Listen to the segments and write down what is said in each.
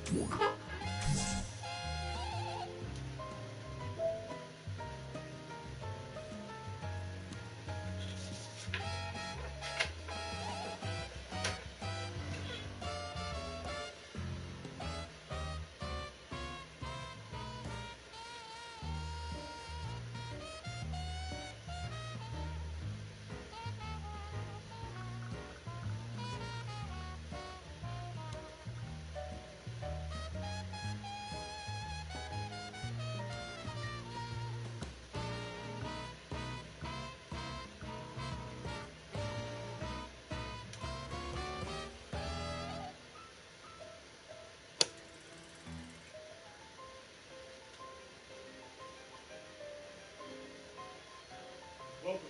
Welcome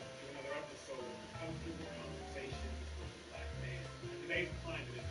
to another episode of Uncomfortable Conversations with the Black Man. Today's climate is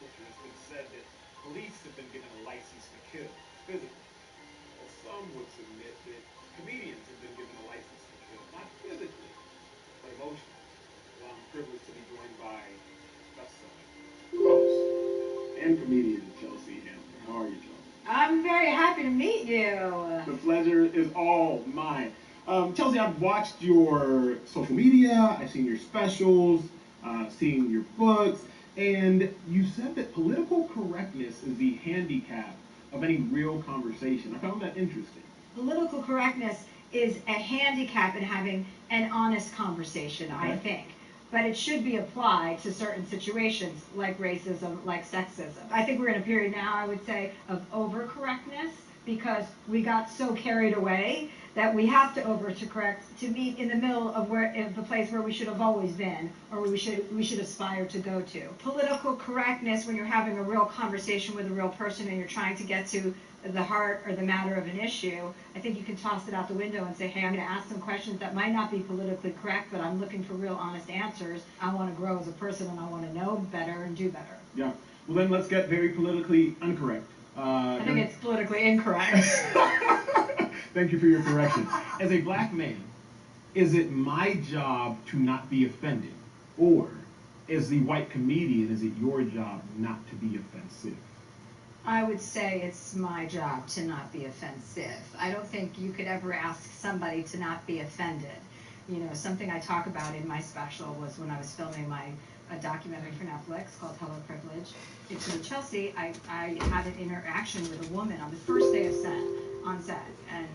it's been said that police have been given a license to kill physically. Well, some would submit that comedians have been given a license to kill, not physically, but emotionally. Well, I'm privileged to be joined by special host and comedian Chelsea Handler. How are you, Chelsea? I'm very happy to meet you. The pleasure is all mine. Chelsea, I've watched your social media, I've seen your specials, seen your books, and you said that political correctness is the handicap of any real conversation. I found that interesting. Political correctness is a handicap in having an honest conversation, I think. But it should be applied to certain situations like racism, like sexism. I think we're in a period now, I would say, of overcorrectness because we got so carried away that we have to overcorrect to meet in the middle of the place where we should have always been or we should aspire to go to. Political correctness, when you're having a real conversation with a real person and you're trying to get to the heart or the matter of an issue, I think you can toss it out the window and say, hey, I'm going to ask some questions that might not be politically correct, but I'm looking for real honest answers. I want to grow as a person and I want to know better and do better. Yeah. Well, then let's get very politically incorrect. I think it's politically incorrect. Thank you for your correction. As a black man, is it my job to not be offended? Or, as the white comedian, is it your job not to be offensive? I would say it's my job to not be offensive. I don't think you could ever ask somebody to not be offended. You know, something I talk about in my special was when I was filming a documentary for Netflix called Hello Privilege. It's in Chelsea. I had an interaction with a woman on the first day of on set, and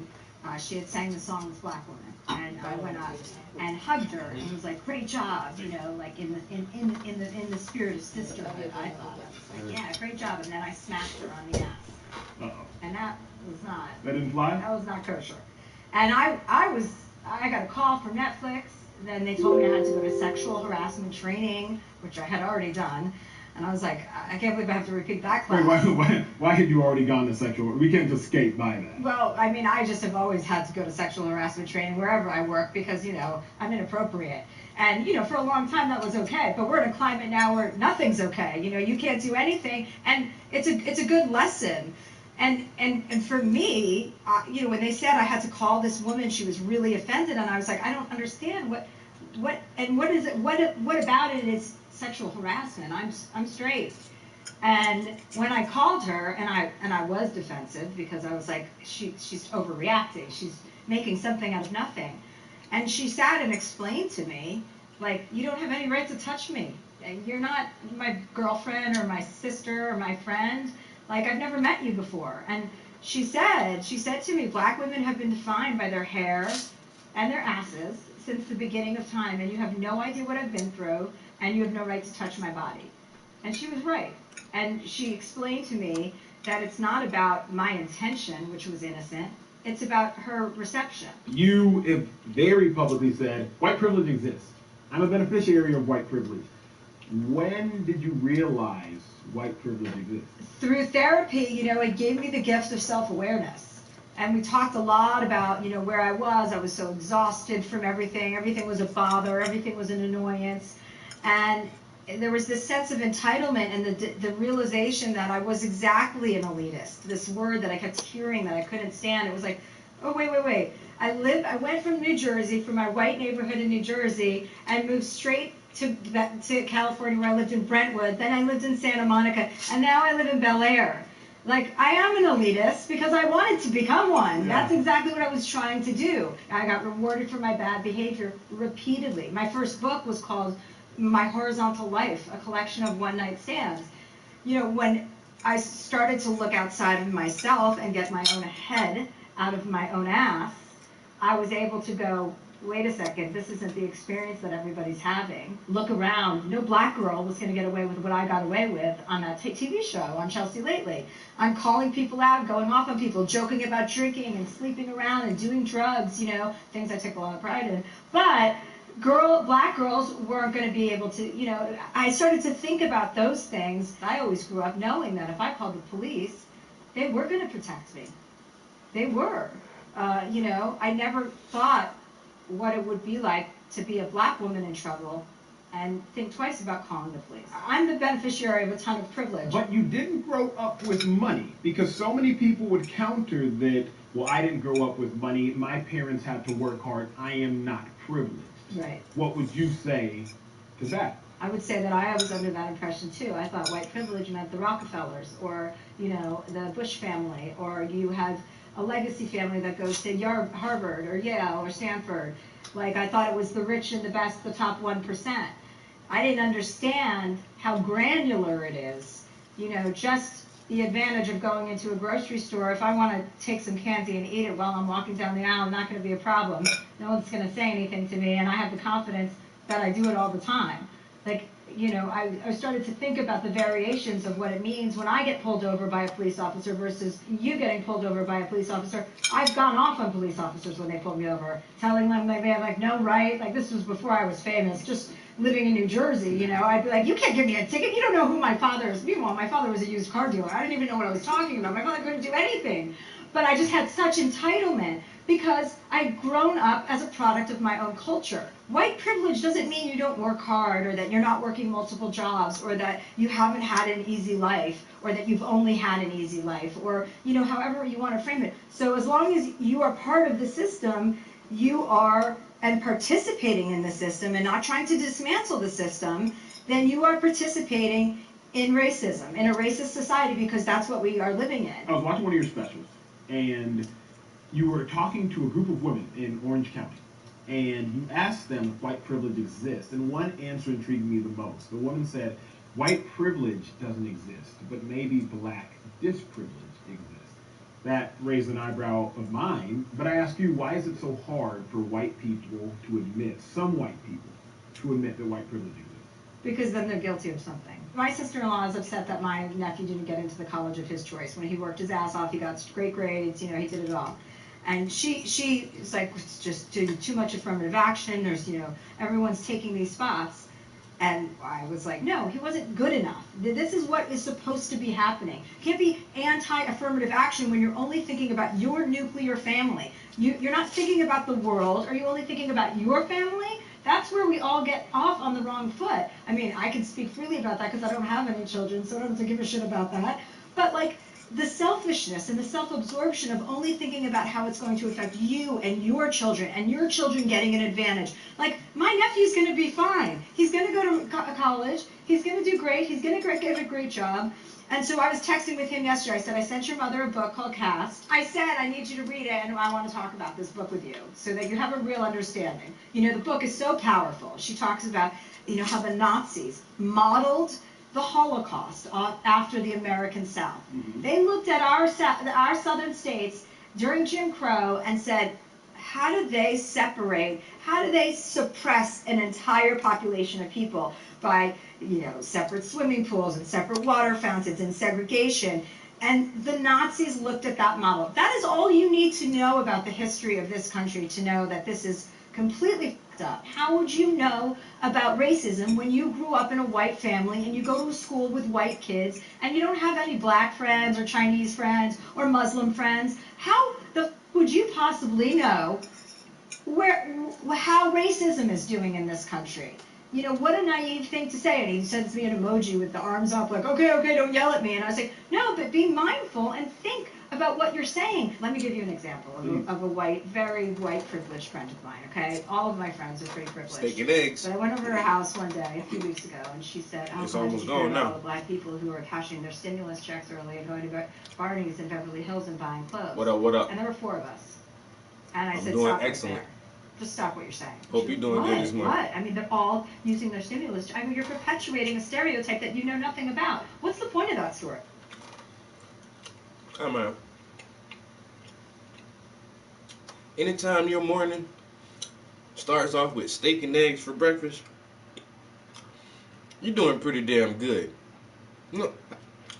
she had sang the song This Black Woman, and I went up and hugged her and was like, "Great job," you know, like in the spirit of sisterhood. I thought, I was like, "Yeah, great job," and then I smacked her on the ass, and that was not. That didn't fly? That was not kosher. And I got a call from Netflix. Then they told me I had to go to sexual harassment training, which I had already done. And I was like, I can't believe I have to repeat that class. Why had you already gone to sexual? We can't just skate by that. Well, I mean, I just have always had to go to sexual harassment training wherever I work because, you know, I'm inappropriate. And, you know, for a long time that was okay. But we're in a climate now where nothing's okay. You know, you can't do anything. And it's a good lesson. And for me, you know, when they said I had to call this woman, she was really offended, and I was like, I don't understand what is it? What about it is sexual harassment? I'm straight. And when I called her, and I was defensive because I was like, she's overreacting. She's making something out of nothing. And she sat and explained to me, like, you don't have any right to touch me. You're not my girlfriend or my sister or my friend. Like, I've never met you before. And she said to me, black women have been defined by their hair and their asses since the beginning of time, and you have no idea what I've been through, and you have no right to touch my body. And she was right. And she explained to me that it's not about my intention, which was innocent, it's about her reception. You have very publicly said, white privilege exists. I'm a beneficiary of white privilege. When did you realize white privilege exists? Through therapy, it gave me the gift of self-awareness. And we talked a lot about, where I was so exhausted from everything was a bother, everything was an annoyance. And there was this sense of entitlement and the realization that I was exactly an elitist, this word that I kept hearing that I couldn't stand. It was like, oh, wait. I went from New Jersey, from my white neighborhood in New Jersey, and moved straight to California, where I lived in Brentwood. Then I lived in Santa Monica, and now I live in Bel Air. Like, I am an elitist because I wanted to become one. Yeah. That's exactly what I was trying to do. I got rewarded for my bad behavior repeatedly. My first book was called My Horizontal Life, a collection of one-night stands. When I started to look outside of myself and get my own head out of my own ass, I was able to go, wait a second, this isn't the experience that everybody's having. Look around. No black girl was going to get away with what I got away with on that TV show on Chelsea Lately. I'm calling people out, going off on people, joking about drinking and sleeping around and doing drugs, things I take a lot of pride in. But black girls weren't going to be able to, I started to think about those things. I always grew up knowing that if I called the police, they were going to protect me. They were. I never thought what it would be like to be a black woman in trouble and think twice about calling the police. I'm the beneficiary of a ton of privilege. But you didn't grow up with money, because so many people would counter that, well, I didn't grow up with money, my parents had to work hard, I am not privileged. Right. What would you say to that? I would say that I was under that impression too. I thought white privilege meant the Rockefellers, or, the Bush family, or you have a legacy family that goes to Harvard or Yale or Stanford. Like, I thought it was the rich and the best, the top 1%. I didn't understand how granular it is. Just the advantage of going into a grocery store. If I want to take some candy and eat it while I'm walking down the aisle, not going to be a problem. No one's going to say anything to me, and I have the confidence that I do it all the time. Like, I started to think about the variations of what it means when I get pulled over by a police officer versus you getting pulled over by a police officer. I've gone off on police officers when they pulled me over, telling them they have, like, no right. Like, this was before I was famous, just living in New Jersey, I'd be like, you can't give me a ticket. You don't know who my father is. Meanwhile, my father was a used car dealer. I didn't even know what I was talking about. My father couldn't do anything. But I just had such entitlement because I'd grown up as a product of my own culture. White privilege doesn't mean you don't work hard, or that you're not working multiple jobs, or that you haven't had an easy life, or that you've only had an easy life, or, however you want to frame it. So as long as you are part of the system, you are, and participating in the system and not trying to dismantle the system, then you are participating in racism, in a racist society, because that's what we are living in. I was watching one of your specials, and you were talking to a group of women in Orange County, and you asked them if white privilege exists, and one answer intrigued me the most. The woman said, white privilege doesn't exist, but maybe black disprivilege exists. That raised an eyebrow of mine, but I ask you, why is it so hard for white people to admit, some white people, to admit that white privilege exists? Because then they're guilty of something. My sister-in-law is upset that my nephew didn't get into the college of his choice. When he worked his ass off, he got great grades, he did it all. And she is like, it's just too much affirmative action, there's, everyone's taking these spots. And I was like, no, he wasn't good enough. This is what is supposed to be happening. You can't be anti-affirmative action when you're only thinking about your nuclear family. You're not thinking about the world. Are you only thinking about your family? That's where we all get off on the wrong foot. I mean, I can speak freely about that because I don't have any children, so I don't have to give a shit about that. But, like, the selfishness and the self-absorption of only thinking about how it's going to affect you and your children getting an advantage. Like, my nephew's going to be fine. He's going to go to college. He's going to do great. He's going to get a great job. And so I was texting with him yesterday. I said, I sent your mother a book called Caste. I said, I need you to read it, and I want to talk about this book with you so that you have a real understanding. The book is so powerful. She talks about, how the Nazis modeled the Holocaust after the American South. Mm-hmm. They looked at our southern states during Jim Crow and said, how do they suppress an entire population of people by, separate swimming pools and separate water fountains and segregation? And the Nazis looked at that model. That is all you need to know about the history of this country to know that this is completely up. How would you know about racism when you grew up in a white family and you go to a school with white kids and you don't have any black friends or Chinese friends or Muslim friends? How would you possibly know how racism is doing in this country? You know, what a naive thing to say. And he sends me an emoji with the arms up like, okay, don't yell at me. And I say, no, but be mindful and think about what you're saying. Let me give you an example of a white, very white privileged friend of mine, okay? All of my friends are pretty privileged. Steak and eggs. But I went over to her house one day, a few weeks ago, and she said, oh, It's God, almost did you hear gone about now. all the black people who are cashing their stimulus checks early and going to Barney's in Beverly Hills and buying clothes? What up, what up? And there were 4 of us. And I I'm said, doing stop excellent. right there. Just stop what you're saying. Hope you're doing good this month. What? I mean, they're all using their stimulus. I mean, you're perpetuating a stereotype that you know nothing about. What's the point of that story? Come on. Anytime your morning starts off with steak and eggs for breakfast, you're doing pretty damn good. Look,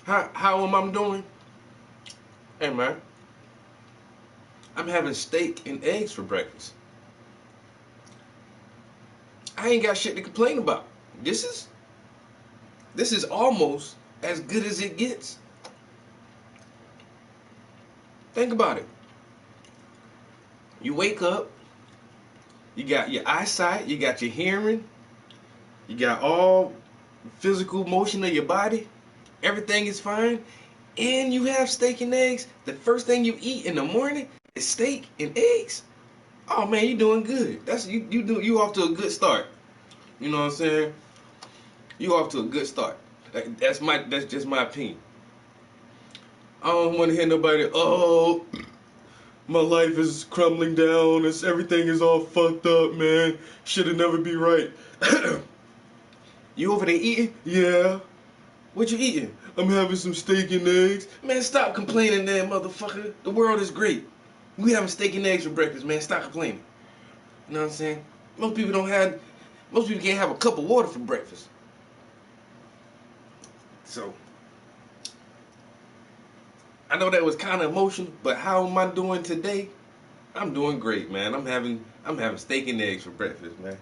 how am I doing? Hey man, I'm having steak and eggs for breakfast. I ain't got shit to complain about. This is almost as good as it gets. Think about it. You wake up, you got your eyesight, you got your hearing, you got all physical motion of your body, everything is fine, and you have steak and eggs. The first thing you eat in the morning is steak and eggs. Oh man, you're doing good. You off to a good start. You know what I'm saying? You off to a good start. That's just my opinion. I don't want to hear nobody, oh, my life is crumbling down. Everything is all fucked up, man. Shoulda never be right. You over there eating? Yeah. What you eating? I'm having some steak and eggs. Man, stop complaining there, motherfucker. The world is great. We having steak and eggs for breakfast, man. Stop complaining. You know what I'm saying? Most people can't have a cup of water for breakfast. So, I know that was kind of emotional, but how am I doing today? I'm doing great, man. I'm having steak and eggs for breakfast, man.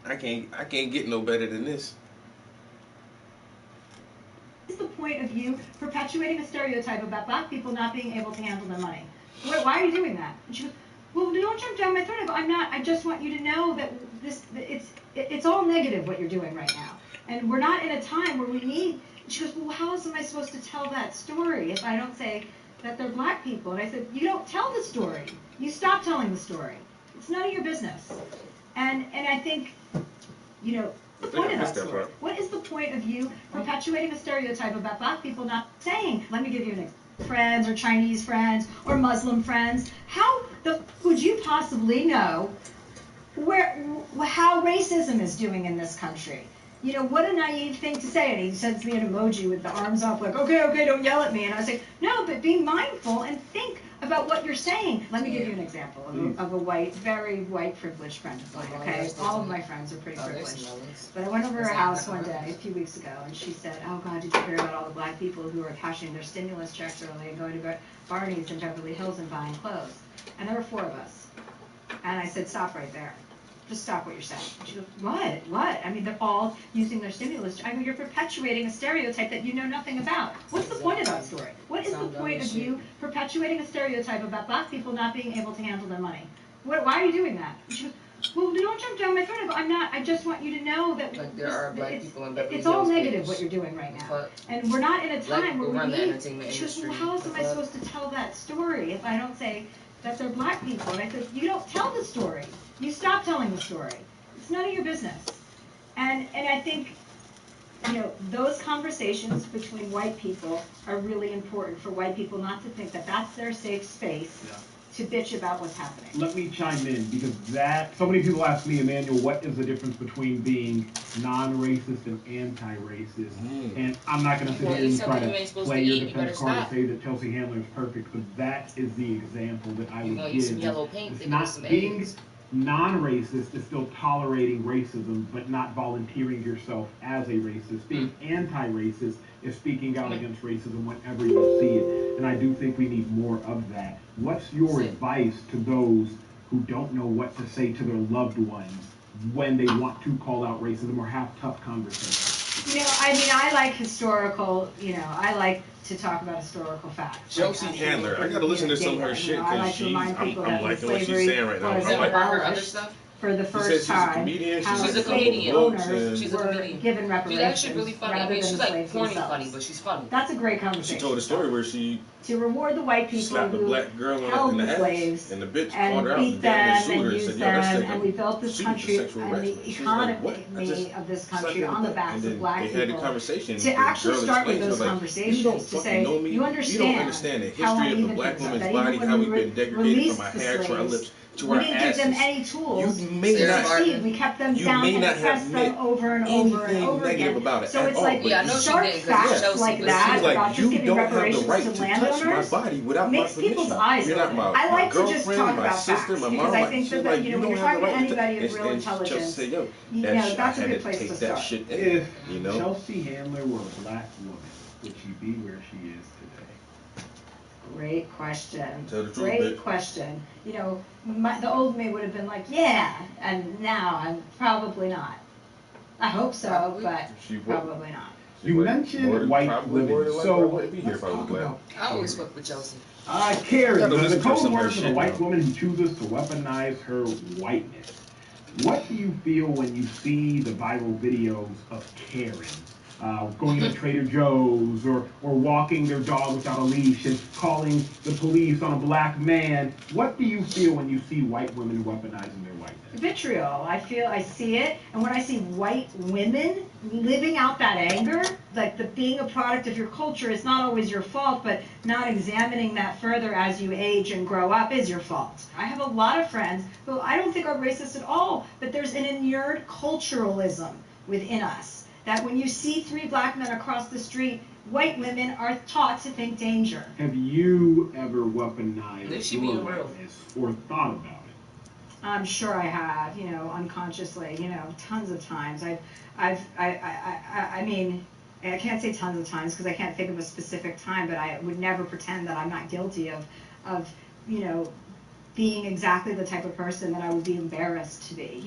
I can't get no better than this. What's the point of you perpetuating a stereotype about black people not being able to handle their money? Why are you doing that? And she goes, well, don't jump down my throat. I go, I'm not. I just want you to know that it's all negative what you're doing right now. And we're not in a time where we need. She goes, well, how else am I supposed to tell that story if I don't say that they're black people? And I said, you don't tell the story. You stop telling the story. It's none of your business. And I think, you know, the point of that story. What is the point of you perpetuating a stereotype about black people not saying, let me give you an example, friends or Chinese friends or Muslim friends? How would you possibly know how racism is doing in this country? You know, what a naive thing to say. And he sends me an emoji with the arms up like, okay, don't yell at me. And I say, no, but be mindful and think about what you're saying. Let me give you an example of a white, very white privileged friend of mine, okay? All of my friends are pretty privileged. But I went over to her house one day, a few weeks ago, and she said, oh God, did you hear about all the black people who are cashing their stimulus checks early and going to Barney's in Beverly Hills and buying clothes? And there were 4 of us. And I said, stop right there. Just stop what you're saying. She goes, what? I mean, they're all using their stimulus. I mean, you're perpetuating a stereotype that you know nothing about. What's the point of that story? What is the point of you perpetuating a stereotype about black people not being able to handle their money? Why are you doing that? She goes, well, don't jump down my throat. I go, I'm not. I just want you to know that like there are black people in Beverly it's all Hills negative page. what you're doing right now. But and we're not in a time where we need. She goes, well, how else am I supposed to tell that story if I don't say that they're black people? And I said, you don't tell the story. You stop telling the story. It's none of your business. And I think, you know, those conversations between white people are really important for white people not to think that that's their safe space to bitch about what's happening. Let me chime in because so many people ask me, Emmanuel, what is the difference between being non-racist and anti-racist? And I'm not going to sit here and try to play your defense card and say that Chelsea Handler is perfect, but that is the example that I would give. Some yellow paint, it's not being eggs. Non-racist is still tolerating racism, but not volunteering yourself as a racist. Being anti-racist is speaking out against racism whenever you see it. And I do think we need more of that. What's your advice to those who don't know what to say to their loved ones when they want to call out racism or have tough conversations? You know, I mean, I like historical, I like to talk about historical facts. Chelsea Like, Handler, I gotta listen to some of her shit I like because to remind people I'm that when liking what she's slavery saying right now. was I'm like, her other abolished stuff? for the She said first she's a time, comedian. how She's a slave comedian. owners She's a were comedian. given She's reparations actually really funny. I rather mean, than she's the like slaves corny themselves. funny, but she's funny. That's a great She conversation. told a story where she To reward the white people slapped a who black girl held in the the ass, slaves and the bitch called and her out beat and them damn and near sued her and used said, "Yo, that's them, like and we built this she was country sexual and harassment." the She was like, "What? I economy just of this slapped country her in on the butt." backs And of then black they had a people. conversation. To the actually girl start with explained to her, those like, conversations, you don't to fucking say, know me. you You don't understand understand the how history of the uneven black this is, woman's that body, even how when we've we been degraded released from our the hair to our slaves, lips to we our didn't give them asses. any tools You may to not succeed. We kept them you down may and not have oppressed them meant over and over and anything over negative again. about it So at it's all, like but Yeah, I know she stark didn't, 'cause facts Chelsea, like but that she's like, about just you giving don't have the reparations right to to touch my landowners body without my makes people's permission. eyes You're not open. my, I like to girlfriend, just talk my about sister, facts my because mom. I Like, think she's that like, when you you're don't have talking the to right anybody to. of real And Chelsea intelligence, said, yo, that's I a had good to place take to that start. shit in. If You know, Chelsea Handler were a black woman, would she be where she is today? Great question. Tell the truth, Great bitch. question. The old me would have been like, yeah, and now I'm probably not. I hope so, Probably. but She would. probably not. You mentioned white women, so let's talk about I always fuck with Chelsea. Karen, Gotta the listen to code some of her words of a shit, white though. woman who chooses to weaponize her whiteness. What do you feel when you see the viral videos of Karen going to Trader Joe's or walking their dog without a leash and calling the police on a black man? What do you feel when you see white women weaponizing their whiteness? Vitriol. I see it, and when I see white women living out that anger, like being a product of your culture is not always your fault, but not examining that further as you age and grow up is your fault. I have a lot of friends who I don't think are racist at all, but there's an inured culturalism within us that when you see three black men across the street, white women are taught to think danger. Have you ever weaponized They should your be in real. whiteness or thought about it? I'm sure I have, unconsciously, tons of times. I mean, I can't say tons of times because I can't think of a specific time, but I would never pretend that I'm not guilty of being exactly the type of person that I would be embarrassed to be,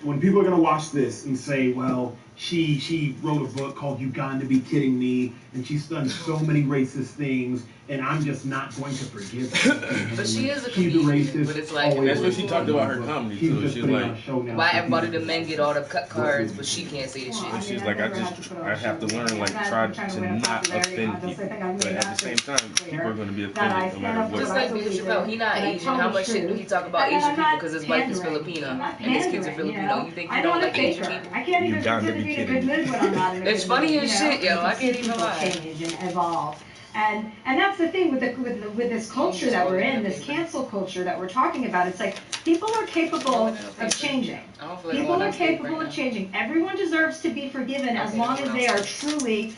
When people are going to watch this and say, well, she wrote a book called You Gotta Be Kidding Me, and she's done so many racist things, and I'm just not going to forgive her. But she is a She's a comedian, racist. but it's like- always That's what she was. talked about her comedy, She's too. just She's putting like, on a show now Why for everybody people the to men watch. get all the cut cards, but she can't say the Well, I shit. mean, she's I've like, never had to put on I have to shows. learn, like, I'm try not trying to win a not popularity offend contest. I people. think I've But made at that the same crystal time, clear people are going to be that I offended no stand matter up for Just what what. like I Dave believe Chappelle, in, he not and I Asian. tell How the much shit do truth, he talk about and Asian I'm people not because his wife is pandering, Filipino I'm not and his kids are pandering, Filipino? You think you I don't know like the Asian paper. people? I can't You even got to pretend to be be in a good kidding me. mood when I'm not in a It's good funny mood, as shit, yo. You I can see can't even people lie. change and evolve. And that's the thing with this culture that we're in, this cancel culture that we're talking about. It's like people are capable of changing. I don't feel like People going are on stage capable right of now. changing. Everyone deserves to be forgiven as Okay, long then as I'll they are stop. truly,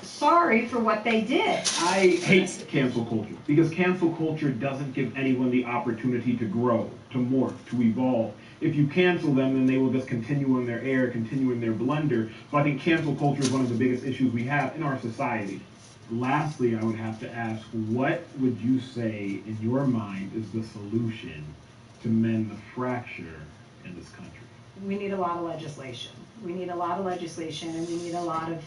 sorry for what they did. I hate cancel culture because cancel culture doesn't give anyone the opportunity to grow, to morph, to evolve. If you cancel them, then they will just continue in their error, continue in their blunder. So I think cancel culture is one of the biggest issues we have in our society. Lastly, I would have to ask, what would you say in your mind is the solution to mend the fracture in this country? We need a lot of legislation. We need a lot of legislation, and we need a lot of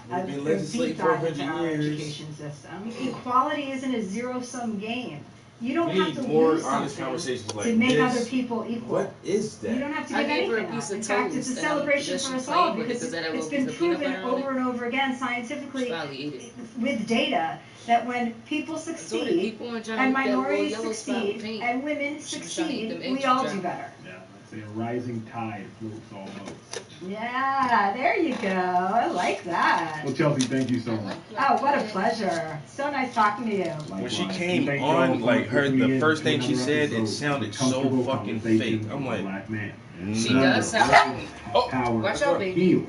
We've been deep legislating for dive into 100 our years. education system. Equality isn't a zero-sum game. You don't We have need to more lose honest something conversations like to make this. other people equal. What is You that? don't have to I give gave her a anything piece up. of In fact, it's toast, a and celebration does for she us play all with it? because Does that have a it's little been piece of peanut proven butter on it? over and over again She scientifically probably ate it. with data that when people So the succeed people in and China that little minorities yellow spot with succeed paint. and women She was trying to eat succeed, them we eggs all dry. do better. Yeah, I'd say a rising tide floats all boats. Yeah, there you go. I like that. Well, Chelsea, thank you so much. Oh, what a pleasure. So nice talking to you. When she Likewise. came Thank you all on, so like much for her, tuning the in first to thing she another said, it episode sounded of so Comfortable fucking Conversations fake. I'm with a like, Black man. She Remember, does sound words like- have Oh, power watch out, baby. heals.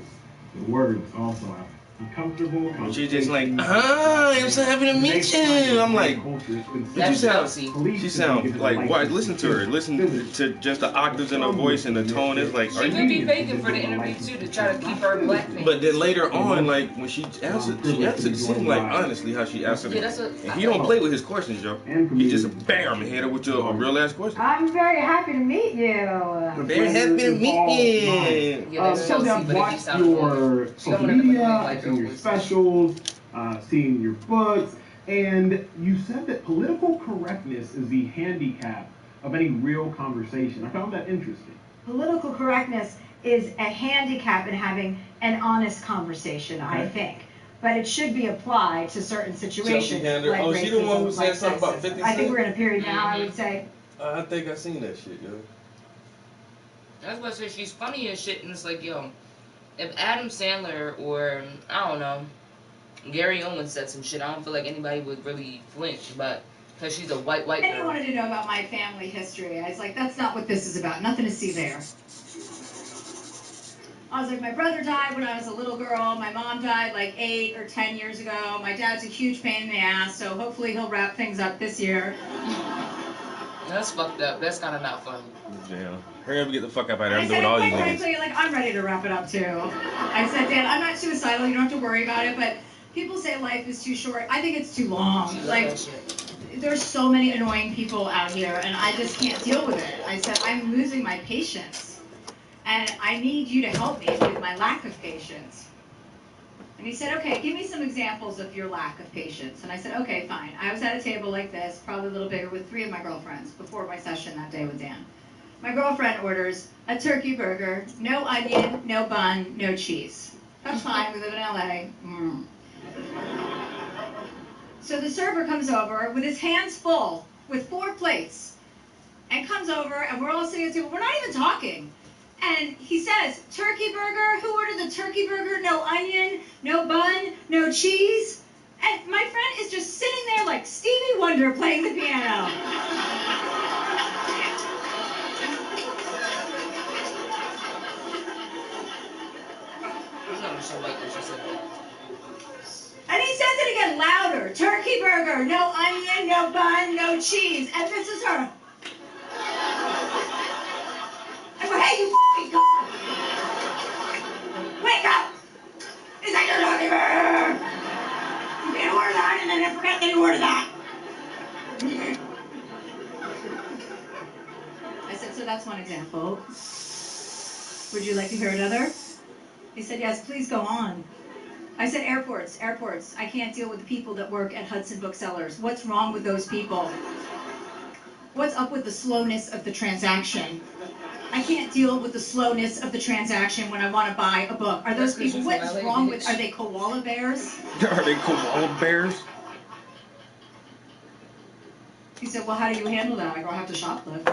The words also have uncomfortable. She's just like, I'm so happy to meet you. I'm like, did you sound? She sound like, why? Listen to her. Listen to just the octaves in her voice and the tone. It's like, She are could you? be faking for the interview too to try to keep her black name. But then later on, like when she answered, it seemed like honestly how she answered Yeah, it. that's what. And he don't play with his questions, yo. He just bam hit her with a real ass question. I'm very happy to meet you. Very happy to meet you. Yeah, that's So Chelsea, I've but if you watched sound your She social don't wanna media, come like I've seen your voice. specials, seen your books, and you said that political correctness is the handicap of any real conversation. I found that interesting. Political correctness is a handicap in having an honest conversation, I Okay. think. But it should be applied to certain situations. Hander. Like Oh, she the one who racism, said like something about sexism. 50 I think Cent? we're in a period now, I would say. I think I seen that shit, yo. That's what I said. She's funny and shit, and it's like, yo, if Adam Sandler or I don't know, Gary Owen said some shit, I don't feel like anybody would really flinch, but because she's a white And he girl. wanted to know about my family history. I was like, that's not what this is about. Nothing to see there. I was like, my brother died when I was a little girl. My mom died like 8 or 10 years ago. My dad's a huge pain in the ass, so hopefully he'll wrap things up this year. That's fucked up. That's kind of not funny. Damn. Hurry up and get the fuck up out of there. I I'm said, doing all quite these niggas. frankly, like, I'm ready to wrap it up too. I said, Dad, I'm not suicidal. You don't have to worry about it, but people say life is too short. I think it's too long. Like, That shit. there's so many annoying people out here, and I just can't deal with it. I said, I'm losing my patience. And I need you to help me with my lack of patience. And he said, okay, give me some examples of your lack of patience. And I said, okay, fine. I was at a table like this, probably a little bigger, with 3 of my girlfriends before my session that day with Dan. My girlfriend orders a turkey burger, no onion, no bun, no cheese. That's fine, we live in LA. So the server comes over with his hands full, with 4 plates, and comes over, and we're all sitting at the table. We're not even talking. And he says, turkey burger? Who ordered the turkey burger? No onion, no bun, no cheese? And my friend is just sitting there like Stevie Wonder playing the piano. I'm not sure like what she said. And he says it again louder. Turkey burger, no onion, no bun, no cheese. And this is her. I go, hey, you f***ing god! Wake up! Is that your turkey burger? You can't order that and then I forget that you ordered that. I said, so that's one example. Would you like to hear another? He said, yes, please go on. I said, airports. I can't deal with the people that work at Hudson Booksellers. What's wrong with those people? What's up with the slowness of the transaction? I can't deal with the slowness of the transaction when I want to buy a book. Are those people, what is wrong with, are they koala bears? Are they koala bears? He said, well, how do you handle that? I go, I have to shoplift.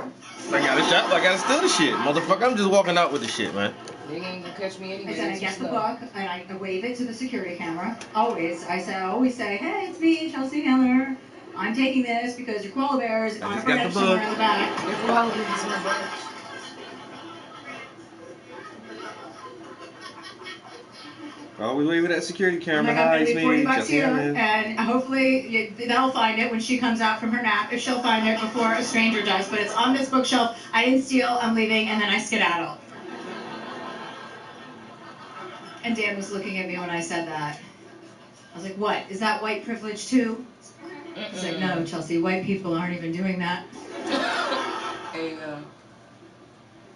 I gotta steal the shit. Motherfucker, I'm just walking out with the shit, man. They ain't gonna catch me anyway. I said, I get the book, and I wave it to the security camera. Always. I always say, hey, it's me, Chelsea Handler. I'm taking this because your koala bear is on a just got the branch somewhere book. in the back. If we're all doing this in the branch. Always wave at that security I'm camera. like, I'm Hi, going it's to be me. $40 Chelsea here, Handler. and hopefully they'll find it when she comes out from her nap, if she'll find it before a stranger does. But it's on this bookshelf. I didn't steal, I'm leaving, and then I skedaddle. And Dan was looking at me when I said that. I was like, what? Is that white privilege too? He's like, no, Chelsea, white people aren't even doing that. There you go.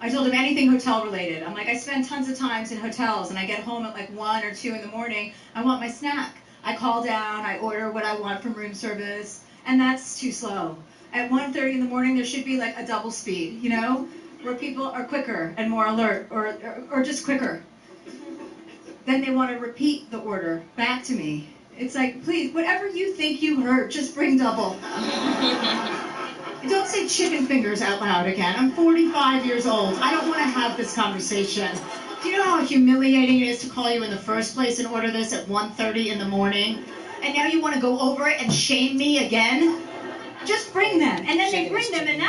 I told him anything hotel related. I'm like, I spend tons of times in hotels and I get home at like 1 or 2 in the morning. I want my snack. I call down, I order what I want from room service, and that's too slow. At 1:30 in the morning, there should be like a double speed, you know, where people are quicker and more alert, or just quicker. Then they want to repeat the order back to me. It's like, please, whatever you think you heard, just bring double. Don't say chicken fingers out loud again. I'm 45 years old. I don't want to have this conversation. Do you know how humiliating it is to call you in the first place and order this at 1:30 in the morning? And now you want to go over it and shame me again? Just bring them. And then they bring them, and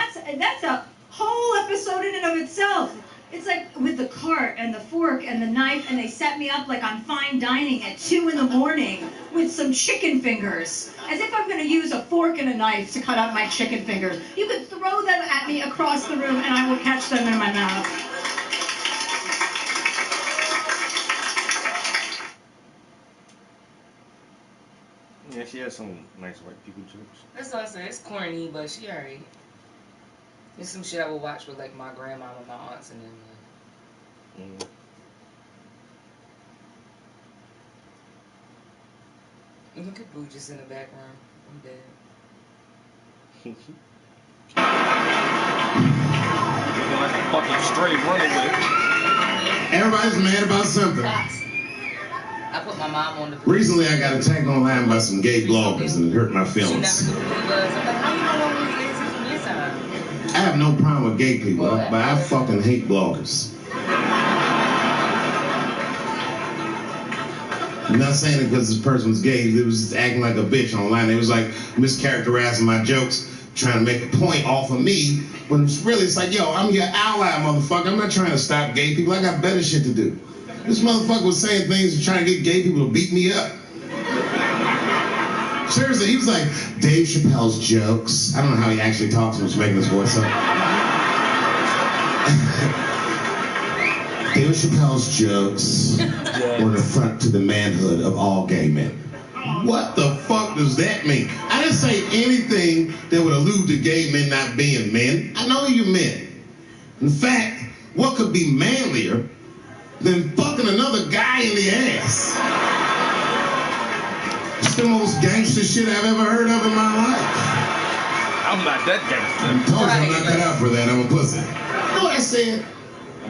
that's a whole episode in and of itself. It's like with the cart and the fork and the knife, and they set me up like on fine dining at 2 in the morning with some chicken fingers, as if I'm going to use a fork and a knife to cut up my chicken fingers. You could throw them at me across the room, and I will catch them in my mouth. Yeah, she has some nice white people jokes. That's what I said. It's corny, but she alright. It's some shit I would watch with like my grandma and my aunts and them. Mm. Look at Boo just in the background. I'm dead. Looking like a fucking stray runaway. Everybody's mad about something. I put my mom on the. Recently, I got attacked online by some gay bloggers, and it hurt my She never feelings. knew who he was. I'm like, how you don't know who he is? He's from your side. I have no problem with gay people, Well, but I fucking hate bloggers. I'm not saying it because this person was gay. They was just acting like a bitch online. They was like mischaracterizing my jokes, trying to make a point off of me. When it's really, it's like, yo, I'm your ally, motherfucker. I'm not trying to stop gay people. I got better shit to do. This motherfucker was saying things and trying to get gay people to beat me up. Seriously, he was like, Dave Chappelle's jokes. I don't know how he actually talks. He was making his voice up. Dave Chappelle's jokes were the front to the manhood of all gay men. What the fuck does that mean? I didn't say anything that would allude to gay men not being men. I know you're men. In fact, what could be manlier than fucking another guy in the ass? It's the most gangster shit I've ever heard of in my life. I'm not that I gangster. told you I'm not cut out for that. I'm a pussy. You know what I said?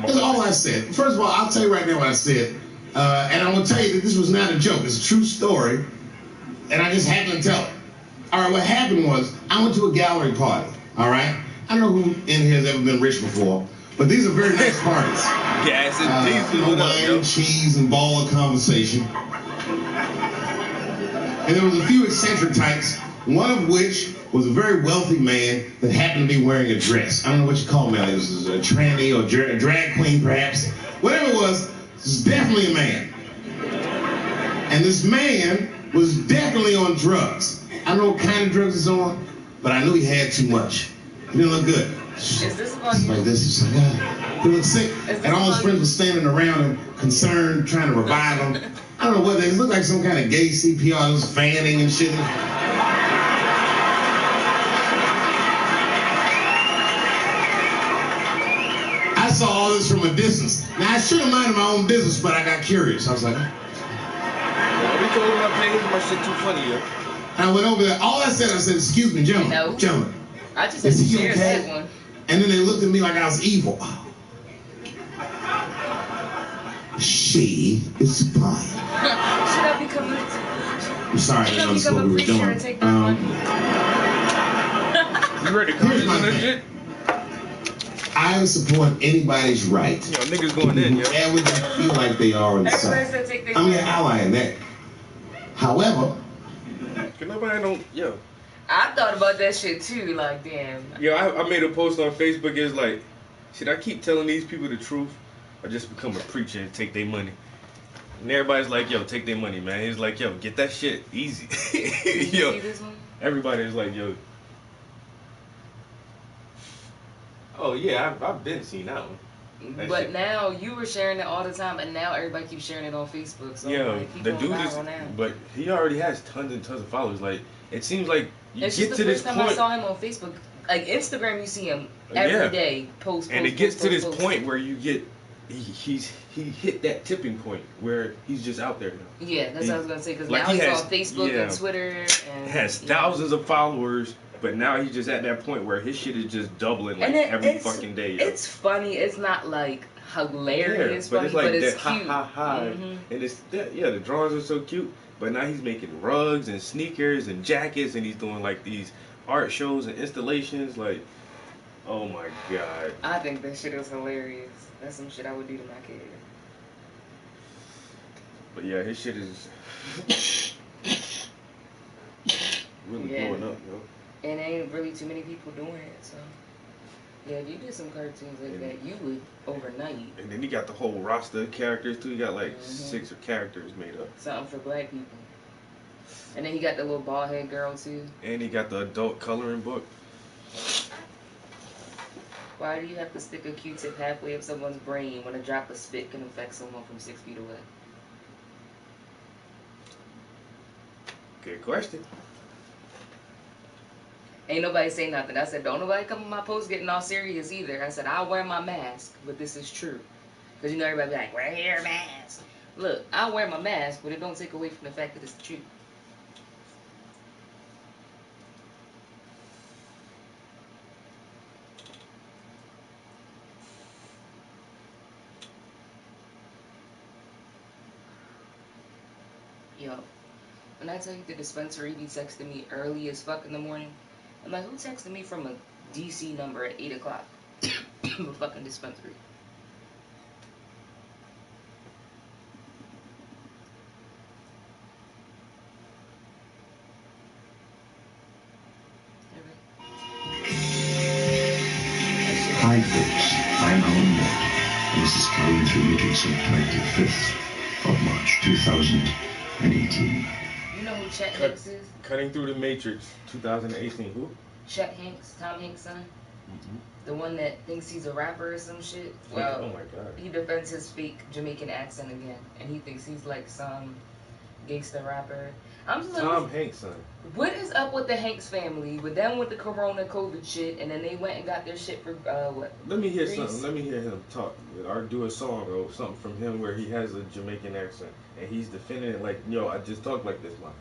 That's all I said. First of all, I'll tell you right now what I said. And I'm going to tell you that this was not a joke. It's a true story. And I just happened to tell it. All right, what happened was I went to a gallery party. All right? I don't know who in here has ever been rich before, but these are very nice parties. Gas and diesel. No What up, wine yo? and cheese and ball of conversation. And there was a few eccentric types, one of which was a very wealthy man that happened to be wearing a dress. I don't know what you call him now. It was a tranny or a drag queen, perhaps. Whatever it was definitely a man. And this man was definitely on drugs. I don't know what kind of drugs he's on, but I knew he had too much. He didn't look good. Is this about It's you? like this. He's like, ah. He looked sick. And all his friends were standing around him, concerned, trying to revive him. I don't know what they looked like, some kind of gay CPR, just fanning and shit. I saw all this from a distance. Now, I should have minded my own business, but I got curious. I was like, We told him my page, my shit too funny, yo. and I went over there. All I said, excuse me, gentlemen, No. gentlemen. I just had Is to he share okay? that one. And then they looked at me like I was evil. She is fine. Should I be coming to? I'm sorry, I Should didn't I become understand what a we were preacher doing. and take that money? You ready to come Here's in my that thing. shit? I support anybody's right. Yo, niggas going in, yo. Wherever they feel like they are Everybody inside. said take their I'm your money. ally in that. However, Cause nobody don't, yo. I thought about that shit too. Like, damn. Yo, I made a post on Facebook. It's like, should I keep telling these people the truth or just become a preacher and take their money? And everybody's like, yo, take their money, man. He's like, yo, get that shit easy. Did you Yo, see this one? everybody is like, yo. Oh yeah, I've been seen that one. That But shit. now you were sharing it all the time, and now everybody keeps sharing it on Facebook. So Yo, like, keep the going dude is, viral now. but he already has tons and tons of followers. Like, it seems like you It's get just to the this first time I point, saw him on Facebook. Like Instagram, you see him every day post. and it post, gets post, to this post. point where you get, he hit that tipping point where he's just out there now. Yeah, that's He- what I was gonna say. Because like now he he's has- on Facebook yeah. and Twitter and Has thousands of followers, but now he's just at that point where his shit is just doubling like And every it's fucking day. Yo. It's funny. It's not like hilarious but funny, it's like but it's that cute. ha ha ha, Mhm. and it's the drawings are so cute. But now he's making rugs and sneakers and jackets, and he's doing like these art shows and installations. Like, oh my god. I think that shit is hilarious. That's some shit I would do to my kid. But yeah, his shit is really Yeah. blowing up, yo. And ain't really too many people doing it, so Yeah, if you did some cartoons like that, you would overnight. And then he got the whole roster of characters too. He got like Mhm. 6 characters made up. Something for black people. And then he got the little bald head girl too. And he got the adult coloring book. Why do you have to stick a Q-tip halfway up someone's brain when a drop of spit can affect someone from 6 feet away? Good question. Ain't nobody say nothing. I said, don't nobody come on my post getting all serious either. I said, I'll wear my mask, but this is true. Because you know everybody be like, wear your mask. Look, I'll wear my mask, but it don't take away from the fact that it's the truth. Yo, when I tell you the dispensary be texting me early as fuck in the morning, I'm like, who texted me from a DC number at 8 o'clock? A fucking dispensary. Hi folks, I'm Alan Watt, and this is Carrying Through Meetings on 25th of March 2018. You know who Chet Hanks is? Cutting Through the Matrix, 2018. Who? Chet Hanks, Tom Hanks' son? The one that thinks he's a rapper or some shit? Oh Well, my god. he defends his fake Jamaican accent again, and he thinks he's like some gangster rapper. I'm just like, Tom Hanks' son. what is up with the Hanks family? With them with the Corona COVID shit, and then they went and got their shit for what? Let me hear Reese. something. Let me hear him talk or do a song or something from him where he has a Jamaican accent and he's defending it like, yo, I just talk like this, man.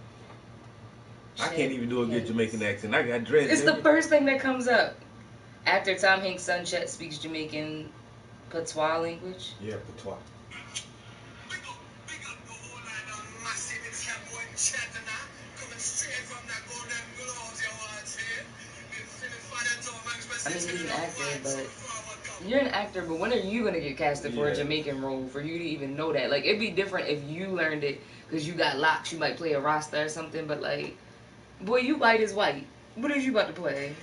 I can't even do a good Hanks. Jamaican accent. I got dreads. It's the nigga. first thing that comes up. Actor Tom Hanks' son Chet speaks Jamaican patois language. Yeah, patois. I mean, he's an actor, but you're an actor, but when are you gonna get casted for a Yeah. Jamaican role for you to even know that? Like, it'd be different if you learned it because you got locks. You might play a Rasta or something, but like, boy, you white as white. What is you about to play?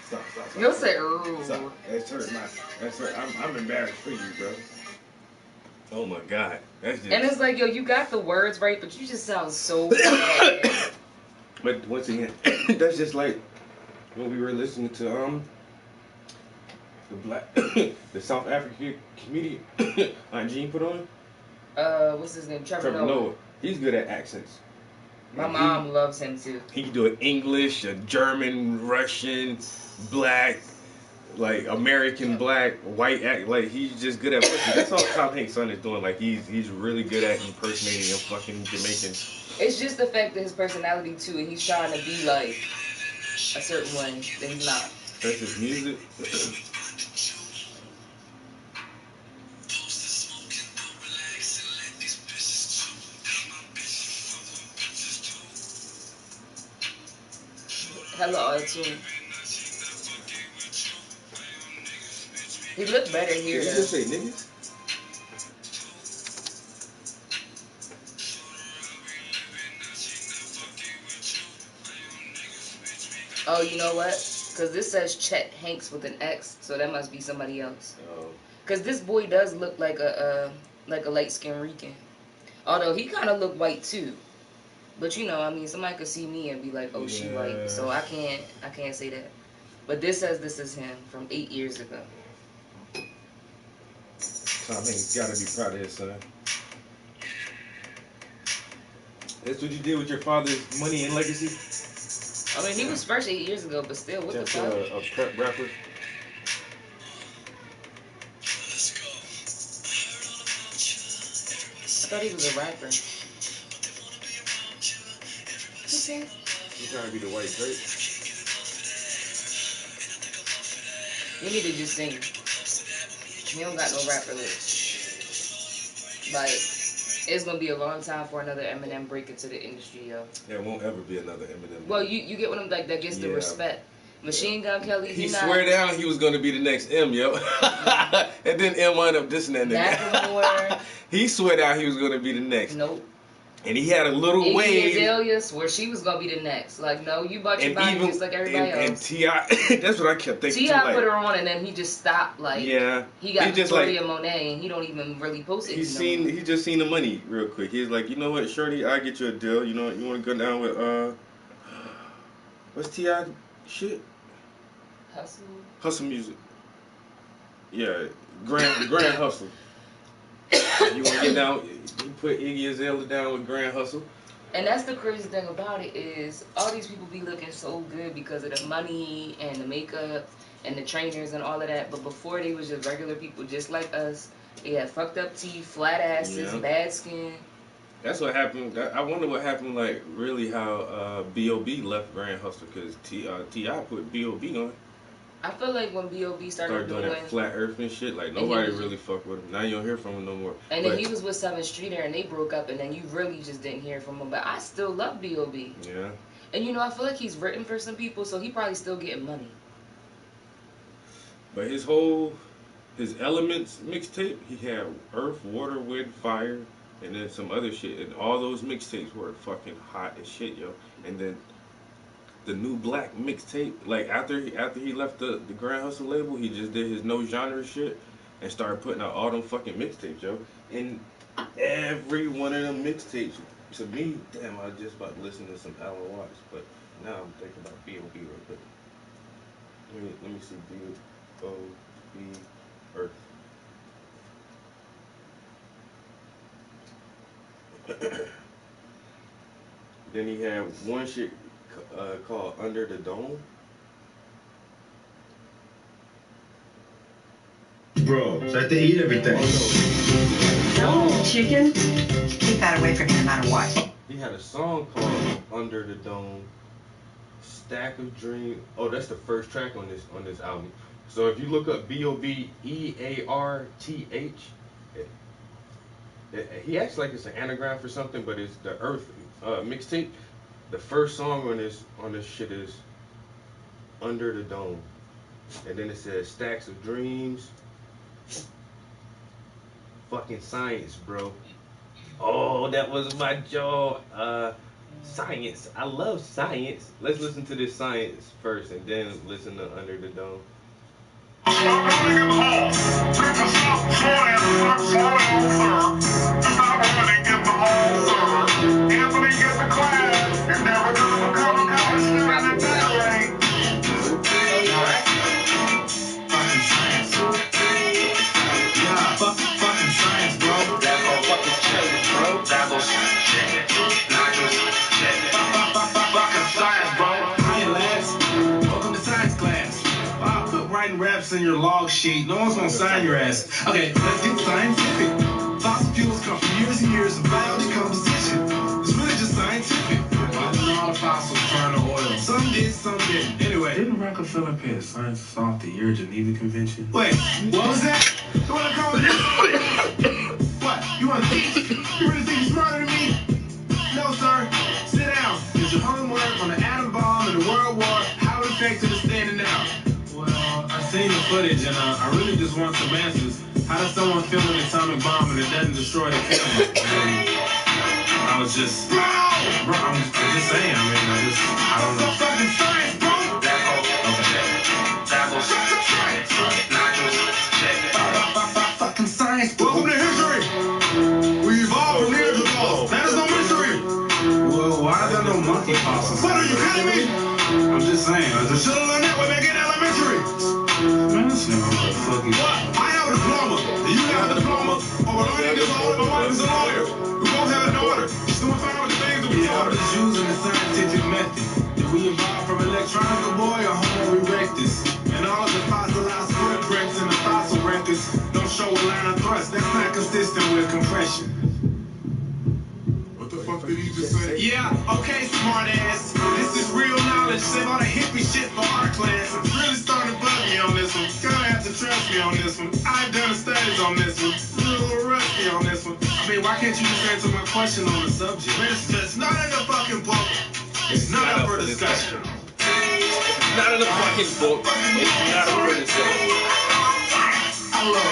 Stop. You'll say, ooh. Stop. That's hurt. That's hurt. I'm embarrassed for you, bro. Oh my god. That's just. And it's like, yo, you got the words right, but you just sound so bad. But once again, that's just like when we were listening to the black the South African comedian Aunt Jean put on. What's his name? Trevor Trevor Noah. Noah. He's good at accents. My mom loves him too. He can do it English, German, Russian, black, like American black, white act. Like he's just good at. That's all Tom Hanks' son is doing. Like he's really good at impersonating a fucking Jamaican. It's just the fact that his personality too, and he's trying to be like a certain way that he's not. That's his music. Hella auto-tune. He looked better here Did you though. just say niggas? Oh, you know what? Because this says Chet Hanks with an X, so that must be somebody else. Oh. Because this boy does look like a light-skinned Rican. Although he kind of look white too. But you know, I mean, somebody could see me and be like, "Oh, she Yeah. white." So I can't say that. But this says this is him from 8 years ago. Tom Hanks gotta be proud of his son. That's what you did with your father's money and legacy? I mean, he was first 8 years ago, but still, what Just the fuck? a prep rapper. I thought he was a rapper. Okay. You trying to be the white Drake? You need to just sing. He don't got no rapper lips. Like, It's gonna be a long time for another Eminem break into the industry, yo. There won't ever be another Eminem. Well, you get what I'm like. That gets the Yeah. respect. Machine Gun Kelly, He not. swear down he was gonna be the next M, yo. And then M wound up dissing that nigga. Macklemore. He swear down he was gonna be the next. Nope. And he had a little Iggy wave. Azalea swore she was gonna be the next. Like, no, you bought your And body even just like everybody and else. T.I. That's what I kept thinking. T.I. too, like, put her on, and then he just stopped. Like, yeah, he got he just Victoria like Monet, and he don't even really post it. he just seen the money real quick. He's like, you know what, shorty, I get you a deal. You know what, you want to go down with what's T.I. shit? Hustle Music. Yeah, Grand Hustle. You want to get down? You put Iggy Azalea down with Grand Hustle. And that's the crazy thing about it is all these people be looking so good because of the money and the makeup and the trainers and all of that. But before they was just regular people just like us. They had fucked up teeth, flat asses, bad skin. That's what happened. I wonder what happened. Like really, how B.O.B. left Grand Hustle because T.I. put B.O.B. on. I feel like when B.O.B. started doing that flat earth and shit, like nobody really fucked with him. Now you don't hear from him no more. And then he was with 7th Streeter and they broke up, and then you really just didn't hear from him. But I still love B.O.B. Yeah. And you know, I feel like he's written for some people, so he probably still getting money. But his Elements mixtape, he had Earth, Water, Wind, Fire, and then some other shit. And all those mixtapes were fucking hot as shit, yo. And then the New Black mixtape, like after he left the Grand Hustle label, he just did his no genre shit and started putting out all them fucking mixtapes, yo. And every one of them mixtapes, to me, damn, I was just about to listen to some Alan Watts, but now I'm thinking about B.O.B. real quick. Let me see B.O.B. Earth. Then he had one shit called Under the Dome. Bro, so I have to eat everything. No, chicken. Keep that away from me no matter what. He had a song called Under the Dome. Stack of Dreams. Oh, that's the first track on this album. So if you look up B.O.B. EARTH, he acts like it's an anagram for something, but it's the Earth mixtape. The first song on this shit is Under the Dome, and then it says Stacks of Dreams. Fucking Science, bro. Oh, that was my jaw. Science. I love science. Let's listen to this Science first, and then listen to Under the Dome. Raps in your log sheet. No one's gonna sign your ass. Okay, let's get scientific. Fossil fuels come from years and years of biodecomposition. It's really just scientific. All the fossils turn to oil. Some did, some didn't. Anyway, didn't Rockefeller pay a scientist off the year Geneva Convention? Wait, what was that? You wanna call it? What? You wanna think? You really think you're smarter than me? No, sir. Sit down. Did your homework on the atom bomb and the World War? How effective is standing out? I've seen the footage and I really just want some answers. How does someone film an atomic bomb and it doesn't destroy the camera? I was just, bro, I'm just saying. I mean, I don't know. Fucking science, bro. Fucking science, bro. Welcome to history. We evolved from near to lost. That is no mystery. Well, why are there no monkey fossils? What are you kidding me? I'm just saying. I should have learned that when they get elementary. Man, this nigga motherfucking. What? I have a diploma. Do you have a diploma? Oh, we're learning this all. My wife is a lawyer. We both have a daughter. She's doing fine with the things that we taught her. Just using the scientific method. Did we evolve from electronica boy or Homo erectus? And all of the fossilized footprints in the fossil records don't show a line of thrust. That's not consistent with compression. What the fuck did he just say? Yeah, okay, smart ass. This is real knowledge. Save all the hippie shit for our class. It's really starting to bug me on this one. Gonna have to trust me on this one. I've done studies on this one. A little rusty on this one. I've mean, why can't you just answer my question on the subject? It's not in the fucking book. It's not up for discussion. It's not in the fucking book. It's not up for discussion. I love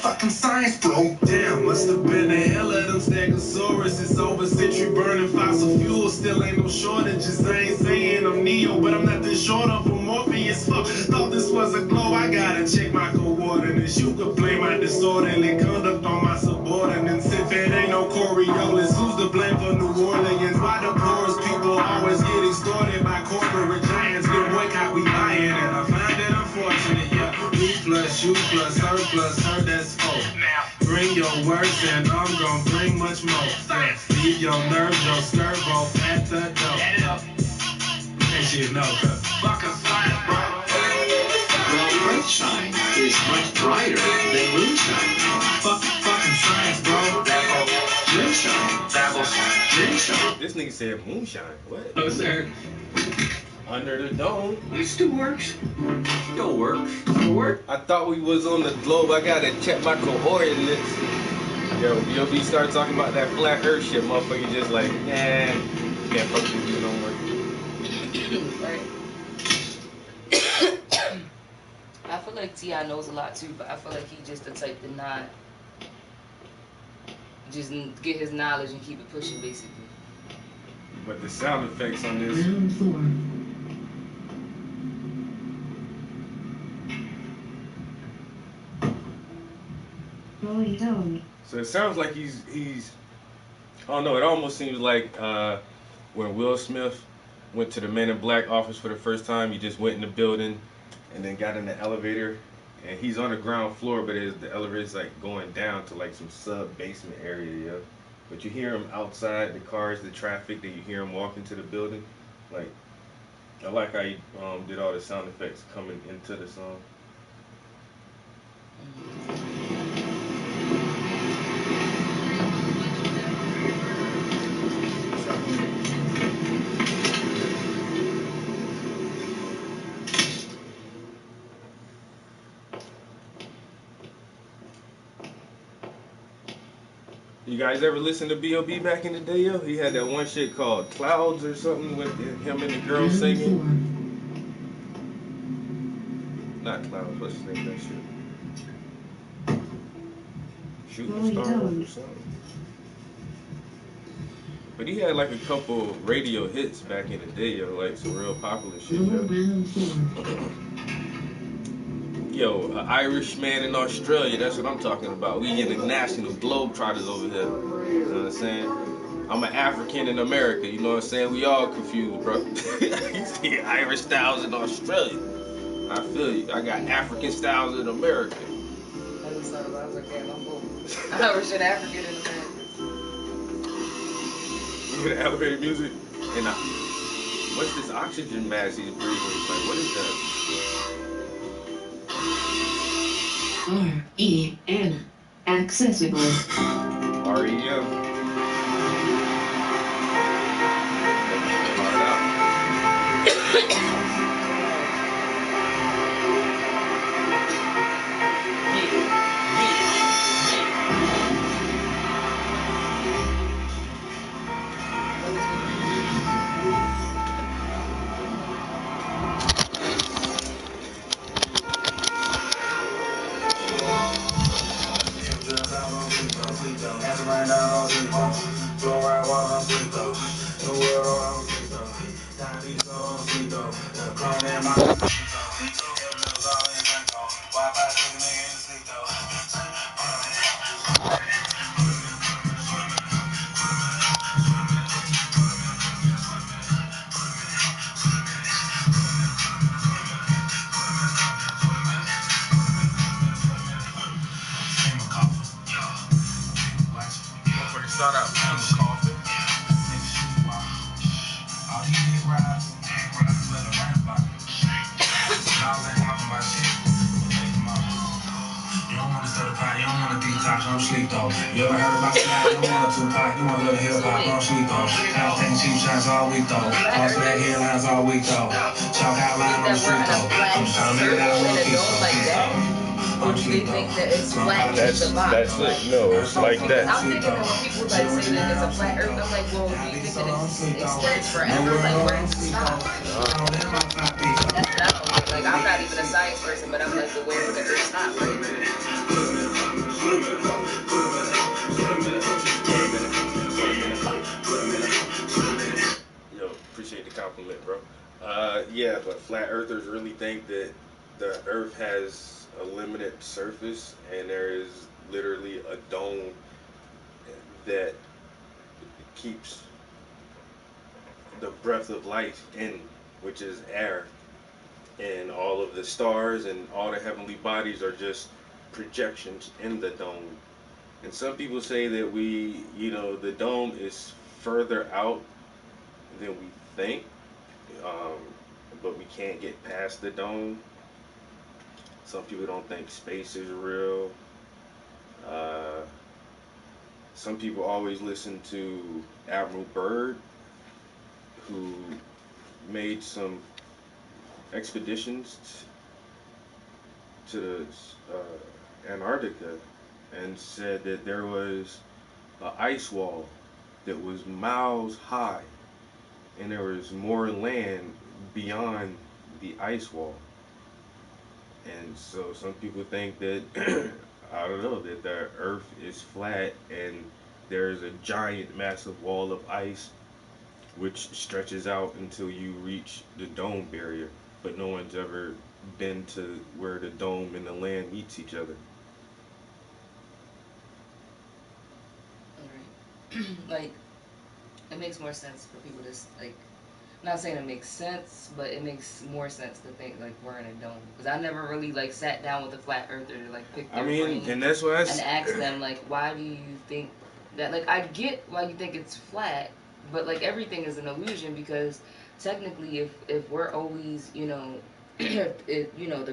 fucking science, bro. Damn, must have been the hell of them Stegosaurus. It's over century burning fossil fuel. Still ain't no shortages. I ain't saying I'm Neo, but I'm nothing short of a Morpheus. Fuck, thought this was a glow. I gotta check my coordinates. You could blame my disorderly conduct on my subordinates. If it ain't no Coriolis, who's to blame for New Orleans? Why the poorest people always get extorted by corporate giants? Get boycott, we lying, and I find it unfortunate. Yeah, me plus you plus her plus her, that's four. Now bring your works and I'm gonna bring much more. Yeah, leave your nerves, your skirt both at the door. Add it up. And she know, cause fucking science, bro. Well, earthshine is much brighter than moonshine. Fucking science, bro. Moonshine. This nigga said moonshine. What? Oh, sir. Under the dome. It still works. Still works. Still work. I thought we was on the globe. I gotta check my coordinates. Yo, B.O.B. started talking about that flat earth shit. Motherfucker just like, nah, can't fuck with you no more. Right. I feel like T.I. knows a lot too, but I feel like he just the type to not just get his knowledge and keep it pushing, basically. But the sound effects on this. Round 4. Rolling Stone. So it sounds like he's I don't know, it almost seems like when Will Smith went to the Men in Black office for the first time, he just went in the building and then got in the elevator and he's on the ground floor, but the elevator's like going down to like some sub-basement area, yeah. But you hear him outside, the cars, the traffic, then you hear him walking to the building. Like, I like how he did all the sound effects coming into the song. You guys ever listen to B.O.B. back in the day, yo? He had that one shit called Clouds or something with him and the girl singing. Not Clouds, what's the name of that shit? Shooting Stars or something. But he had like a couple radio hits back in the day, yo, like some real popular shit, yo. Yo, an Irish man in Australia, that's what I'm talking about. We international globetrotters over here. You know what I'm saying? I'm an African in America, you know what I'm saying? We all confused, bro. You see Irish styles in Australia. I feel you. I got African styles in America. I was like, damn, I'm both Irish and African in America. You hear the elevator music? And what's this oxygen mask he's breathing? Like, what is that? R-E-M. Accessible. R-E-M. Start out with coffee. You don't wanna stir the pot, you don't wanna detox, you don't sleep though. You ever heard about slide? You don't wanna Tupac, you want a little hip hop, don't sleep though. Cops taking cheap shots all week though. Toss back headlines all week though. Chalk outline on the street though. I'm just trying to make it out of one piece though. Or do they think that it's flat That's at the bottom? it. No, it's like I'm that. thinking that when people like say that it's a flat earth, I'm like, well, do you think that it extends forever? Like, where does it stop? That's what I don't think. Like, I'm not even a science person, but I'm like, well, where does it stop? Yo, appreciate the compliment, bro. Yeah, but flat earthers really think that the earth has a limited surface and there is literally a dome that keeps the breath of life in, which is air. And all of the stars and all the heavenly bodies are just projections in the dome. And some people say that the dome is further out than we think, um, but we can't get past the dome. Some people don't think space is real. Uh, some people always listen to Admiral Byrd, who made some expeditions to Antarctica and said that there was an ice wall that was miles high and there was more land beyond the ice wall. And so some people think that I don't know, that the earth is flat and there's a giant massive wall of ice which stretches out until you reach the dome barrier, but no one's ever been to where the dome and the land meets each other. Alright. Like, it makes more sense for people to, like, I'm not saying it makes sense, but it makes more sense to think, like, we're in a dome. Because I never really, like, sat down with a flat earther to, like, pick their brain And that's why and ask them, like, why do you think that, like, I get why you think it's flat, but, like, everything is an illusion because technically if we're always, the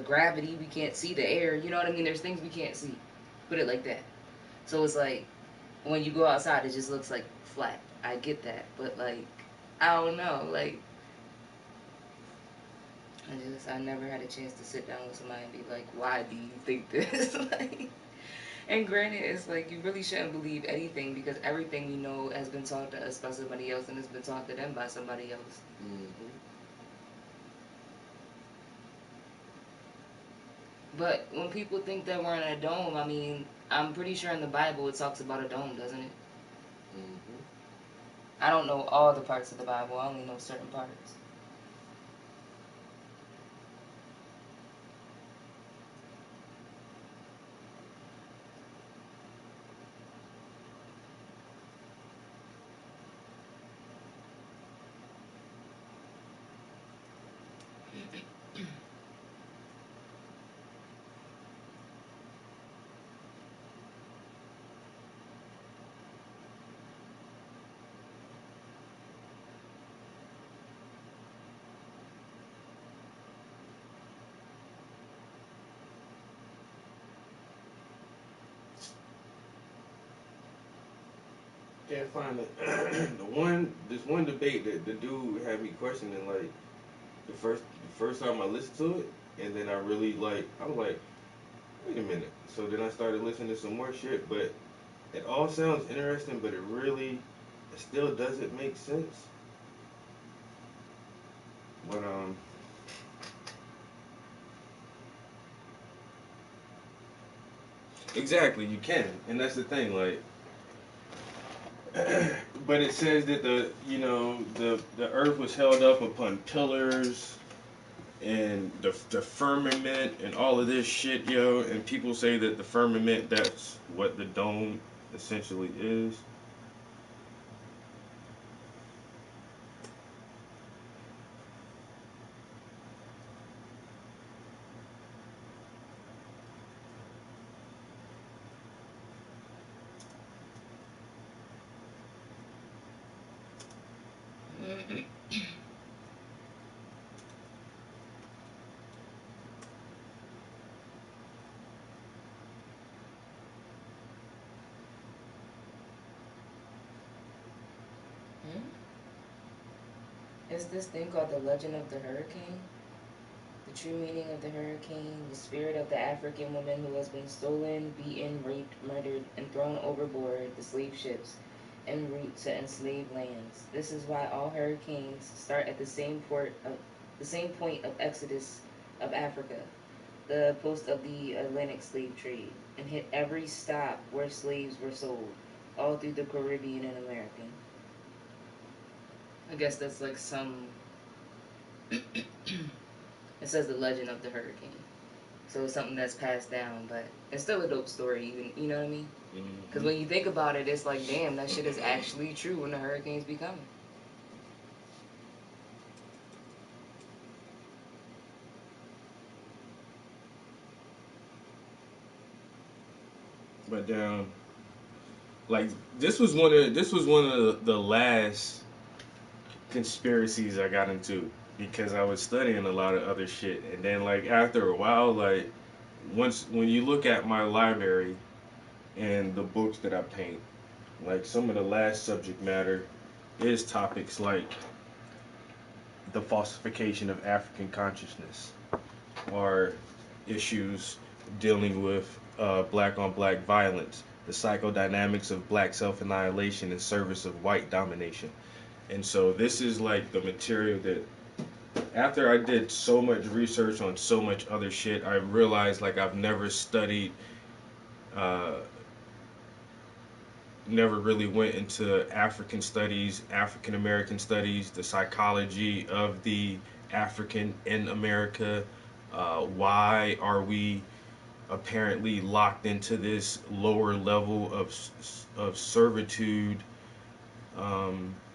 gravity, we can't see the air, you know what I mean? There's things we can't see. Put it like that. So it's like, when you go outside, it just looks like flat. I get that, but like, I don't know, like, I never had a chance to sit down with somebody and be like, why do you think this? Like, and granted, it's like, you really shouldn't believe anything because everything we know has been taught to us by somebody else and has been taught to them by somebody else. Mm-hmm. But when people think that we're in a dome, I mean, I'm pretty sure in the Bible it talks about a dome, doesn't it? Mm-hmm. I don't know all the parts of the Bible. I only know certain parts. Can't find it. This one debate that the dude had me questioning, like, the first time I listened to it, and then I was like, wait a minute. So then I started listening to some more shit, but it all sounds interesting, but it still doesn't make sense. But exactly, you can, and that's the thing, like. But it says that the earth was held up upon pillars and the firmament and all of this shit, yo. And people say that the firmament, that's what the dome essentially is. It's this thing called the Legend of the Hurricane. The true meaning of the hurricane, the spirit of the African woman who has been stolen, beaten, raped, murdered, and thrown overboard the slave ships en route to enslaved lands. This is why all hurricanes start at the same point of exodus of Africa, the post of the Atlantic slave trade, and hit every stop where slaves were sold, all through the Caribbean and America. I guess that's like some. It says the legend of the hurricane, so it's something that's passed down, but it's still a dope story. Even you know what I mean? Because when you think about it, it's like, damn, that shit is actually true when the hurricanes be coming. But like this was one of the last conspiracies I got into because I was studying a lot of other shit, and then like after a while, like when you look at my library and the books that I paint, like some of the last subject matter is topics like the falsification of African consciousness, or issues dealing with black on black violence, the psychodynamics of black self-annihilation in service of white domination. And so this is like the material that after I did so much research on so much other shit, I realized like I've never studied, never really went into African studies, African American studies, the psychology of the African in America. Why are we apparently locked into this lower level of servitude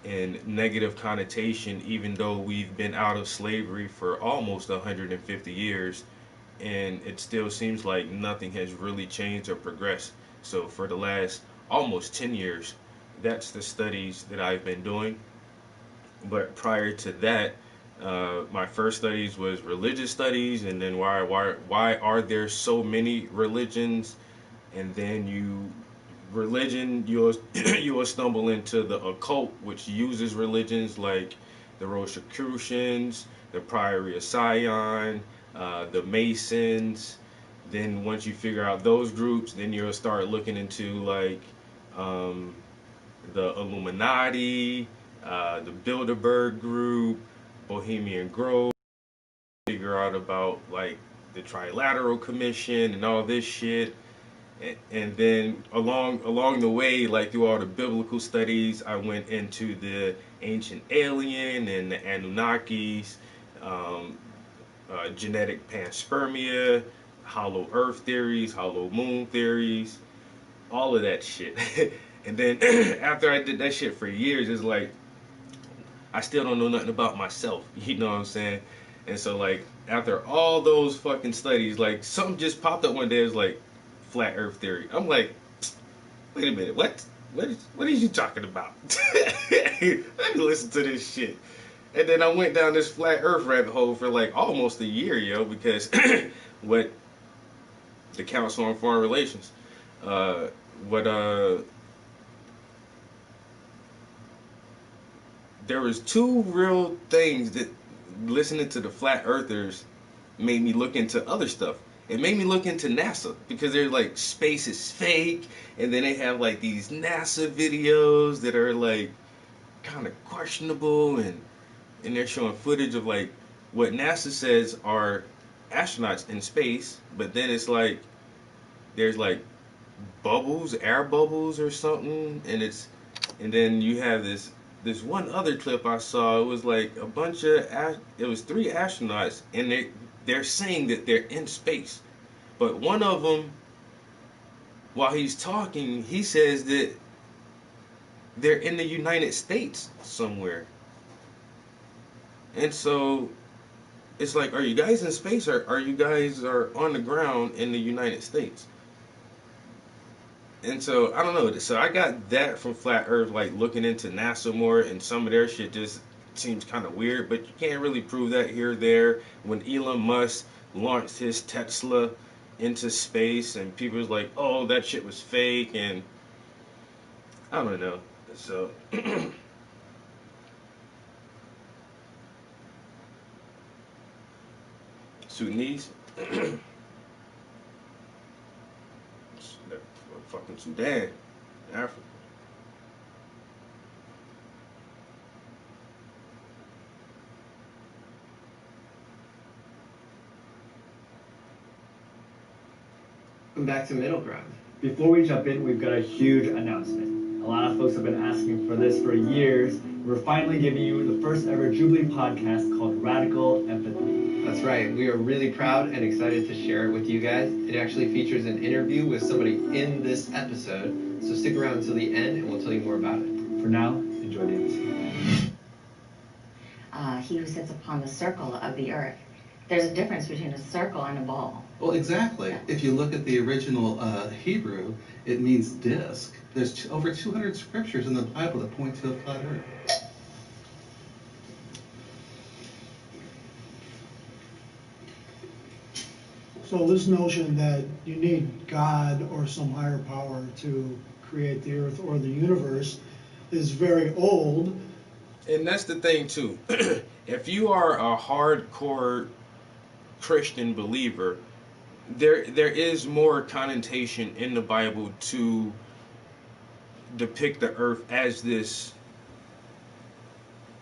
and negative connotation, even though we've been out of slavery for almost 150 years, and it still seems like nothing has really changed or progressed. So for the last almost 10 years, that's the studies that I've been doing. But prior to that, my first studies was religious studies, and then why are there so many religions? And then you'll you'll stumble into the occult, which uses religions like the Rosicrucians, the Priory of Sion, the Masons. Then once you figure out those groups, then you'll start looking into like the Illuminati, the Bilderberg Group, Bohemian Grove. Figure out about like the Trilateral Commission and all this shit. And then along the way, like through all the biblical studies, I went into the ancient alien and the Anunnakis, genetic panspermia, hollow earth theories, hollow moon theories, all of that shit. And then after I did that shit for years, it's like I still don't know nothing about myself. You know what I'm saying? And so like after all those fucking studies, like something just popped up one day. It's like flat earth theory. I'm like, wait a minute, what are you talking about? Let me listen to this shit. And then I went down this flat earth rabbit hole for like almost a year, yo, because what the Council on Foreign Relations, there was two real things that listening to the flat earthers made me look into other stuff. It made me look into NASA, because they're like, space is fake, and then they have like these NASA videos that are like kind of questionable, and they're showing footage of like what NASA says are astronauts in space, but then it's like there's like bubbles, air bubbles or something, and then you have this one other clip I saw. It was like a bunch of it was 3 astronauts, and they're saying that they're in space, but one of them, while he's talking, he says that they're in the United States somewhere. And so it's like, are you guys in space, or are you guys on the ground in the United States? And so I don't know. So I got that from Flat Earth, like looking into NASA more, and some of their shit just seems kind of weird, but you can't really prove that here or there. When Elon Musk launched his Tesla into space, and people was like, oh, that shit was fake, and I don't know. So Sudanese. Fucking Sudan, Africa. Welcome back to Middle Ground. Before we jump in, we've got a huge announcement. A lot of folks have been asking for this for years. We're finally giving you the first ever Jubilee podcast called Radical Empathy. That's right. We are really proud and excited to share it with you guys. It actually features an interview with somebody in this episode. So stick around until the end and we'll tell you more about it. For now, enjoy the episode. He who sits upon the circle of the earth. There's a difference between a circle and a ball. Well, exactly. If you look at the original Hebrew, it means disc. There's over 200 scriptures in the Bible that point to a flat earth. So this notion that you need God or some higher power to create the earth or the universe is very old. And that's the thing too. If you are a hardcore Christian believer, there is more connotation in the Bible to depict the earth as this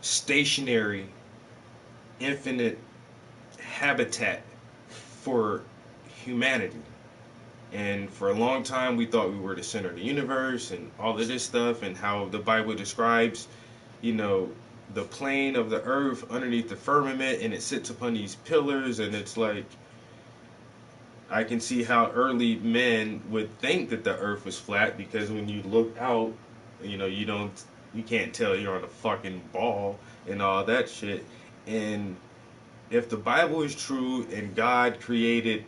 stationary, infinite habitat for humanity. And for a long time we thought we were the center of the universe and all of this stuff, and how the Bible describes, you know, the plane of the earth underneath the firmament, and it sits upon these pillars, and it's like, I can see how early men would think that the earth was flat, because when you look out, you know, you can't tell you're on a fucking ball and all that shit. And if the Bible is true and God created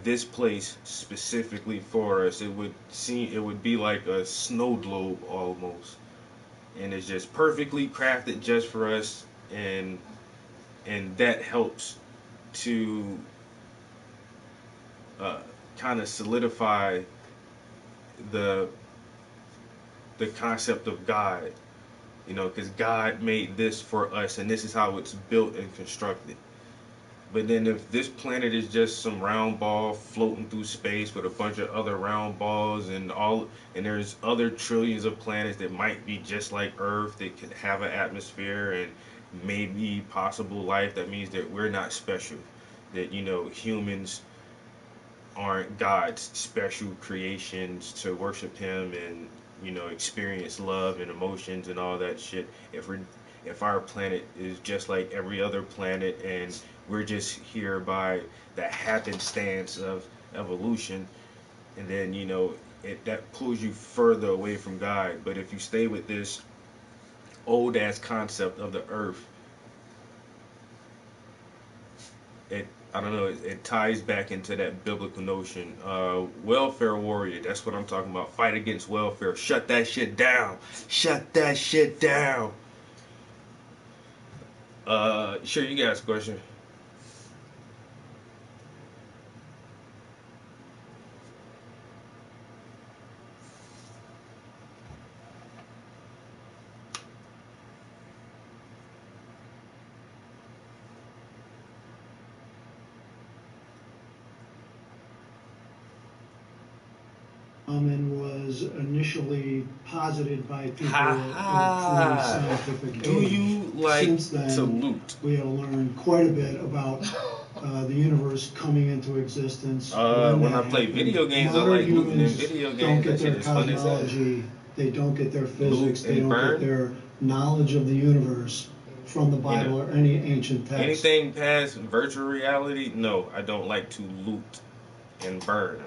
this place specifically for us, it would be like a snow globe almost. And it's just perfectly crafted just for us, and that helps to kind of solidify the concept of God, you know, because God made this for us, and this is how it's built and constructed. But then if this planet is just some round ball floating through space with a bunch of other round balls and there's other trillions of planets that might be just like Earth, that could have an atmosphere and maybe possible life, that means that we're not special. That, you know, humans aren't God's special creations to worship Him and, you know, experience love and emotions and all that shit. If our planet is just like every other planet and we're just here by the happenstance of evolution, and then, you know, that pulls you further away from God. But if you stay with this old ass concept of the earth, it ties back into that biblical notion. Welfare warrior, that's what I'm talking about. Fight against welfare. Shut that shit down. Shut that shit down. Sure, you guys a question. And was initially posited by people of truly scientific age. Do you like Since then, to loot? We have learned quite a bit about the universe coming into existence. When I play video games, I like looting in video games. Don't get That shit their is fun as hell. cosmology, they don't get their physics, they and don't burn? get their knowledge of the universe from the Bible or any ancient text. Anything past virtual reality, no, I don't like to loot and burn.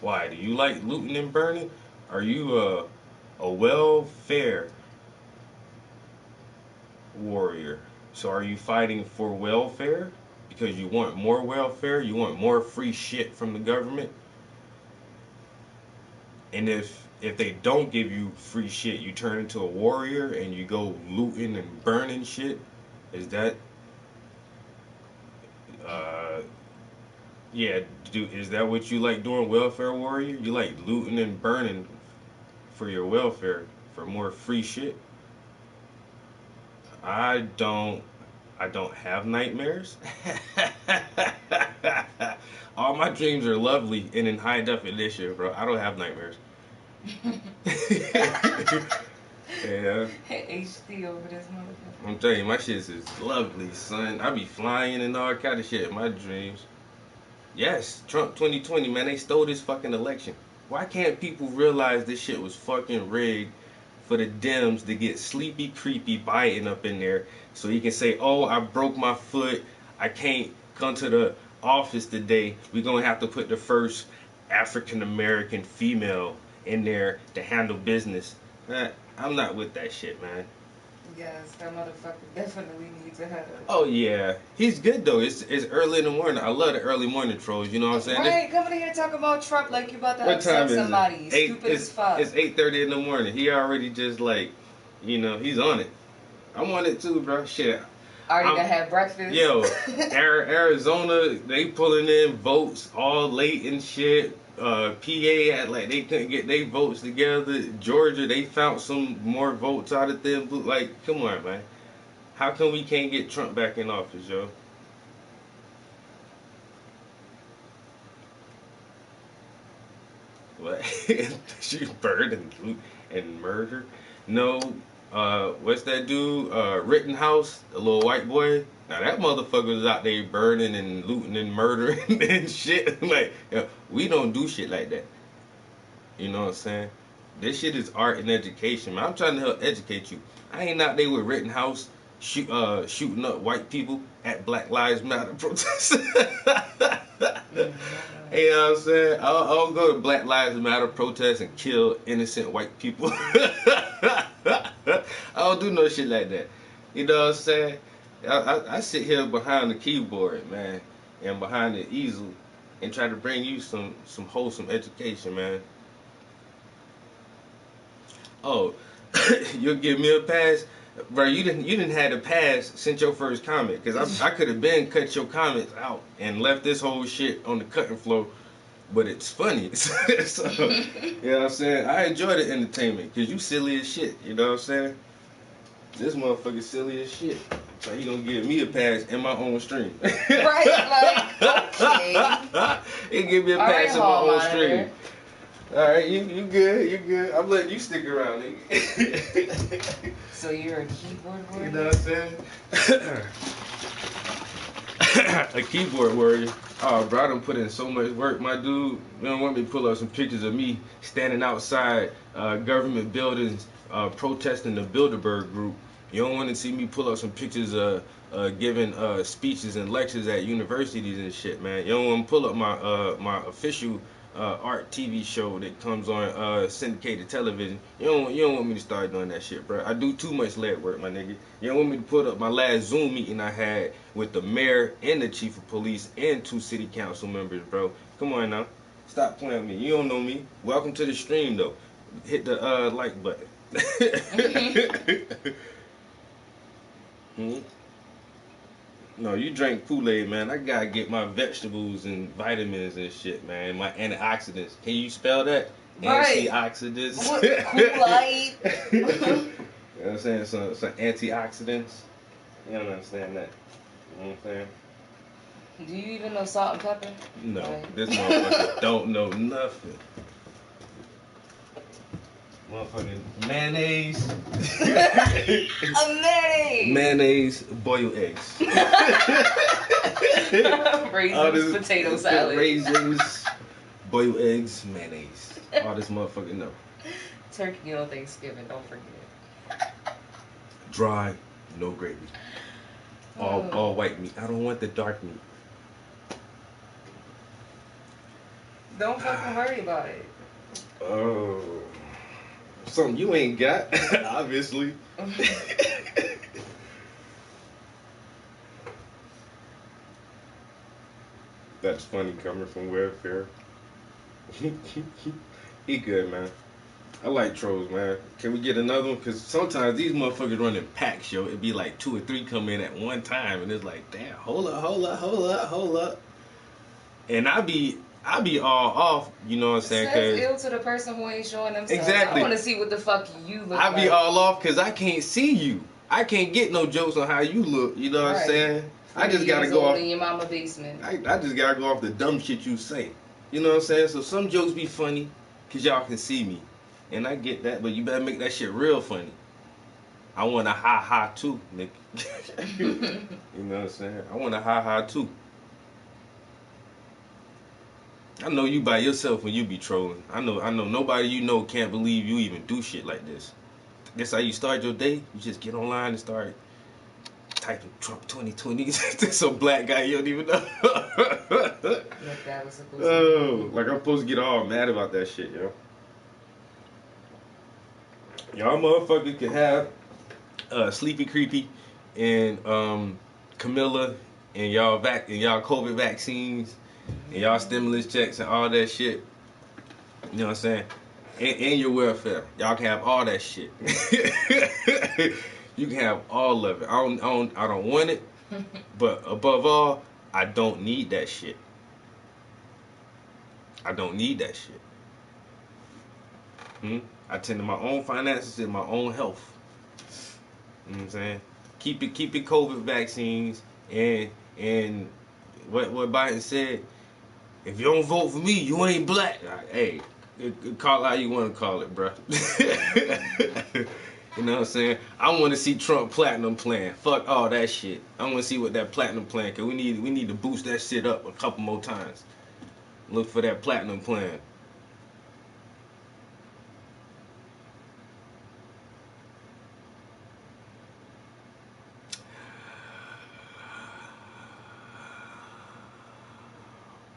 Why? Do you like looting and burning? Are you a welfare warrior? So are you fighting for welfare because you want more welfare? You want more free shit from the government? And if they don't give you free shit, you turn into a warrior and you go looting and burning shit? Is that yeah, is that what you like doing, welfare warrior? You like looting and burning for your welfare, for more free shit? I I don't have nightmares. All my dreams are lovely and in high definition, bro. I don't have nightmares. Yeah. HD over this motherfucker. I'm telling you, my shit is lovely, son. I be flying and all kind of shit in my dreams. Yes, Trump 2020, man, they stole this fucking election. Why can't people realize this shit was fucking rigged for the Dems to get Sleepy Creepy Biden up in there so he can say, oh, I broke my foot, I can't come to the office today. We're going to have to put the first African-American female in there to handle business. I'm not with that shit, man. Yes, that motherfucker definitely needs a head up. Oh, yeah. He's good, though. It's early in the morning. I love the early morning trolls, you know what I'm saying? Right, coming here talking about Trump like you about to What time upset is somebody. it? Stupid as fuck. It's 8:30 in the morning. He already just like, you know, he's on it. I'm on it too, bro. Shit. Already gonna have breakfast. Yo, Arizona, they pulling in votes all late and shit. PA had like they couldn't get their votes together. Georgia, they found some more votes out of them. Like, come on, man. How come we can't get Trump back in office, yo? What? She burned and murdered? No. What's that dude? Rittenhouse, the little white boy. Now that motherfucker was out there burning and looting and murdering and shit. Like, yo, we don't do shit like that. You know what I'm saying? This shit is art and education, man. I'm trying to help educate you. I ain't out there with Rittenhouse shooting up white people at Black Lives Matter protests. You know what I'm saying? I'll go to Black Lives Matter protests and kill innocent white people. I don't do no shit like that. You know what I'm saying? I sit here behind the keyboard, man, and behind the easel and try to bring you some wholesome education, man. Oh, you'll give me a pass? Bro, you didn't have a pass since your first comment, because I could have been cut your comments out and left this whole shit on the cutting floor, but it's funny. So, you know what I'm saying? I enjoy the entertainment, because you silly as shit, you know what I'm saying? This motherfucker silly as shit. So he gonna give me a pass in my own stream. Right, like, okay. He give me a pass in my own stream. Alright, you good. I'm letting you stick around, nigga. So you're a keyboard warrior? You know what I'm saying? A keyboard warrior. Oh, bro, I done put in so much work. My dude, you don't want me to pull up some pictures of me standing outside government buildings protesting the Bilderberg group. You don't want to see me pull up some pictures giving speeches and lectures at universities and shit, man. You don't want to pull up my official art TV show that comes on syndicated television. You don't want me to start doing that shit, bro. I do too much lead work, my nigga. You don't want me to put up my last Zoom meeting I had with the mayor and the chief of police and 2 city council members, bro. Come on now. Stop playing with me. You don't know me. Welcome to the stream, though. Hit the like button. No, you drink Kool-Aid, man. I gotta get my vegetables and vitamins and shit, man. My antioxidants. Can you spell that? Right. Antioxidants. Kool-Aid. You know what I'm saying? Some antioxidants. You don't understand that. You know what I'm saying? Do you even know salt and pepper? No, Right. this motherfucker don't know nothing. Motherfucking mayonnaise. A mayonnaise. Mayonnaise, boiled eggs. Raisins, potato salad. Raisins, boiled eggs, mayonnaise. All this motherfucker know. Turkey on Thanksgiving, don't forget. Dry, no gravy. All white meat. I don't want the dark meat. Don't fucking worry about it. Oh. Something you ain't got, obviously. That's funny coming from welfare. He good, man. I like trolls, man. Can we get another one? Because sometimes these motherfuckers running packs, yo. It'd be like 2 or 3 come in at one time, and it's like, damn, hold up. And I be all off, you know what I'm saying? Says ill to the person who ain't showing themselves. Exactly. I want to see what the fuck you look I like. be all off because I can't see you. I can't get no jokes on how you look. You know what I'm saying? I just gotta go off in your mama basement. I just gotta go off the dumb shit you say. You know what I'm saying? So some jokes be funny, cause y'all can see me. And I get that, but you better make that shit real funny. I want a ha-ha too, nigga. You know what I'm saying? I want a ha-ha too. I know you by yourself when you be trolling. I know nobody you know can't believe you even do shit like this. That's how you start your day. You just get online and start typing Trump 2020 to some black guy you don't even know. Like that was supposed Oh, like I'm supposed to get all mad about that shit, yo. Y'all motherfuckers can have Sleepy Creepy and Camilla and y'all COVID vaccines and y'all stimulus checks and all that shit. You know what I'm saying? And your welfare. Y'all can have all that shit. You can have all of it. I don't want it, but above all, I don't need that shit. I don't need that shit. I tend to my own finances and my own health. You know what I'm saying? Keep it COVID vaccines and what Biden said, if you don't vote for me, you ain't black. Hey, call it how you want to call it, bro. You know what I'm saying? I want to see Trump platinum plan. Fuck all that shit. I want to see what that platinum plan, cause we need to boost that shit up a couple more times. Look for that platinum plan.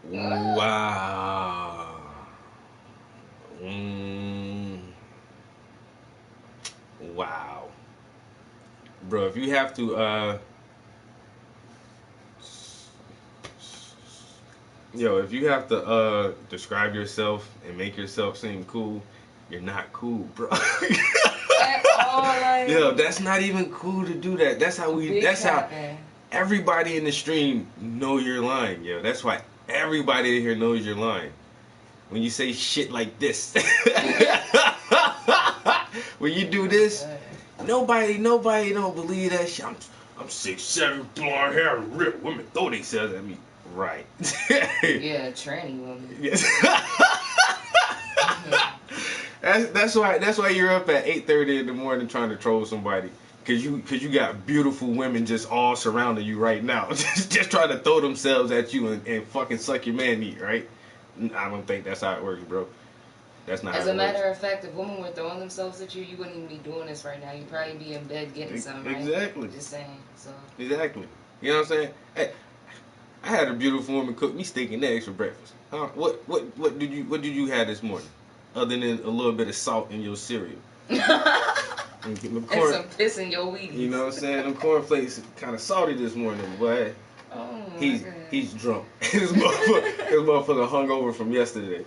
Wow. Wow. Bro, if you have to if you have to describe yourself and make yourself seem cool, you're not cool, bro. Yo, that's not even cool to do that. That's how everybody in the stream know you're lying, yo. That's why everybody in here knows you're lying. When you say shit like this. When you do this, nobody don't believe that shit. I'm 6'7", blonde hair, rip. Women throw themselves at me. Right. Yeah, tranny woman. Yes. That's why you're up at 8:30 in the morning trying to troll somebody. Cause you got beautiful women just all surrounding you right now. just trying to throw themselves at you and fucking suck your man meat, right? I don't think that's how it works, bro. That's not As how a it matter works. of fact, if women were throwing themselves at you, you wouldn't even be doing this right now. You'd probably be in bed getting some, right? Exactly. Just saying. So. Exactly. You know what I'm saying? Hey, I had a beautiful woman cook me steak and eggs for breakfast. Huh? What did you have this morning? Other than a little bit of salt in your cereal. And some piss in your Wheaties. You know what I'm saying? Them cornflakes kind of salty this morning, but he's drunk. His motherfucker hung over from yesterday.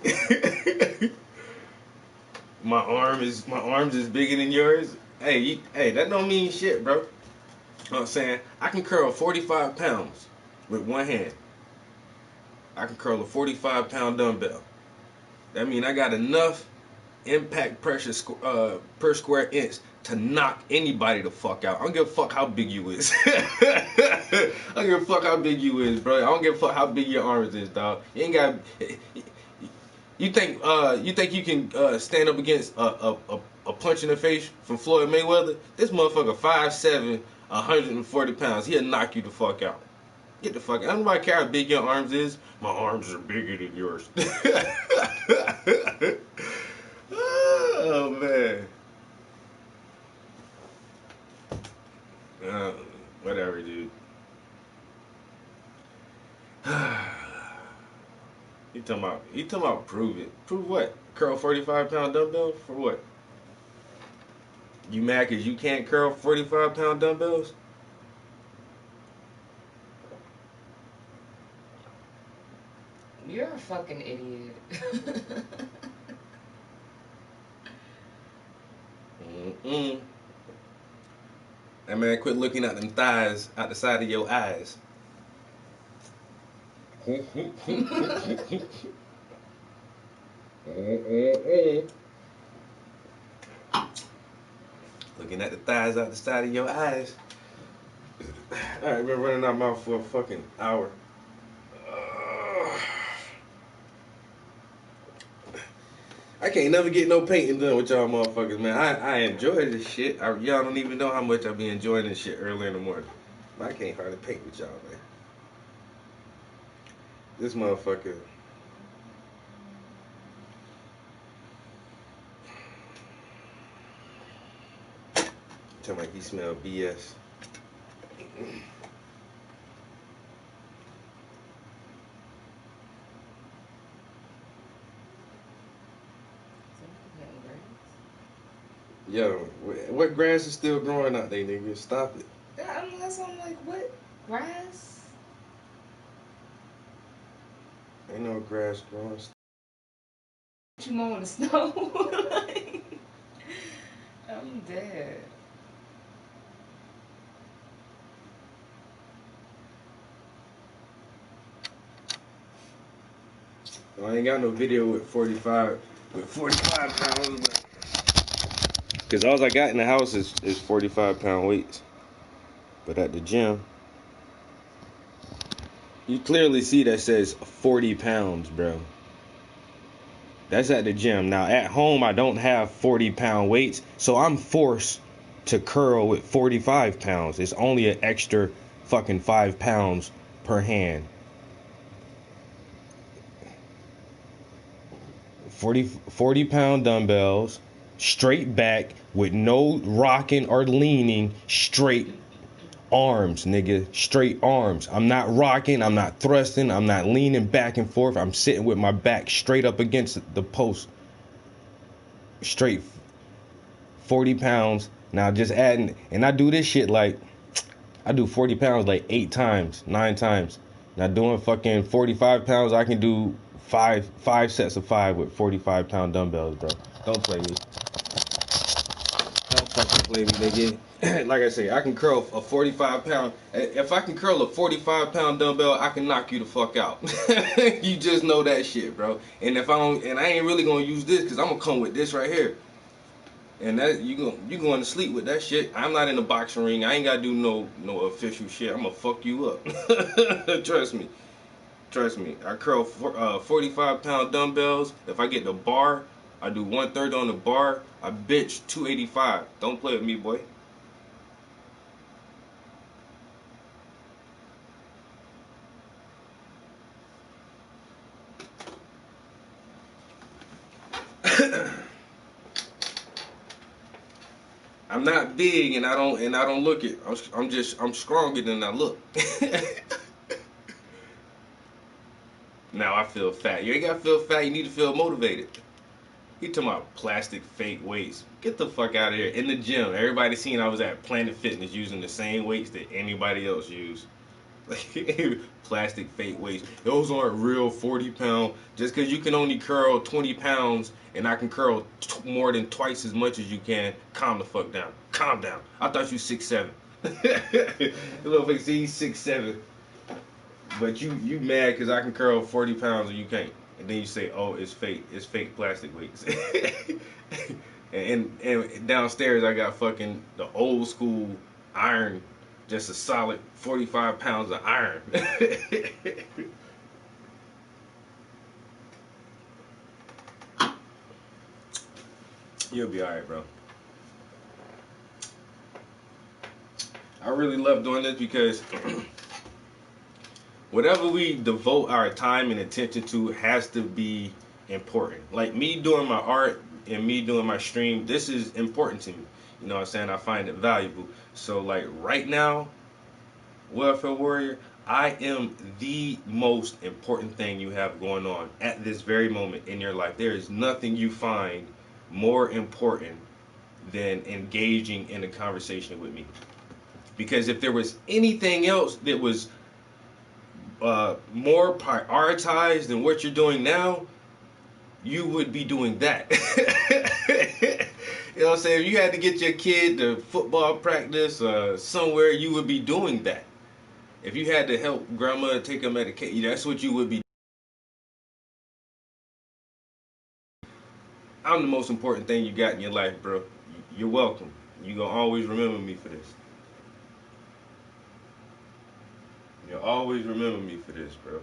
My arms is bigger than yours. Hey, that don't mean shit, bro. You know what I'm saying? I can curl 45 pounds with one hand. I can curl a 45-pound dumbbell. That means I got enough impact pressure per square inch to knock anybody the fuck out. I don't give a fuck how big you is. I don't give a fuck how big you is, bro. I don't give a fuck how big your arms is, dog. You ain't got. You think you can stand up against a punch in the face from Floyd Mayweather? This motherfucker 5'7", 140 pounds. He'll knock you the fuck out. Get the fuck out. I don't nobody care how big your arms is. My arms are bigger than yours. Oh, man. Whatever, dude. You talking about prove it. Prove what? Curl 45-pound dumbbell? For what? You mad because you can't curl 45-pound dumbbells? You're a fucking idiot. That man, quit looking at them thighs out the side of your eyes. Looking at the thighs out the side of your eyes. Alright, been running our mouth for a fucking hour. I can't never get no painting done with y'all motherfuckers, man. I enjoy this shit. Y'all don't even know how much I be enjoying this shit early in the morning. But I can't hardly paint with y'all, man. This motherfucker. Tell me he smell BS. Yo, what grass is still growing out there, nigga? Stop it. Yeah, that's why I'm like, what? Grass? Ain't no grass growing. You mowing the snow? Like, I'm dead. I ain't got no video with 45 pounds, but because all I got in the house is 45-pound weights. But at the gym, you clearly see that says 40 pounds, bro. That's at the gym. Now, at home, I don't have 40-pound weights, so I'm forced to curl with 45 pounds. It's only an extra fucking 5 pounds per hand. 40-pound dumbbells, straight back with no rocking or leaning, straight arms, nigga. Straight arms. I'm not rocking, I'm not thrusting, I'm not leaning back and forth. I'm sitting with my back straight up against the post. Straight 40 pounds. Now just adding, and I do this shit like, I do 40 pounds like 8 times, 9 times. Now doing fucking 45 pounds, I can do five sets of 5 with 45-pound dumbbells, bro. Don't play me. Don't fucking play me, nigga. Like I say, I can curl a 45-pound. If I can curl a 45-pound dumbbell, I can knock you the fuck out. You just know that shit, bro. And if I don't, and I ain't really gonna use this because I'm gonna come with this right here. And that you going to sleep with that shit. I'm not in the boxing ring. I ain't gotta do no official shit. I'm gonna fuck you up. Trust me. Trust me. I curl 45-pound dumbbells. If I get the bar, I do 1/3 on the bar. I bitch 285. Don't play with me, boy. I'm not big and I don't look it. I'm stronger than I look. Now I feel fat. You ain't gotta feel fat, you need to feel motivated. You talking about plastic fake weights. Get the fuck out of here. In the gym, everybody seen I was at Planet Fitness using the same weights that anybody else used. Plastic fake weights. Those aren't real 40-pound. Just because you can only curl 20 pounds and I can curl more than twice as much as you can, calm the fuck down. Calm down. I thought you 6'7". The little fake see 6'7". But you mad because I can curl 40 pounds and you can't. And then you say, oh, it's fake plastic weights. and downstairs I got fucking the old school iron, just a solid 45 pounds of iron. You'll be alright, bro. I really love doing this because whatever we devote our time and attention to has to be important. Like me doing my art and me doing my stream, this is important to me. You know what I'm saying? I find it valuable. So like right now, Welfare Warrior, I am the most important thing you have going on at this very moment in your life. There is nothing you find more important than engaging in a conversation with me. Because if there was anything else that was more prioritized than what you're doing now, you would be doing that. You know what I'm saying? If you had to get your kid to football practice somewhere, you would be doing that. If you had to help grandma take a medication, that's what you would be. I'm the most important thing you got in your life, bro. You're welcome. You gonna always remember me for this. You'll always remember me for this, bro.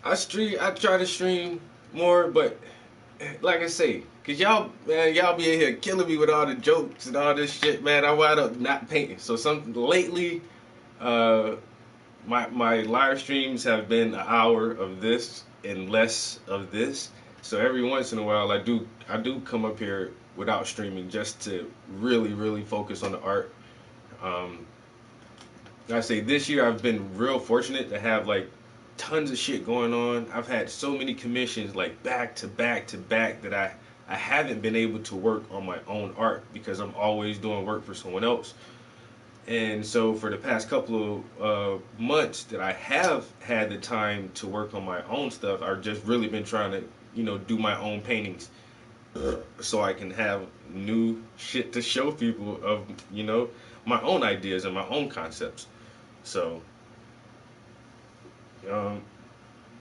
I try to stream more, but like I say, cause y'all be in here killing me with all the jokes and all this shit, man. I wind up not painting. So lately, my live streams have been an hour of this and less of this. So every once in a while, I do come up here without streaming just to really focus on the art. I say this year I've been real fortunate to have like tons of shit going on. I've had so many commissions like back to back that I haven't been able to work on my own art because I'm always doing work for someone else. And so for the past couple of months that I have had the time to work on my own stuff, I've just really been trying to, do my own paintings so I can have new shit to show people of, my own ideas and my own concepts. So,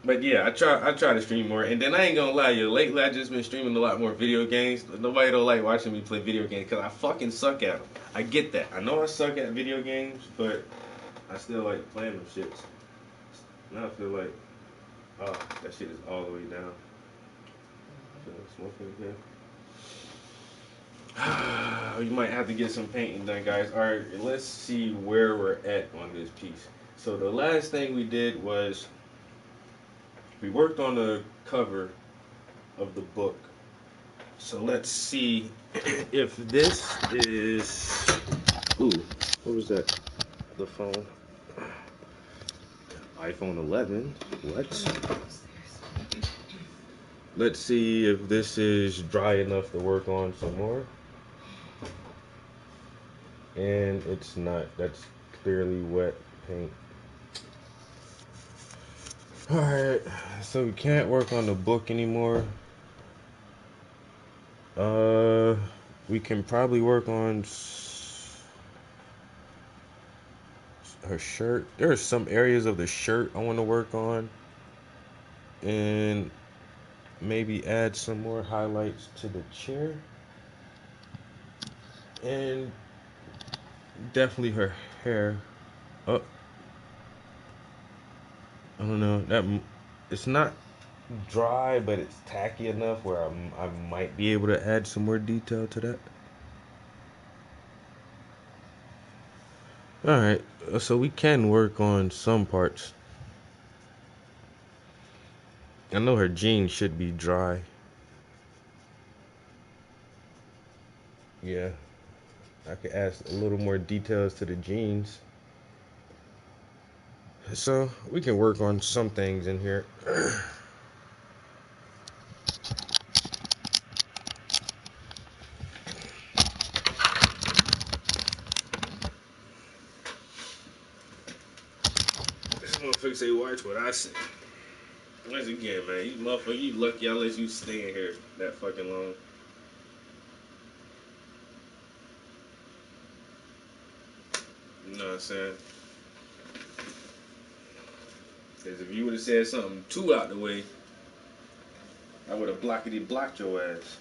but yeah, I try to stream more, and then I ain't gonna lie, lately I just been streaming a lot more video games. Nobody don't like watching me play video games because I fucking suck at them. I get that. I know I suck at video games, but I still like playing them shits. Now I feel like, oh, that shit is all the way down. You might have to get some painting done, guys. All right, let's see where we're at on this piece. So the last thing we did was we worked on the cover of the book. So let's see if this is, ooh, what was that? The phone. iPhone 11. What? Let's see if this is dry enough to work on some more. And it's not. That's clearly wet paint. Alright, so we can't work on the book anymore. We can probably work on her shirt. There are some areas of the shirt I want to work on. And maybe add some more highlights to the chair. And definitely her hair. Oh, I don't know. That it's not dry, but it's tacky enough where I might be able to add some more detail to that. All right, so we can work on some parts. I know her jeans should be dry. Yeah, I could add a little more details to the jeans. So we can work on some things in here. This motherfucker say, watch what I say. Once again, man, you motherfucker, you lucky I let you stay in here that fucking long. You know what I'm saying? Because if you would have said something too out the way, I would have blocked your ass.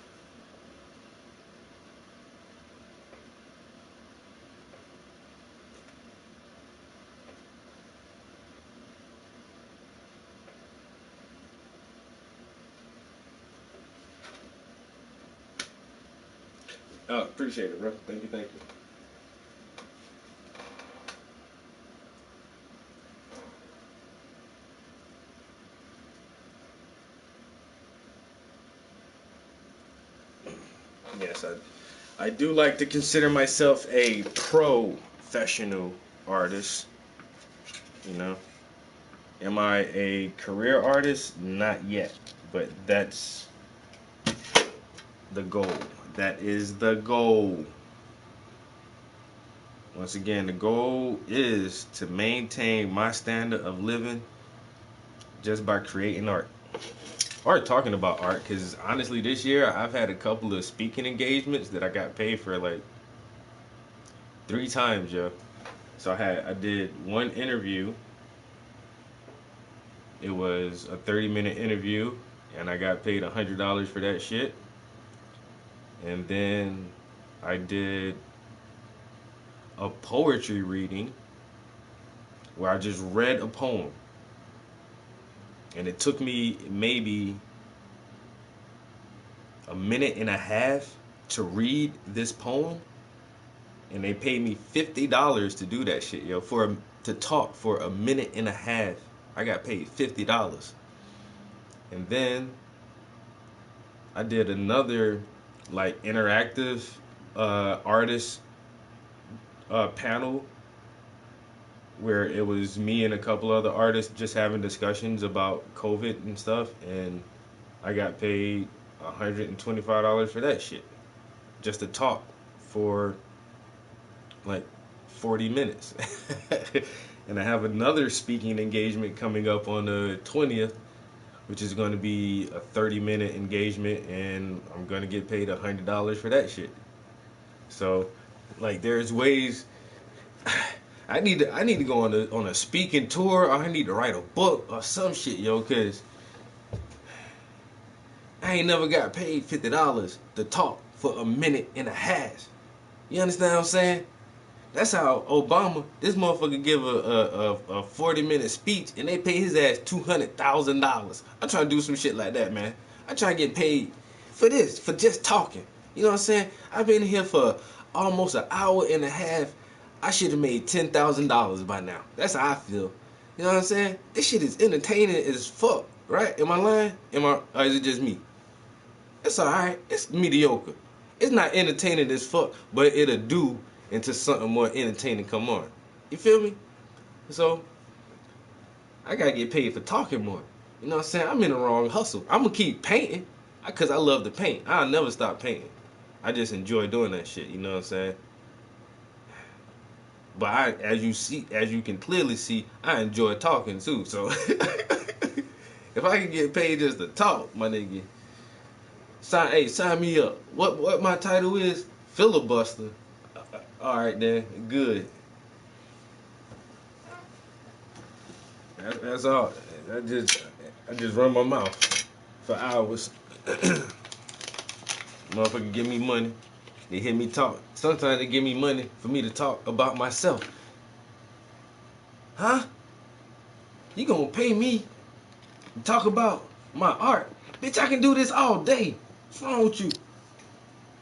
Oh, appreciate it, bro. Thank you. Yes, I do like to consider myself a professional artist. You know, am I a career artist? Not yet, but that's the goal. That is the goal. Once again, the goal is to maintain my standard of living just by creating art. Or talking about art, because honestly this year I've had a couple of speaking engagements that I got paid for like 3 times, yo. So I did one interview. It was a 30-minute interview, and I got paid $100 for that shit. And then I did a poetry reading where I just read a poem. And it took me maybe a minute and a half to read this poem. And they paid me $50 to do that shit, yo. To talk for a minute and a half. I got paid $50. And then I did another like interactive artist panel where it was me and a couple other artists just having discussions about COVID and stuff, and I got paid $125 for that shit, just to talk for like 40 minutes. And I have another speaking engagement coming up on the 20th, which is going to be a 30-minute engagement, and I'm going to get paid $100 for that shit. So, like, there's ways. I need to go on a speaking tour, or I need to write a book or some shit, yo, cause I ain't never got paid $50 to talk for a minute and a half. You understand what I'm saying? That's how Obama, this motherfucker, give a 40-minute speech and they pay his ass $200,000. I'm trying to do some shit like that, man. I'm trying to get paid for this, for just talking. You know what I'm saying? I've been here for almost an hour and a half. I should have made $10,000 by now. That's how I feel. You know what I'm saying? This shit is entertaining as fuck, right? Am I lying? Or is it just me? It's alright. It's mediocre. It's not entertaining as fuck, but it'll do until something more entertaining come on. You feel me? So, I gotta get paid for talking more. You know what I'm saying? I'm in the wrong hustle. I'm gonna keep painting, because I love to paint. I'll never stop painting. I just enjoy doing that shit, you know what I'm saying? But as you can clearly see, I enjoy talking too. So if I can get paid just to talk, my nigga, sign me up. What my title is? Filibuster. All right then, good. That's all. I just run my mouth for hours. Motherfucker give me money. They hear me talk. Sometimes they give me money for me to talk about myself. Huh? You gonna pay me to talk about my art? Bitch, I can do this all day. What's wrong with you?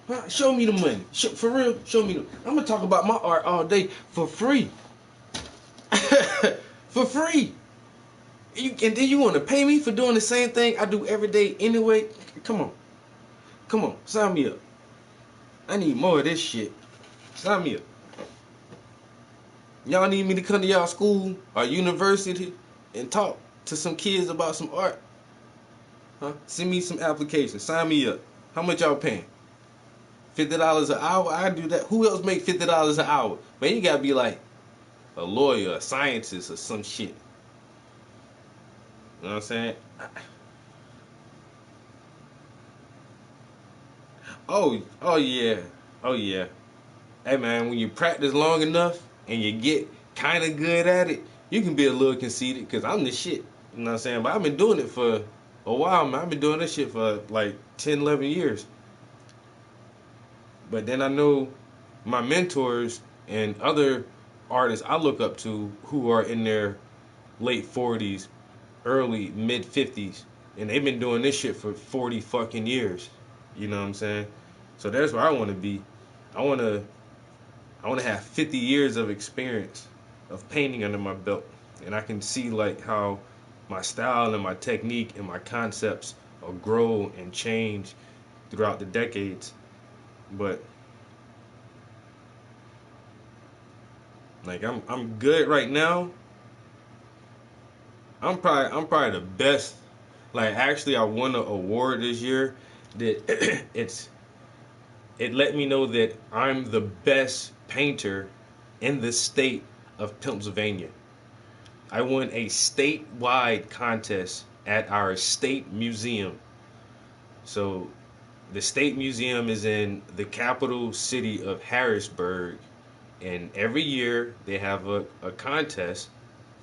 Huh? Show me the money. For real, show me I'm gonna talk about my art all day for free. For free. And then you wanna pay me for doing the same thing I do every day anyway? Come on, sign me up. I need more of this shit. Sign me up. Y'all need me to come to y'all school or university and talk to some kids about some art? Huh? Send me some applications. Sign me up. How much y'all paying? $50 an hour? I do that. Who else make $50 an hour? Man, you gotta be like a lawyer, a scientist, or some shit. You know what I'm saying? Oh yeah. Hey man, when you practice long enough and you get kind of good at it, you can be a little conceited, because I'm the shit. You know what I'm saying? But I've been doing it for a while, man. I've been doing this shit for like 10, 11 years. But then I know my mentors and other artists I look up to who are in their late 40s, early, mid 50s, and they've been doing this shit for 40 fucking years. You know what I'm saying? So that's where I want to be. I want to have 50 years of experience of painting under my belt, and I can see like how my style and my technique and my concepts will grow and change throughout the decades. But like I'm good right now. I'm probably the best. Like, actually, I won an award this year that it let me know that I'm the best painter in the state of Pennsylvania. I won a statewide contest at our state museum. So the state museum is in the capital city of Harrisburg, and every year they have a contest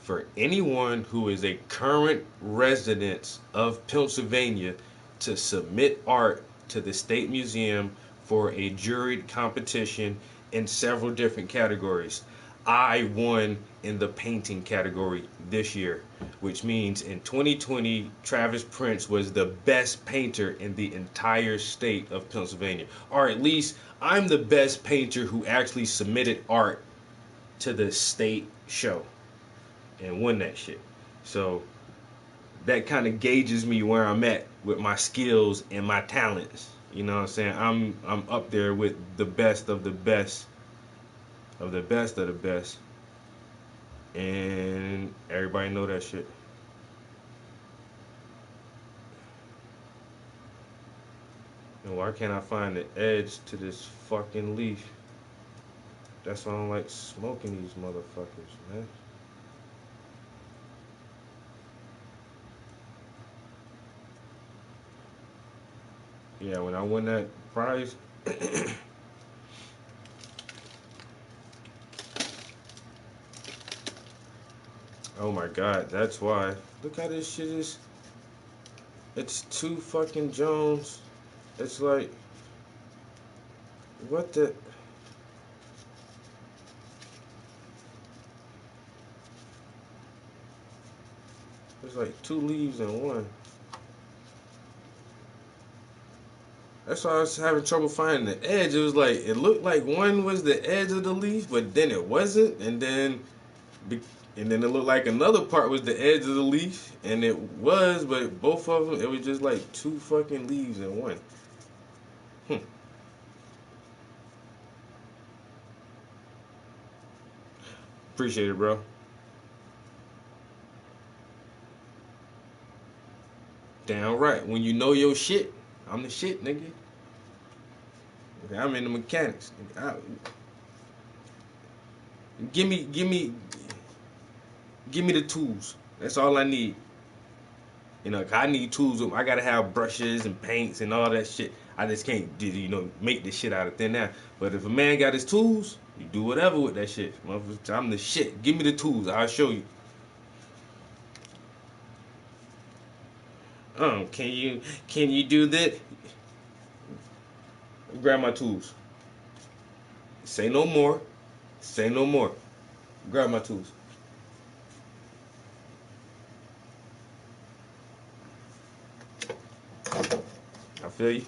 for anyone who is a current resident of Pennsylvania to submit art to the State Museum for a juried competition in several different categories. I won in the painting category this year, which means in 2020, Travis Prince was the best painter in the entire state of Pennsylvania. Or at least I'm the best painter who actually submitted art to the state show and won that shit. So that kind of gauges me where I'm at with my skills and my talents. You know what I'm saying? I'm up there with the best of the best of the best of the best. And everybody know that shit. And why can't I find the edge to this fucking leaf? That's why I don't like smoking these motherfuckers, man. Yeah, when I won that prize, oh my god, that's why. Look how this shit is. It's 2 fucking Jones. It's like, what the? There's like 2 leaves in one. That's why I was having trouble finding the edge. It was like, it looked like one was the edge of the leaf, but then it wasn't. And then it looked like another part was the edge of the leaf, and it was, but both of them, it was just like 2 fucking leaves in one. Appreciate it, bro. Damn right. When you know your shit, I'm the shit, nigga. I'm in the mechanics. Give me the tools. That's all I need. You know, I need tools. I gotta have brushes and paints and all that shit. I just can't, make this shit out of thin air. But if a man got his tools, you do whatever with that shit. I'm the shit. Give me the tools. I'll show you. Can you do that? Grab my tools. Say no more. Say no more. Grab my tools. I feel you.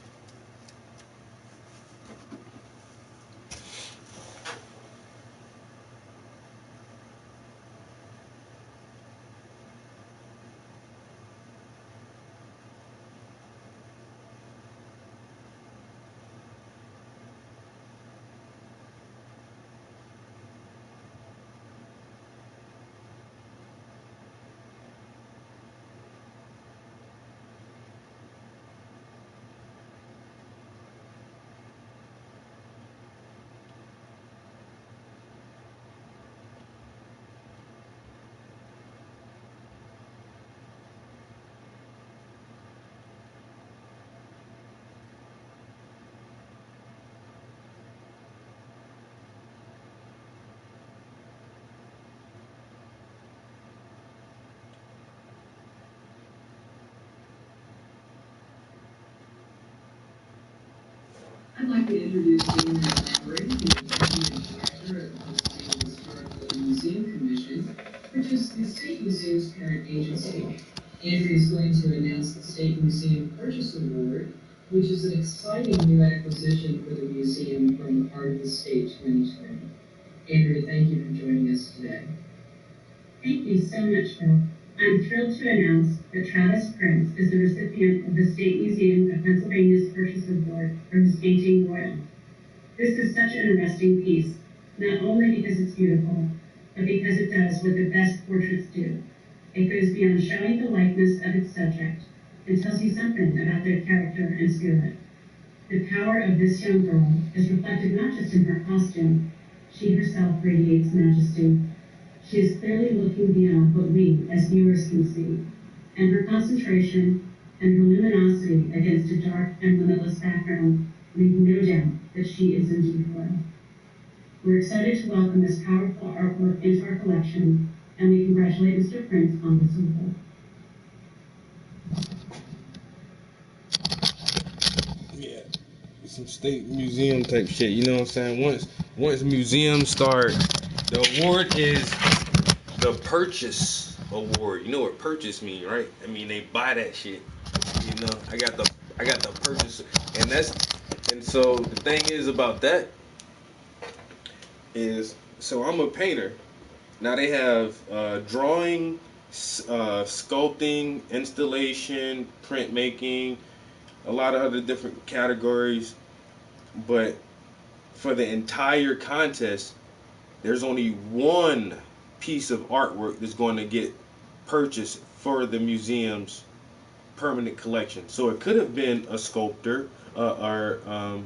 I'd like to introduce Dana Lambert, who is the director of the State Historical Museum Commission, which is the State Museum's parent agency. Andrea is going to announce the State Museum Purchase Award, which is an exciting new acquisition for the museum from the Heart of the State 2020. Andrea, thank you for joining us today. Thank you so much, Phil. I'm thrilled to announce that Travis Prince is the recipient of the State Museum of Pennsylvania's Purchase Award for his painting Royal. This is such an interesting piece, not only because it's beautiful, but because it does what the best portraits do. It goes beyond showing the likeness of its subject and tells you something about their character and spirit. The power of this young girl is reflected not just in her costume, she herself radiates majesty. She is clearly looking beyond what we, as viewers, can see, and her concentration and her luminosity against a dark and limitless background leave no doubt that she is indeed royal. We're excited to welcome this powerful artwork into our collection and we congratulate Mr. Prince on this award. Yeah, some state museum type shit. You know what I'm saying? Once museums start, the award is the purchase award. You know what purchase mean, right? I mean they buy that shit. You know, I got the purchase, and so the thing is about that is, so I'm a painter. Now they have drawing, sculpting, installation, printmaking, a lot of other different categories, but for the entire contest, there's only one piece of artwork that's going to get purchased for the museum's permanent collection. So it could have been a sculptor or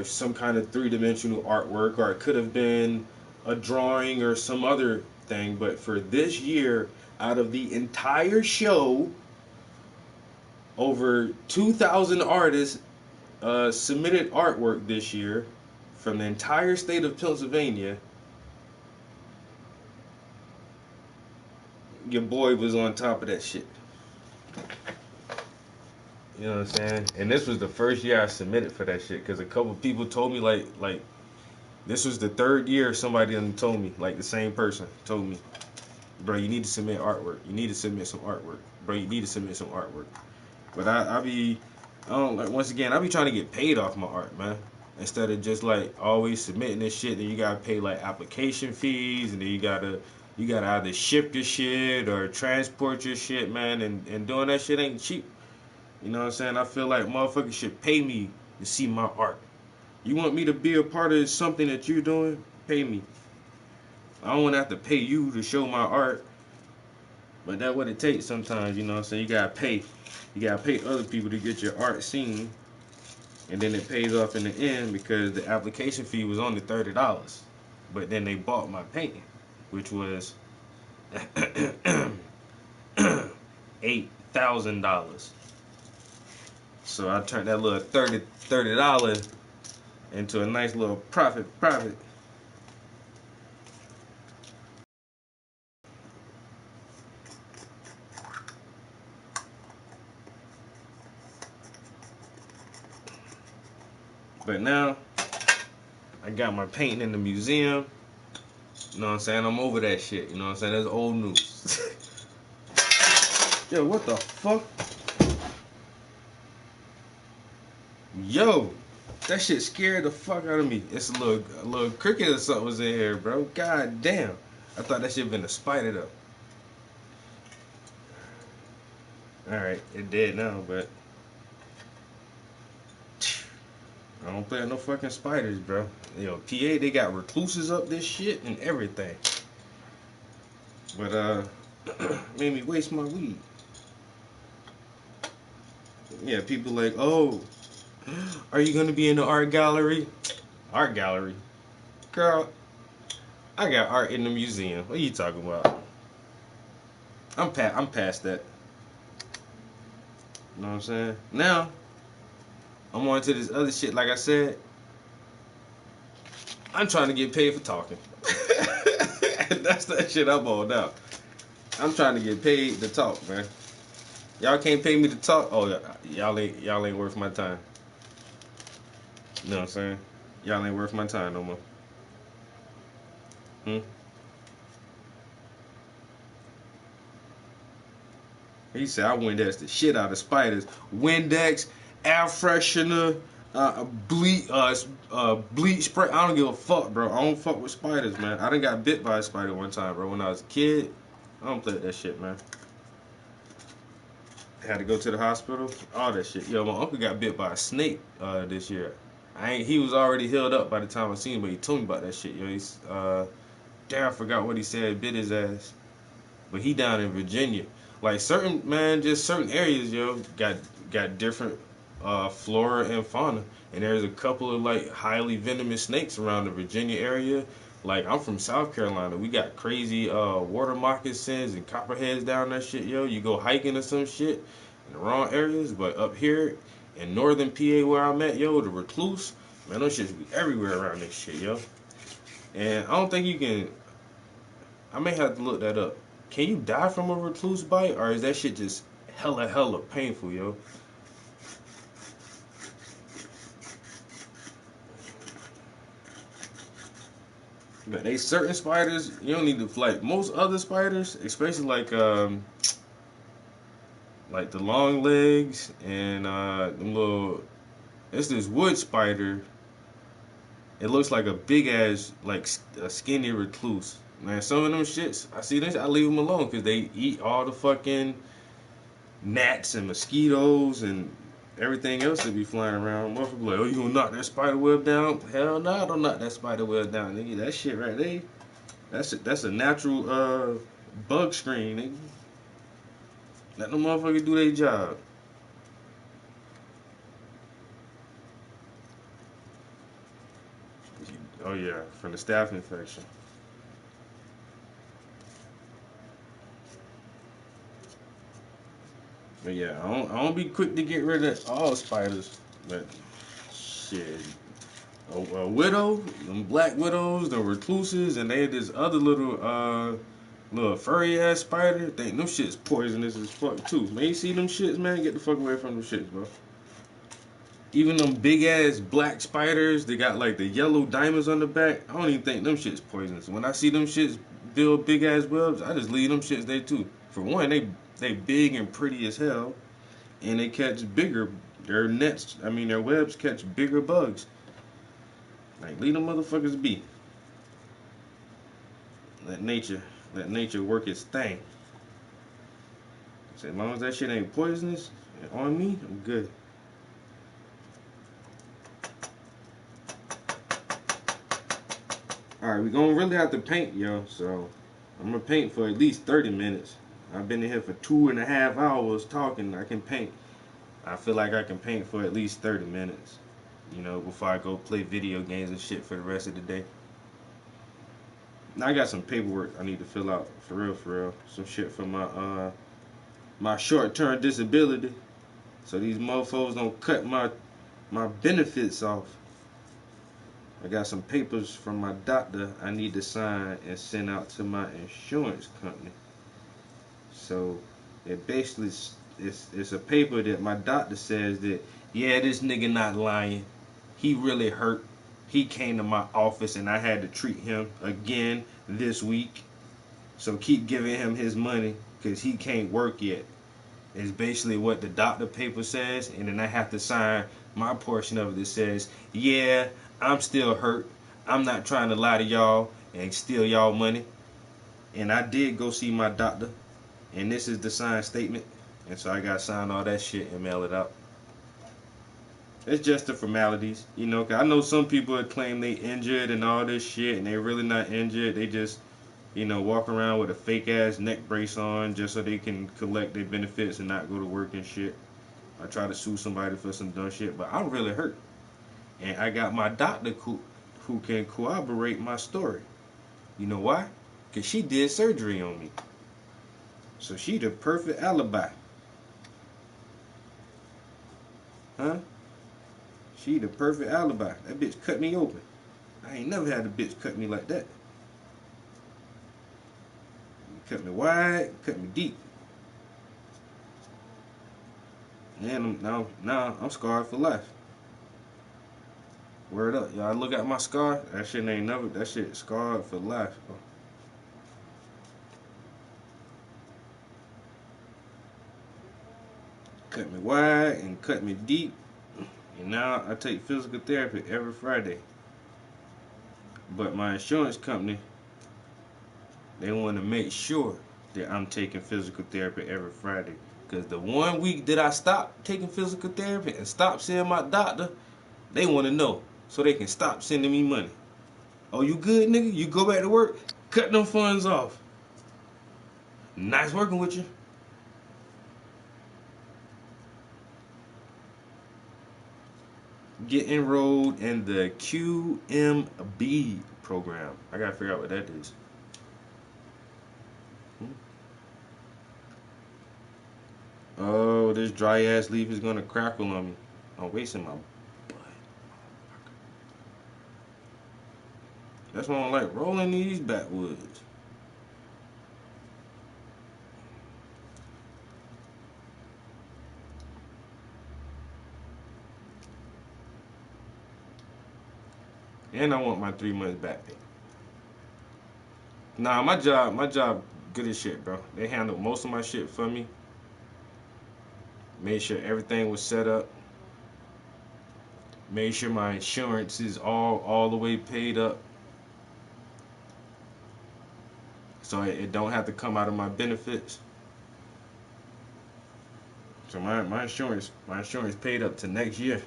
some kind of three-dimensional artwork, or it could have been a drawing or some other thing. But for this year, out of the entire show, over 2,000 artists submitted artwork this year from the entire state of Pennsylvania. Your boy was on top of that shit. You know what I'm saying? And this was the first year I submitted for that shit, because a couple people told me like this was the third year somebody done told me, like the same person told me, bro, you need to submit artwork. You need to submit some artwork. Bro, you need to submit some artwork. But I be trying to get paid off my art, man. Instead of just like always submitting this shit, then you gotta pay like application fees, and then you gotta either ship your shit or transport your shit, man, and doing that shit ain't cheap. You know what I'm saying? I feel like motherfuckers should pay me to see my art. You want me to be a part of something that you're doing? Pay me. I don't want to have to pay you to show my art, but that's what it takes sometimes, you know what I'm saying? You gotta pay. You gotta pay other people to get your art seen, and then it pays off in the end because the application fee was only $30, but then they bought my painting, which was $8,000. So I turned that little $30 into a nice little profit. But now I got my painting in the museum. You know what I'm saying? I'm over that shit. You know what I'm saying? That's old news. Yo, what the fuck? Yo, that shit scared the fuck out of me. It's a little cricket or something was in here, bro. God damn. I thought that shit been a spider though. Alright, it dead now, but I don't play with no fucking spiders, bro. Yo, PA, they got recluses up this shit and everything. But made me waste my weed. Yeah, people like, oh, are you gonna be in the art gallery? Art gallery? Girl, I got art in the museum. What are you talking about? I'm past that. You know what I'm saying? Now, I'm on to this other shit. Like I said, I'm trying to get paid for talking. That's that shit I'm on now. I'm trying to get paid to talk, man. Y'all can't pay me to talk. Oh, y'all ain't worth my time. You know what I'm saying? Y'all ain't worth my time no more. He said I Windex the shit out of spiders. Windex, air freshener, bleach spray. I don't give a fuck, bro. I don't fuck with spiders, man. I done got bit by a spider one time, bro, when I was a kid. I don't play with that shit, man. Had to go to the hospital, all that shit. Yo, my uncle got bit by a snake this year. He was already healed up by the time I seen him, but he told me about that shit, yo. He's damn, I forgot what he said, bit his ass. But he down in Virginia. Like certain areas, yo, got different flora and fauna. And there's a couple of like highly venomous snakes around the Virginia area. Like I'm from South Carolina, we got crazy water moccasins and copperheads down that shit, yo. You go hiking or some shit in the wrong areas, but up here in northern PA where I'm at, yo, the recluse, man, those shits be everywhere around this shit, yo. And I don't think you can I may have to look that up. Can you die from a recluse bite, or is that shit just hella painful, yo? But they certain spiders, you don't need to, like most other spiders, especially like the long legs and them little. It's this wood spider. It looks like a big ass, like a skinny recluse. Man, some of them shits, I see this, I leave them alone because they eat all the fucking gnats and mosquitoes and everything else that be flying around. Motherfucker like, oh, you gonna knock that spider web down? Hell no, I don't knock that spider web down, nigga. That shit right there, that's a natural bug screen, nigga. Let them motherfuckers do their job. Oh yeah, from the staph infection. But yeah, I don't be quick to get rid of all spiders. But shit, a widow, them black widows, the recluses, and they had this other little furry ass spider. Think them shits poisonous as fuck too. Man, you see them shits, man? Get the fuck away from them shits, bro. Even them big ass black spiders, they got like the yellow diamonds on the back. I don't even think them shits poisonous. When I see them shits build big ass webs, I just leave them shits there too. For one, they big and pretty as hell, and they catch bigger. Their webs catch bigger bugs. Like, leave them motherfuckers be. Let nature work its thing. So as long as that shit ain't poisonous on me, I'm good. Alright, we're gonna really have to paint, yo. So I'm gonna paint for at least 30 minutes. I've been in here for 2.5 hours talking. I can paint. I feel like I can paint for at least 30 minutes, you know, before I go play video games and shit for the rest of the day. Now I got some paperwork I need to fill out, for real. Some shit for my short-term disability, so these mofos don't cut my benefits off. I got some papers from my doctor I need to sign and send out to my insurance company. So it basically it's a paper that my doctor says that, yeah, this nigga not lying. He really hurt. He came to my office and I had to treat him again this week. So keep giving him his money because he can't work yet. It's basically what the doctor paper says, and then I have to sign my portion of it that says, yeah, I'm still hurt. I'm not trying to lie to y'all and steal y'all money. And I did go see my doctor, and this is the signed statement. And so I got to sign all that shit and mail it out. It's just the formalities, you know, 'cause I know some people that claim they injured and all this shit, and they really not injured. They just, you know, walk around with a fake ass neck brace on just so they can collect their benefits and not go to work and shit. I try to sue somebody for some dumb shit, but I'm really hurt. And I got my doctor who can corroborate my story. You know why? Because she did surgery on me. So she the perfect alibi. Huh? She the perfect alibi. That bitch cut me open. I ain't never had a bitch cut me like that. Cut me wide, cut me deep. And now I'm scarred for life. Word up, y'all. Look at my scar. That shit scarred for life. Cut me wide and cut me deep. And now I take physical therapy every Friday. But my insurance company, they want to make sure that I'm taking physical therapy every Friday. Because the 1 week that I stopped taking physical therapy and stopped seeing my doctor, they want to know so they can stop sending me money. Oh, you good, nigga? You go back to work? Cut them funds off. Nice working with you. Get enrolled in the QMB program. I gotta figure out what that is. Oh, this dry ass leaf is gonna crackle on me. I'm wasting my butt. That's why I don't like rolling these backwoods. And I want my 3 months back pay. Nah, my job good as shit, bro. They handled most of my shit for me. Made sure everything was set up. Made sure my insurance is all the way paid up. So it don't have to come out of my benefits. So my insurance paid up to next year.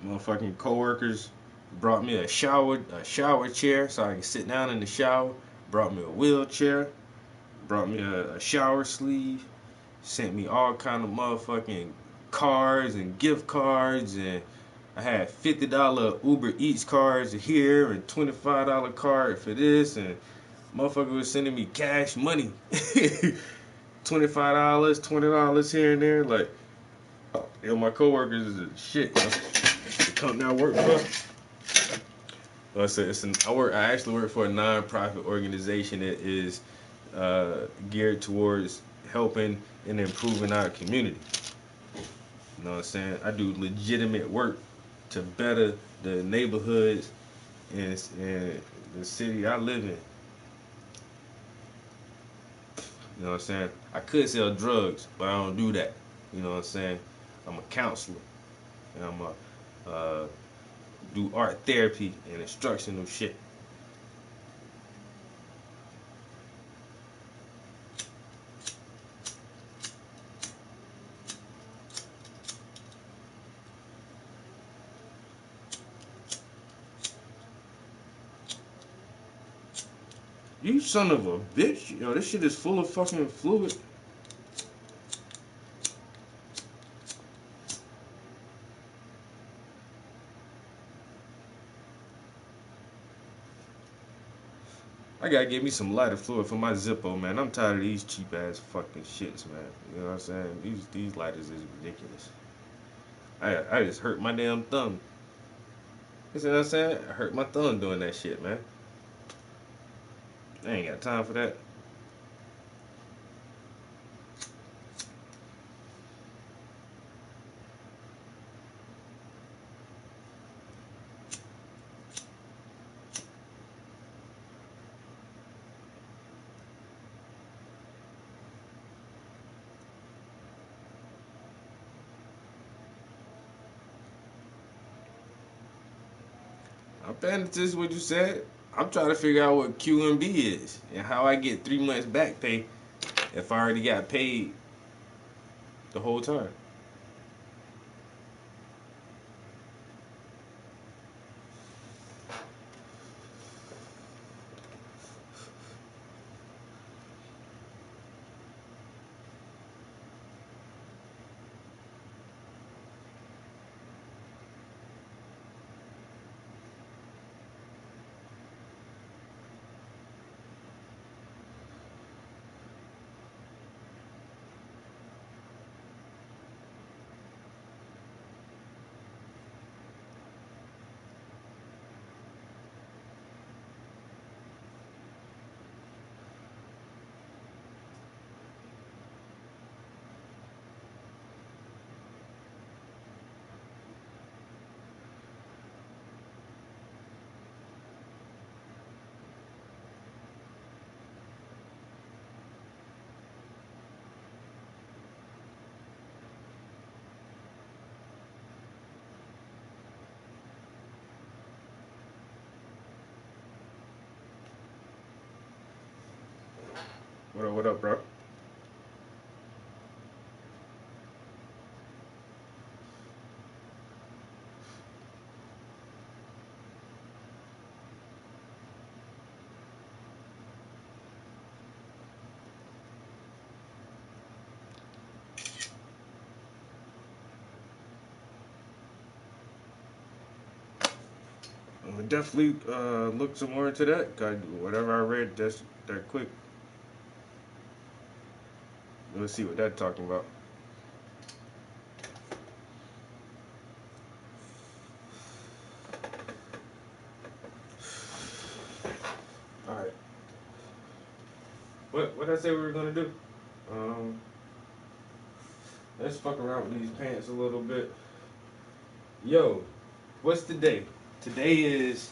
Motherfucking coworkers brought me a shower chair so I can sit down in the shower. Brought me a wheelchair. Brought me a shower sleeve. Sent me all kind of motherfucking cards and gift cards, and I had $50 Uber Eats cards here and $25 card for this, and motherfucker was sending me cash money. $25, $20 here and there. Like, yo, my coworkers is shit, yo. The company I work for. I actually work for a non-profit organization that is geared towards helping and improving our community. You know what I'm saying? I do legitimate work to better the neighborhoods and the city I live in. You know what I'm saying? I could sell drugs, but I don't do that. You know what I'm saying? I'm a counselor, and I'm a do art therapy and instructional shit. You son of a bitch. Yo, this shit is full of fucking fluid. I gotta get me some lighter fluid for my Zippo, man. I'm tired of these cheap ass fucking shits, man. You know what I'm saying? These lighters is ridiculous. I just hurt my damn thumb. You see what I'm saying? I hurt my thumb doing that shit, man. I ain't got time for that. I'm paying attention to what you said. I'm trying to figure out what QMB is and how I get 3 months back pay if I already got paid the whole time. What up, bro? Definitely look some more into that. Whatever I read, that's that quick. Let's see what that's talking about. All right. What did I say we were gonna do? let's fuck around with these pants a little bit. Yo, what's today? Today is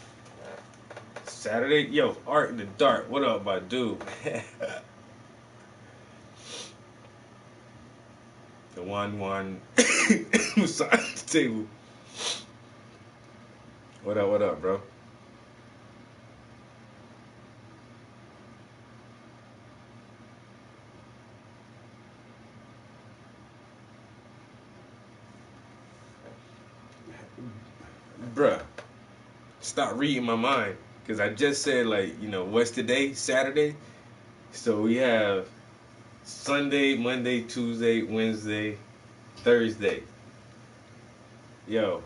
Saturday. Yo, Art in the Dark. What up, my dude? The one beside the table. What up, bro? Bruh, stop reading my mind. Because I just said, like, you know, what's today? Saturday? So we have Sunday, Monday, Tuesday, Wednesday, Thursday. Yo.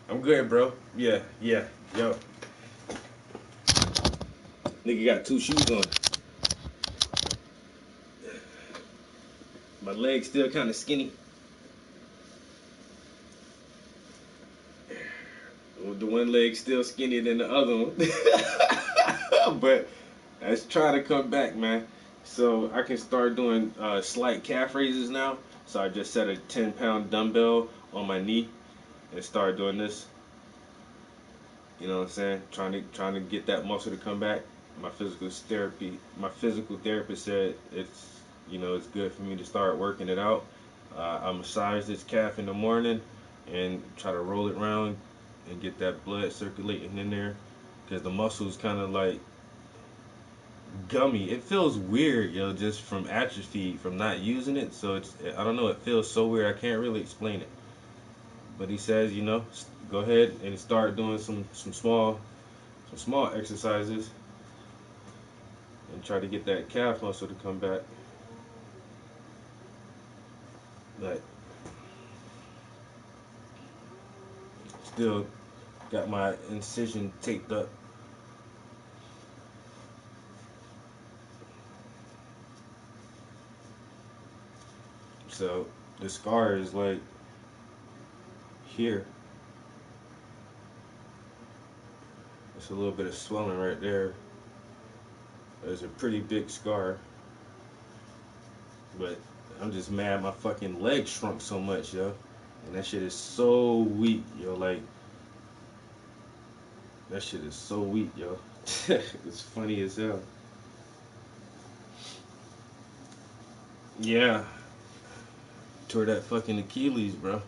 I'm good, bro. Yeah, yo. Nigga got 2 shoes on. My leg's still kind of skinny. The one leg still skinnier than the other one. But let's try to come back, man. So I can start doing slight calf raises now. So I just set a 10-pound dumbbell on my knee and start doing this. You know what I'm saying? Trying to get that muscle to come back. My physical therapist said it's, you know, it's good for me to start working it out. I massage this calf in the morning and try to roll it around and get that blood circulating in there, because the muscle's kind of like gummy. It feels weird, yo, just from atrophy, from not using it. So it's, I don't know, it feels so weird. I can't really explain it. But he says, you know, go ahead and start doing some small exercises and try to get that calf muscle to come back. But still got my incision taped up. So the scar is like here. It's a little bit of swelling right there. There's a pretty big scar. But I'm just mad my fucking leg shrunk so much, yo. And that shit is so weak, yo. Like, that shit is so weak, yo. It's funny as hell. Yeah. Tore that fucking Achilles, bro.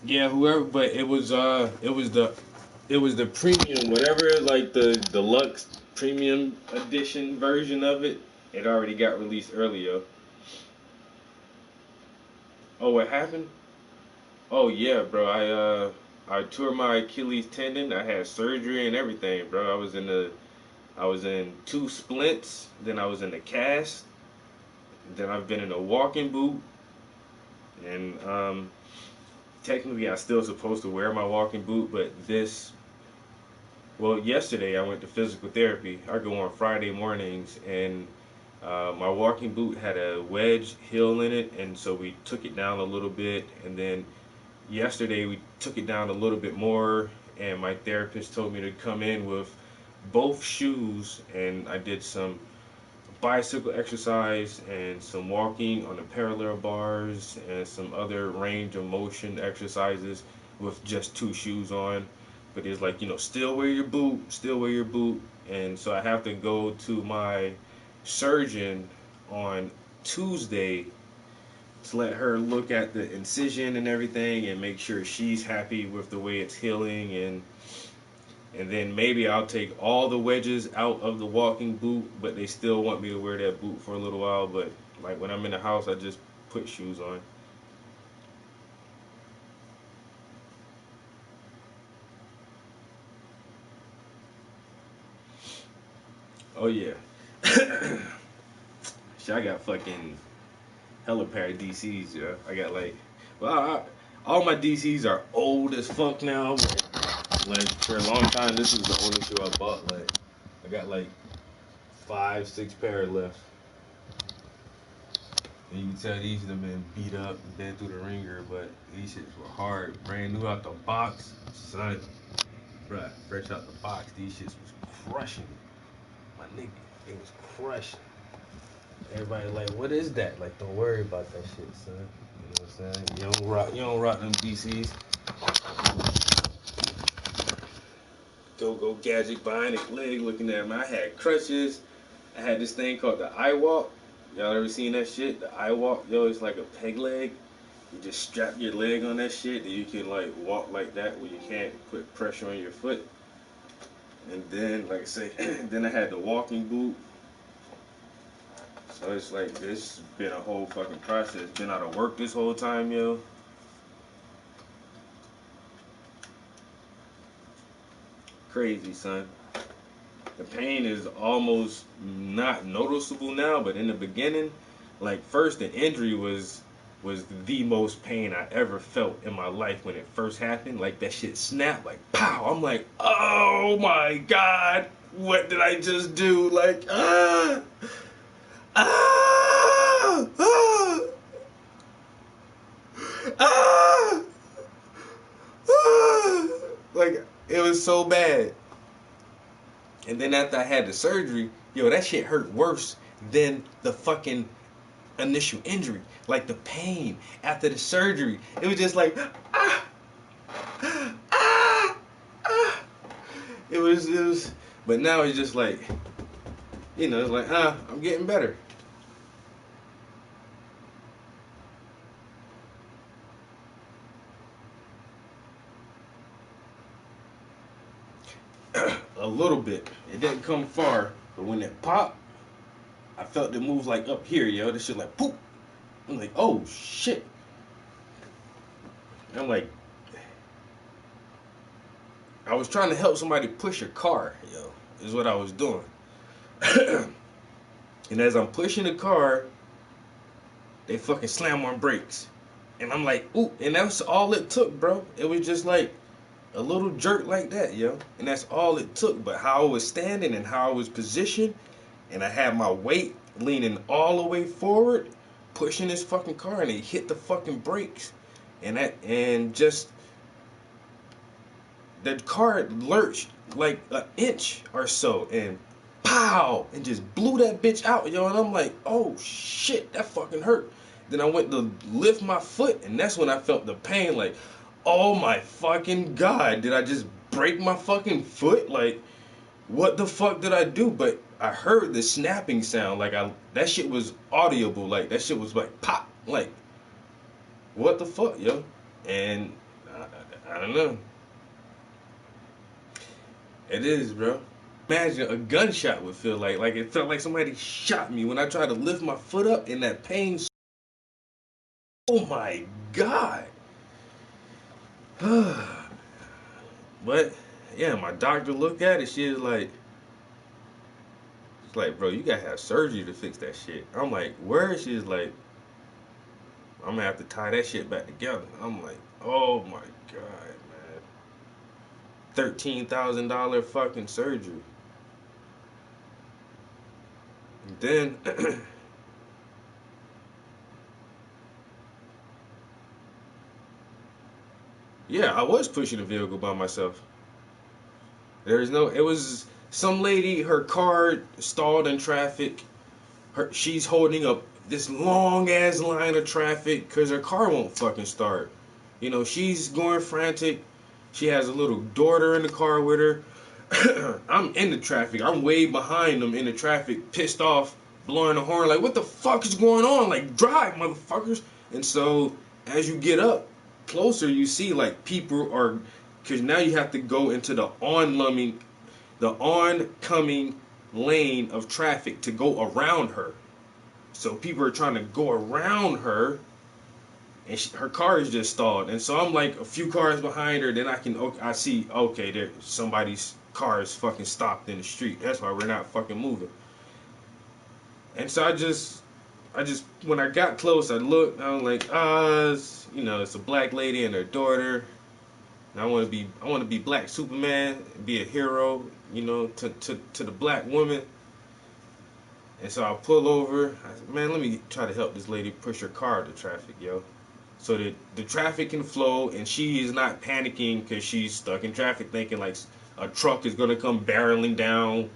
Yeah, whoever, but it was the premium, whatever, like the deluxe premium edition version of it. It already got released earlier. Oh, what happened? Oh yeah, bro. I tore my Achilles tendon. I had surgery and everything, bro. I was in 2 splints. Then I was in a cast. Then I've been in a walking boot. And technically, I'm still supposed to wear my walking boot, but yesterday I went to physical therapy. I go on Friday mornings, and my walking boot had a wedge heel in it, and so we took it down a little bit, and then yesterday we took it down a little bit more, and my therapist told me to come in with both shoes, and I did some bicycle exercise and some walking on the parallel bars and some other range of motion exercises with just 2 shoes on. But it's like, you know, still wear your boot. And so I have to go to my surgeon on Tuesday to let her look at the incision and everything and make sure she's happy with the way it's healing, and then maybe I'll take all the wedges out of the walking boot, but they still want me to wear that boot for a little while. But like when I'm in the house, I just put shoes on. Oh yeah. Shit, I got fucking hella pair of DCs, yo. I got like, all my DCs are old as fuck now. Like, for a long time, this is the only shoe I bought. Like, I got like 5, 6 pair left. And you can tell these have been beat up and been through the ringer, but these shits were hard. Brand new out the box. Son, bruh, fresh out the box, these shits was crushing. my nigga, it was crushing. Everybody like, what is that? Like, don't worry about that shit, son. You know what I'm saying? You don't rock them DCs. Go gadget bionic leg looking at me. I had crutches. I had this thing called the iWalk. Y'all ever seen that shit? The iWalk, yo, it's like a peg leg. You just strap your leg on that shit and you can like walk like that where you can't put pressure on your foot. And then, like I say, then I had the walking boot. So it's like, this been a whole fucking process. Been out of work this whole time, yo. Crazy, son. The pain is almost not noticeable now, but in the beginning, like first the injury was the most pain I ever felt in my life when it first happened. Like that shit snapped, like pow. I'm like, oh my God, what did I just do? Like, like it was so bad. And then after I had the surgery, yo, that shit hurt worse than the fucking initial injury. Like the pain after the surgery, it was just like, It was, but now it's just like, you know, it's like, I'm getting better. A little bit. It didn't come far, but when it popped, I felt it move like up here, yo. This shit like poop. I'm like, oh shit. I'm like, I was trying to help somebody push a car, yo, is what I was doing. And as I'm pushing the car, they fucking slam on brakes. And I'm like, ooh, and that's all it took, bro. It was just like a little jerk like that, yo. And that's all it took. But how I was standing and how I was positioned, and I had my weight leaning all the way forward, pushing this fucking car, and it hit the fucking brakes. And just the car lurched like an inch or so, and pow, and just blew that bitch out, yo. And I'm like, oh shit, that fucking hurt. Then I went to lift my foot, and that's when I felt the pain, like, oh my fucking God, did I just break my fucking foot? Like, what the fuck did I do? But I heard the snapping sound, like that shit was audible, like that shit was like pop, like, what the fuck, yo? And I don't know. It is, bro. Imagine a gunshot would feel like it felt like somebody shot me when I tried to lift my foot up, and that pain. Oh my God. But yeah, my doctor looked at it. She was like, it's like, bro, you gotta have surgery to fix that shit. I'm like, where? She's like, I'm gonna have to tie that shit back together. I'm like, oh my God, man. $13,000 fucking surgery. And then yeah, I was pushing a vehicle by myself. It was some lady, her car stalled in traffic. She's holding up this long ass line of traffic because her car won't fucking start. You know, she's going frantic. She has a little daughter in the car with her. I'm in the traffic. I'm way behind them in the traffic, pissed off, blowing the horn like, what the fuck is going on? Like, drive, motherfuckers. And so as you get up closer, you see like people are, because now you have to go into the oncoming lane of traffic to go around her. So people are trying to go around her, and her car is just stalled. And so I'm like a few cars behind her. Then I see, okay, there somebody's car is fucking stopped in the street. That's why we're not fucking moving. And so I just when I got close, I looked. I was like, it's a black lady and her daughter. And I want to be Black Superman, be a hero, to the black woman. And so I pull over. I said, man, let me try to help this lady push her car to traffic, yo, so that the traffic can flow and she is not panicking because she's stuck in traffic, thinking like a truck is gonna come barreling down,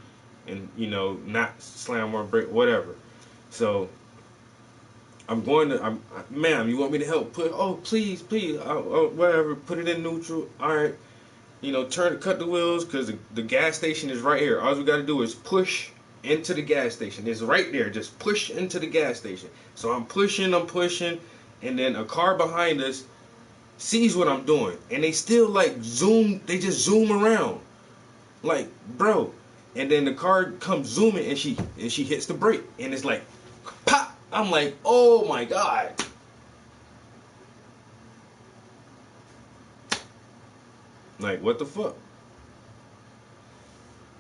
and, you know, not slam or break, whatever. So ma'am, you want me to help put, oh, please, whatever, put it in neutral. All right. You know, cut the wheels, because the gas station is right here. All we got to do is push into the gas station. It's right there. Just push into the gas station. So I'm pushing, and then a car behind us sees what I'm doing, and they still like zoom. They just zoom around, like, bro. And then the car comes zooming, and she hits the brake, and it's like, pop. I'm like, oh my god. Like, what the fuck?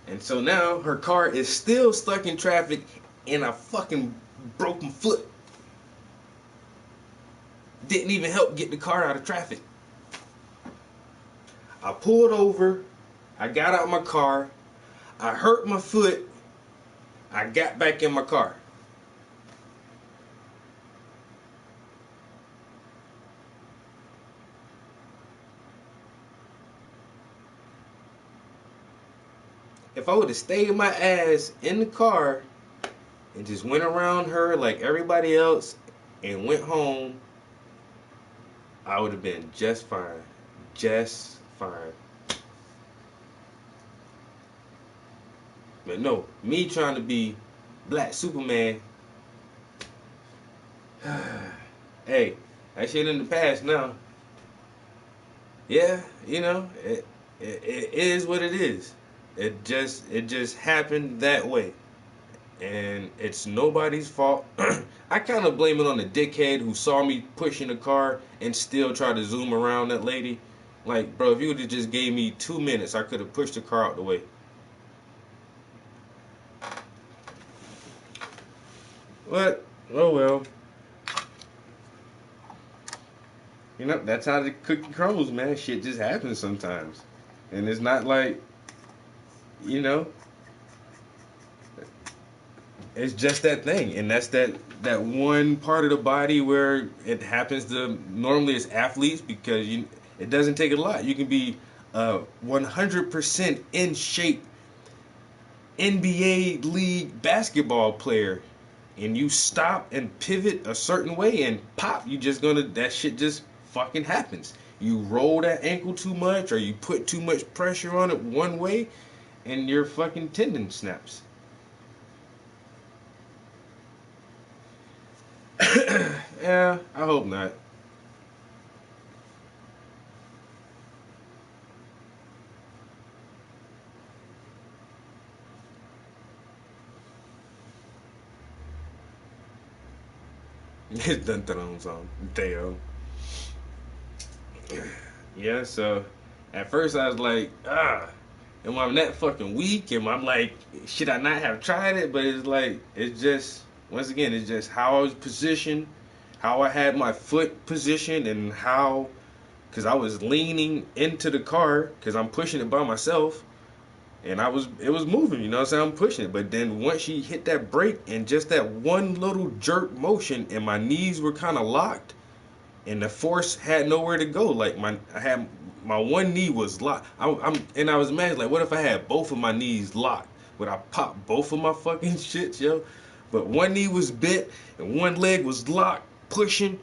And so now her car is still stuck in traffic, and I fucking broke my foot. Didn't even help get the car out of traffic. I pulled over. I got out my car. I hurt my foot. I got back in my car. If I would have stayed my ass in the car and just went around her like everybody else and went home, I would have been just fine. Just fine. But no, me trying to be Black Superman, hey, that shit in the past now. Yeah, you know, it is what it is. It just happened that way, and it's nobody's fault. I kind of blame it on the dickhead who saw me pushing the car and still tried to zoom around that lady. Like, bro, if you would have just gave me 2 minutes, I could have pushed the car out the way. What? Oh well. You know, that's how the cookie crumbles, man. Shit just happens sometimes, and it's not like, you know, it's just that thing, and that's that one part of the body where it happens to, normally it's athletes, because it doesn't take a lot. You can be 100% in shape NBA league basketball player, and you stop and pivot a certain way and pop, that shit just fucking happens. You roll that ankle too much, or you put too much pressure on it one way, and your fucking tendon snaps. Yeah, I hope not. It's dun dun song, Theo. Yeah, so at first I was like, am I that fucking weak? Am I like, should I not have tried it? But it's like, it's just, once again, it's just how I was positioned, how I had my foot positioned, and how, because I was leaning into the car, because I'm pushing it by myself, and it was moving, you know what I'm saying? I'm pushing it. But then once she hit that brake, and just that one little jerk motion, and my knees were kind of locked, and the force had nowhere to go. Like, my one knee was locked. I was imagining, like, what if I had both of my knees locked? Would I pop both of my fucking shits, yo? But one knee was bent and one leg was locked, pushing,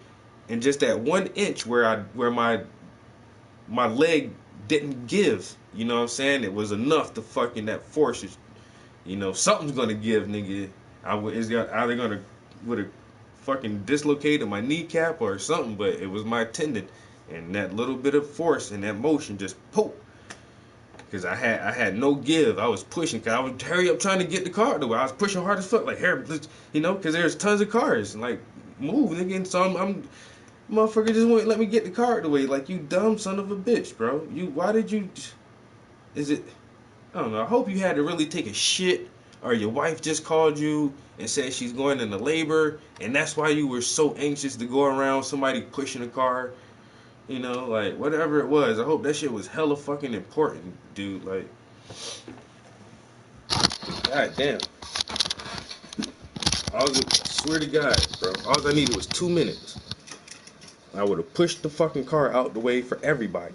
and just that 1 inch where my leg didn't give. You know what I'm saying? It was enough to fucking, that force is, you know, something's gonna give, nigga. Either would have fucking dislocated my kneecap or something, but it was my tendon, and that little bit of force and that motion just poke. Because I had no give. I was pushing, because I was hurry up trying to get the car out the way. I was pushing hard as fuck, like, here, you know, because there's tons of cars, and like, move, nigga. And so I'm motherfucker just won't let me get the car out the way. Like, you dumb son of a bitch, bro. Why did you? Is it? I don't know. I hope you had to really take a shit, or your wife just called you and said she's going into labor, and that's why you were so anxious to go around somebody pushing a car. You know, like, whatever it was, I hope that shit was hella fucking important, dude. Like, god damn. I swear to God, bro, all I needed was 2 minutes. I would have pushed the fucking car out the way for everybody.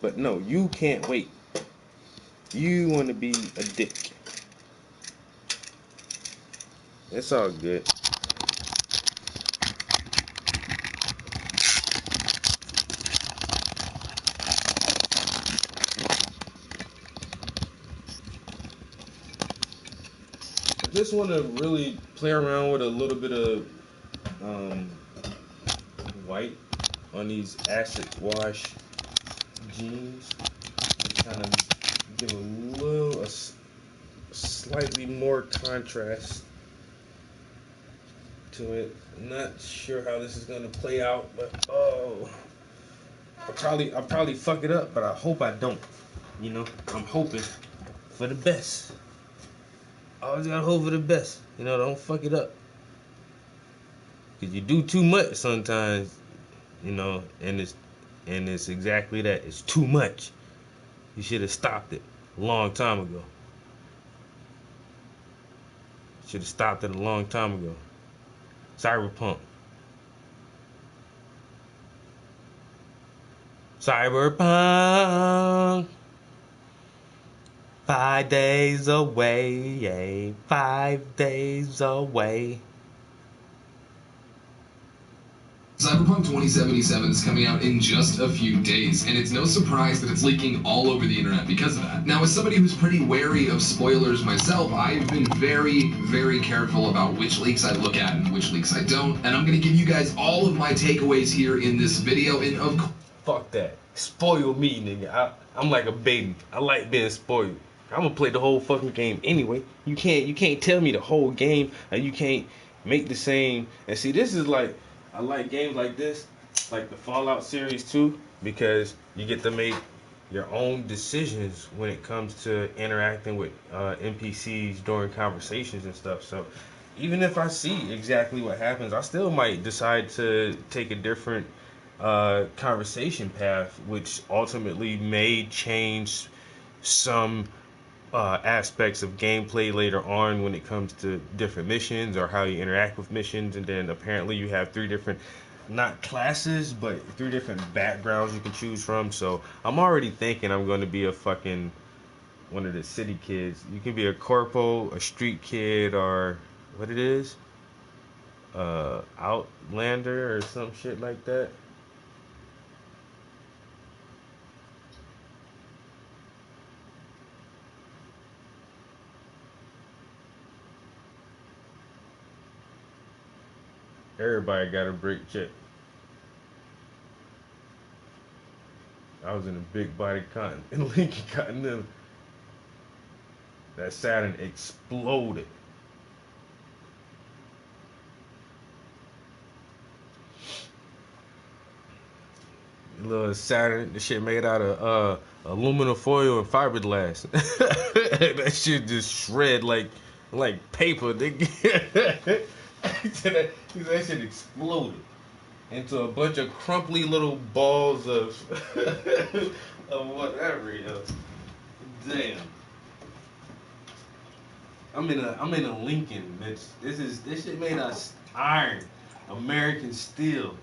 But no, you can't wait. You want to be a dick. It's all good. I just want to really play around with a little bit of white on these acid wash jeans. Just kind of give a slightly more contrast to it. I'm not sure how this is gonna play out, but I'll probably fuck it up, but I hope I don't. You know, I'm hoping for the best. Always gotta hope for the best. You know, don't fuck it up. Cause you do too much sometimes, you know, and it's exactly that. It's too much. You should have stopped it a long time ago. Should have stopped it a long time ago. Cyberpunk. Cyberpunk. 5 days away, 5 days away. Cyberpunk 2077 is coming out in just a few days, and it's no surprise that it's leaking all over the internet because of that. Now, as somebody who's pretty wary of spoilers myself, I've been very, very careful about which leaks I look at and which leaks I don't, and I'm going to give you guys all of my takeaways here in this video, and of course... Fuck that. Spoil me, nigga. I'm like a baby. I like being spoiled. I'm gonna play the whole fucking game anyway. You can't tell me the whole game, and you can't make the same. And see, this is like, I like games like this, like the Fallout series too, because you get to make your own decisions when it comes to interacting with NPCs during conversations and stuff. So even if I see exactly what happens, I still might decide to take a different conversation path, which ultimately may change some aspects of gameplay later on when it comes to different missions or how you interact with missions. And then apparently you have 3 different, not classes, but 3 different backgrounds you can choose from. So I'm already thinking I'm going to be a fucking one of the city kids. You can be a corpo, a street kid, or what it is, Outlander or some shit like that. Everybody got a break check. I was in a big body cotton in Lincoln Continental. That Saturn exploded. Little Saturn, the shit made out of aluminum foil and fiberglass. That shit just shred like paper. That shit exploded into a bunch of crumply little balls of whatever, yo. Damn. I'm in a Lincoln, bitch. This shit made out of iron, American steel.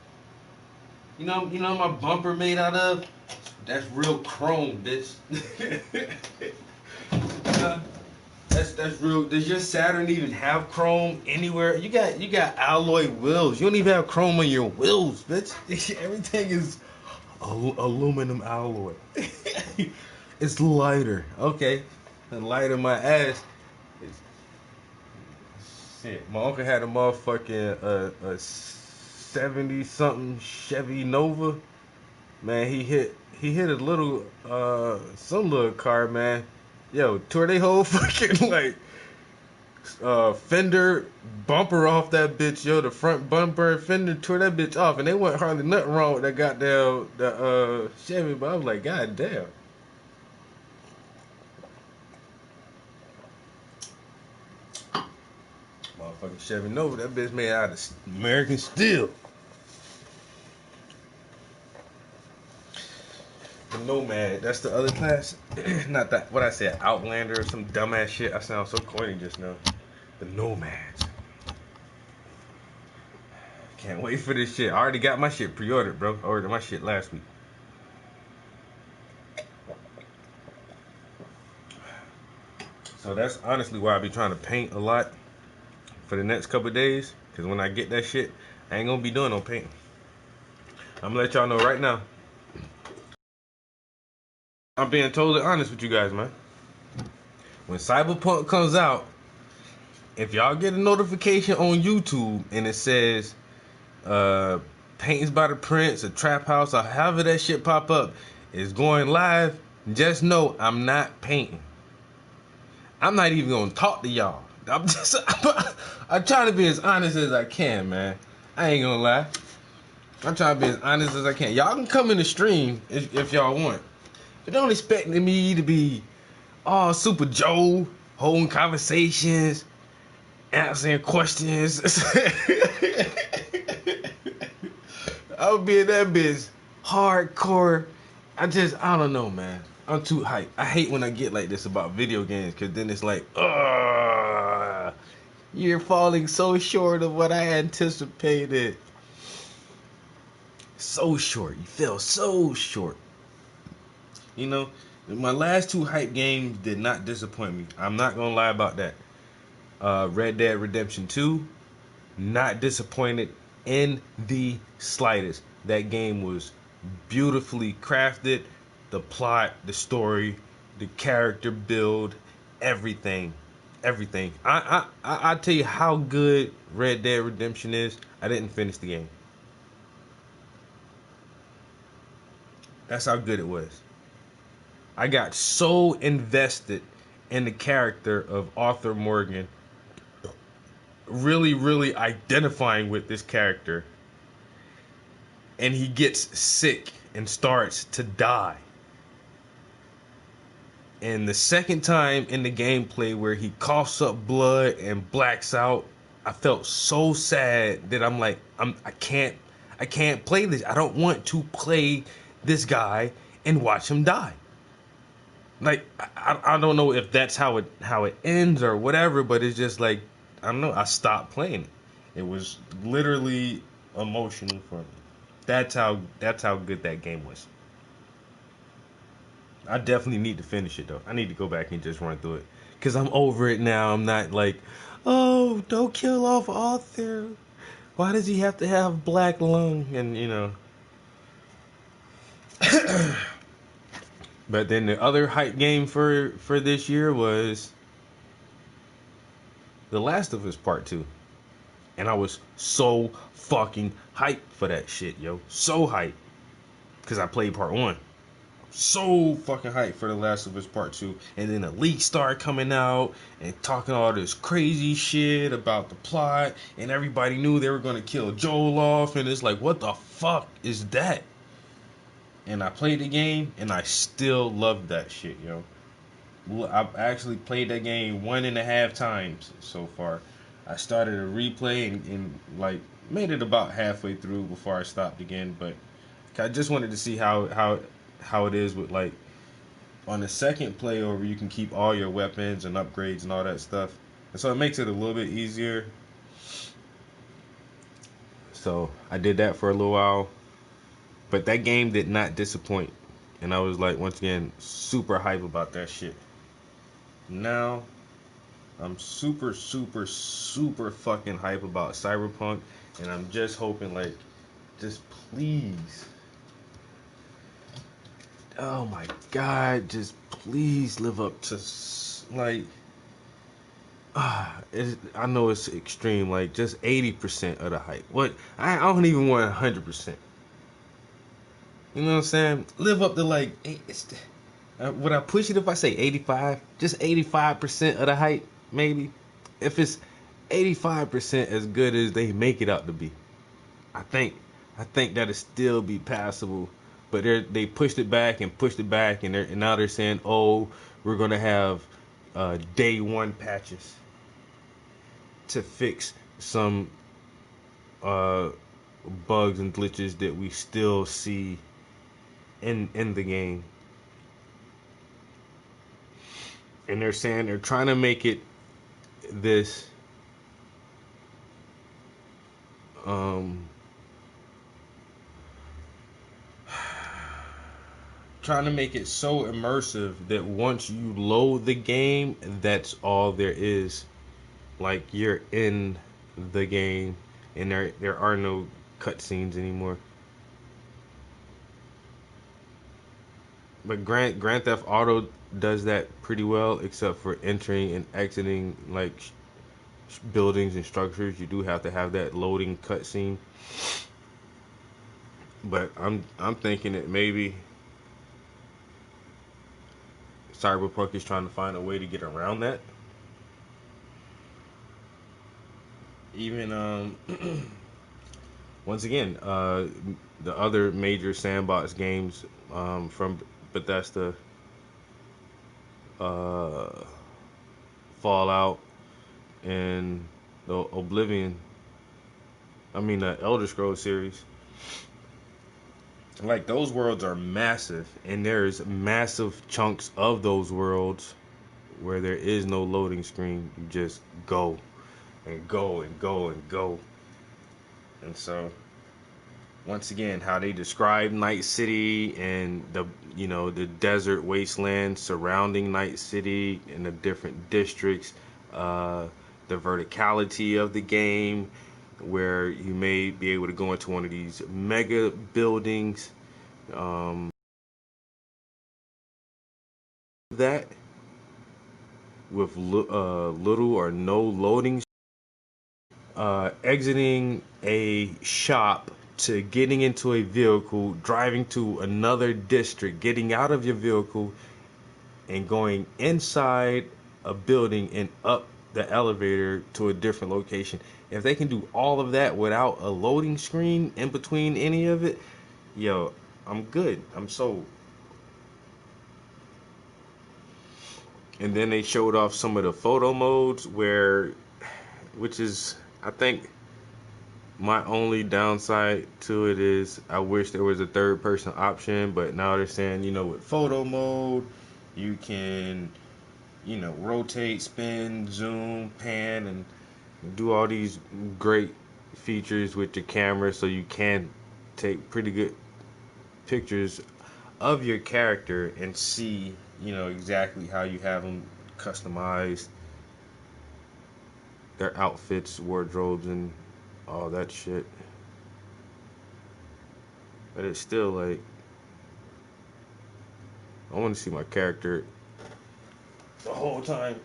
You know my bumper made out of? That's real chrome, bitch. That's real. Does your Saturn even have chrome anywhere? You got alloy wheels. You don't even have chrome on your wheels, bitch. Everything is aluminum alloy. It's lighter. Okay, the lighter my ass. Shit, my uncle had a motherfucking a 70-something Chevy Nova. Man, he hit a little some little car, man. Yo, tore they whole fucking like fender bumper off that bitch, yo. The front bumper and fender tore that bitch off, and they wasn't hardly nothing wrong with that goddamn the Chevy, but I was like, god damn. Motherfucking Chevy Nova, that bitch made out of American steel. The Nomad, that's the other class. Not that, what I said, Outlander or some dumbass shit. I sound so corny just now. The Nomads. Can't wait for this shit. I already got my shit pre-ordered, bro. I ordered my shit last week. So that's honestly why I be trying to paint a lot. for the next couple of days, because when I get that shit, I ain't gonna be doing no painting. I'm gonna let y'all know right now. I'm being totally honest with you guys, man. When Cyberpunk comes out, if y'all get a notification on YouTube and it says Paintings by the Prince, a Trap House, or however that shit pop up is going live, just know I'm not painting. I'm not even gonna talk to y'all. I'm trying to be as honest as I can, man. I ain't gonna lie. I'm trying to be as honest as I can. Y'all can come in the stream if y'all want. But don't expect me to be all Super Joe, holding conversations, answering questions. I'll be in that bitch hardcore. I don't know, man. I'm too hyped. I hate when I get like this about video games, because then it's like, you're falling so short of what I anticipated. So short. You fell so short. You know, my last two hype games did not disappoint me. I'm not going to lie about that. Red Dead Redemption 2, not disappointed in the slightest. That game was beautifully crafted. The plot, the story, the character build, everything. I'll tell you how good Red Dead Redemption is. I didn't finish the game. That's how good it was. I got so invested in the character of Arthur Morgan, really identifying with this character, and he gets sick and starts to die. And the second time in the gameplay where he coughs up blood and blacks out, I felt so sad that I'm like, I can't play this. I don't want to play this guy and watch him die. Like, I don't know if that's how it ends or whatever, but it's just like, I don't know, I stopped playing it. It was literally emotional for me. That's how good that game was. I definitely need to finish it though. I need to go back and just run through it, because I'm over it now. I'm not like, oh, don't kill off Arthur. Why does he have to have black lung? And you know. But then the other hype game for this year was The Last of Us Part 2. And I was so fucking hyped for that shit, yo. So hyped. Because I played Part 1. So fucking hyped for The Last of Us Part 2. And then the leak started coming out and talking all this crazy shit about the plot. And everybody knew they were going to kill Joel off. And it's like, what the fuck is that? And I played the game, and I still love that shit, yo. I've actually played that game 1.5 times so far. I started a replay and like made it about halfway through before I stopped again. But I just wanted to see how it is with, like, on the second play over, you can keep all your weapons and upgrades and all that stuff. And so it makes it a little bit easier. So I did that for a little while. But that game did not disappoint. And I was like, once again, super hype about that shit. Now, I'm super fucking hype about Cyberpunk. And I'm just hoping, like, just please. Oh my God, just please live up to, like, I know it's extreme, like, just 80% of the hype. What? I don't even want 100%. You know what I'm saying? Live up to, like, would I push it if I say 85? Just 85% of the hype, maybe? If it's 85% as good as they make it out to be, I think that'll still be passable. But they pushed it back, and now they're saying, oh, we're going to have day one patches to fix some bugs and glitches that we still see in the game. And they're saying they're trying to make it this trying to make it so immersive that once you load the game, that's all there is like you're in the game and there are no cutscenes anymore. But Grand Theft Auto does that pretty well, except for entering and exiting like buildings and structures. You do have to have that loading cutscene. But I'm thinking that maybe Cyberpunk is trying to find a way to get around that. Even once again, the other major sandbox games from Bethesda, Fallout, and the Elder Scrolls series. Like, those worlds are massive, and there's massive chunks of those worlds where there is no loading screen. You just go and go and go and go. And so, once again, how they describe Night City and the desert wasteland surrounding Night City and the different districts, the verticality of the game, where you may be able to go into one of these mega buildings, that with little or no loading, exiting a shop to getting into a vehicle, driving to another district, getting out of your vehicle and going inside a building and up the elevator to a different location. If they can do all of that without a loading screen in between any of it, yo, I'm good. I'm sold. And then they showed off some of the photo modes which is, I think, my only downside to it is I wish there was a third person option, but now they're saying, with photo mode, you can, rotate, spin, zoom, pan, and do all these great features with your camera, so you can take pretty good pictures of your character and see, exactly how you have them customized, their outfits, wardrobes, and all that shit. But it's still like, I want to see my character the whole time.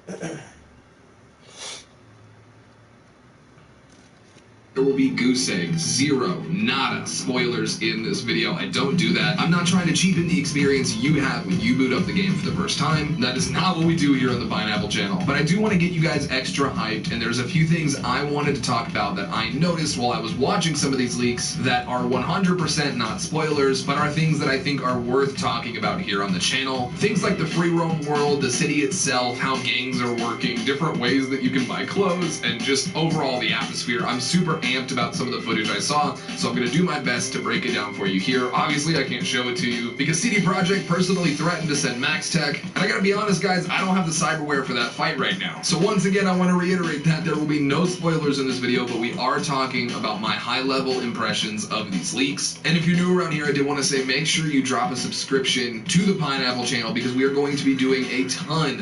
There will be goose eggs, zero, nada spoilers in this video. I don't do that. I'm not trying to cheapen the experience you have when you boot up the game for the first time. That is not what we do here on the Pineapple channel. But I do want to get you guys extra hyped, and there's a few things I wanted to talk about that I noticed while I was watching some of these leaks that are 100% not spoilers, but are things that I think are worth talking about here on the channel. Things like the free roam world, the city itself, how gangs are working, different ways that you can buy clothes, and just overall the atmosphere. I'm super amped about some of the footage I saw, so I'm going to do my best to break it down for you here. Obviously, I can't show it to you because CD Projekt personally threatened to send Max Tech, and I gotta be honest, guys, I don't have the cyberware for that fight right now. So once again, I want to reiterate that there will be no spoilers in this video, but we are talking about my high-level impressions of these leaks. And if you're new around here, I did want to say make sure you drop a subscription to the Pineapple channel because we are going to be doing a ton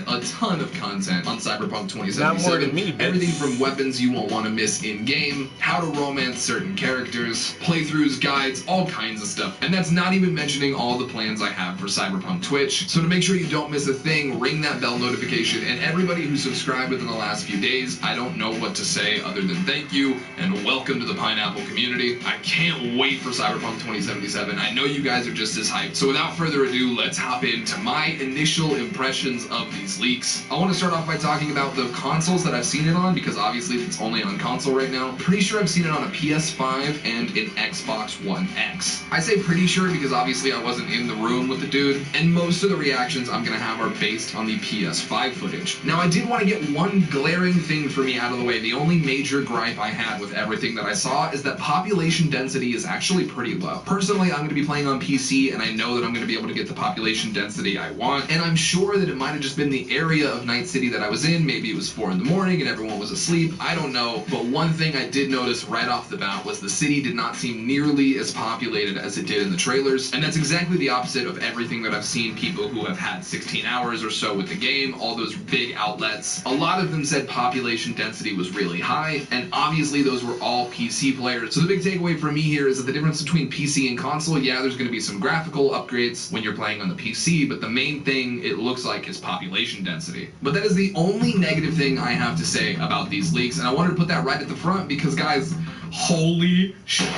of content on Cyberpunk 2077. Not more than me, bitch. Everything from weapons you won't want to miss in-game, how to romance certain characters, playthroughs, guides, all kinds of stuff. And that's not even mentioning all the plans I have for Cyberpunk Twitch. So to make sure you don't miss a thing, ring that bell notification. And everybody who subscribed within the last few days, I don't know what to say other than thank you and welcome to the Pineapple community. I can't wait for Cyberpunk 2077. I know you guys are just as hyped. So without further ado, let's hop into my initial impressions of these leaks. I want to start off by talking about the consoles that I've seen it on, because obviously it's only on console right now. Pretty sure I've seen it on a PS5 and an Xbox One X. I say pretty sure because obviously I wasn't in the room with the dude, and most of the reactions I'm gonna have are based on the PS5 footage. Now, I did want to get one glaring thing for me out of the way. The only major gripe I had with everything that I saw is that population density is actually pretty low. Personally, I'm going to be playing on PC, and I know that I'm going to be able to get the population density I want, and I'm sure that it might have just been the area of Night City that I was in. Maybe it was 4 in the morning and everyone was asleep. I don't know, but one thing I did notice notice right off the bat was the city did not seem nearly as populated as it did in the trailers, and that's exactly the opposite of everything that I've seen people who have had 16 hours or so with the game, all those big outlets. A lot of them said population density was really high, and obviously those were all PC players. So the big takeaway for me here is that the difference between PC and console, yeah, there's going to be some graphical upgrades when you're playing on the PC, but the main thing it looks like is population density. But that is the only negative thing I have to say about these leaks, and I wanted to put that right at the front because, guys, holy shit,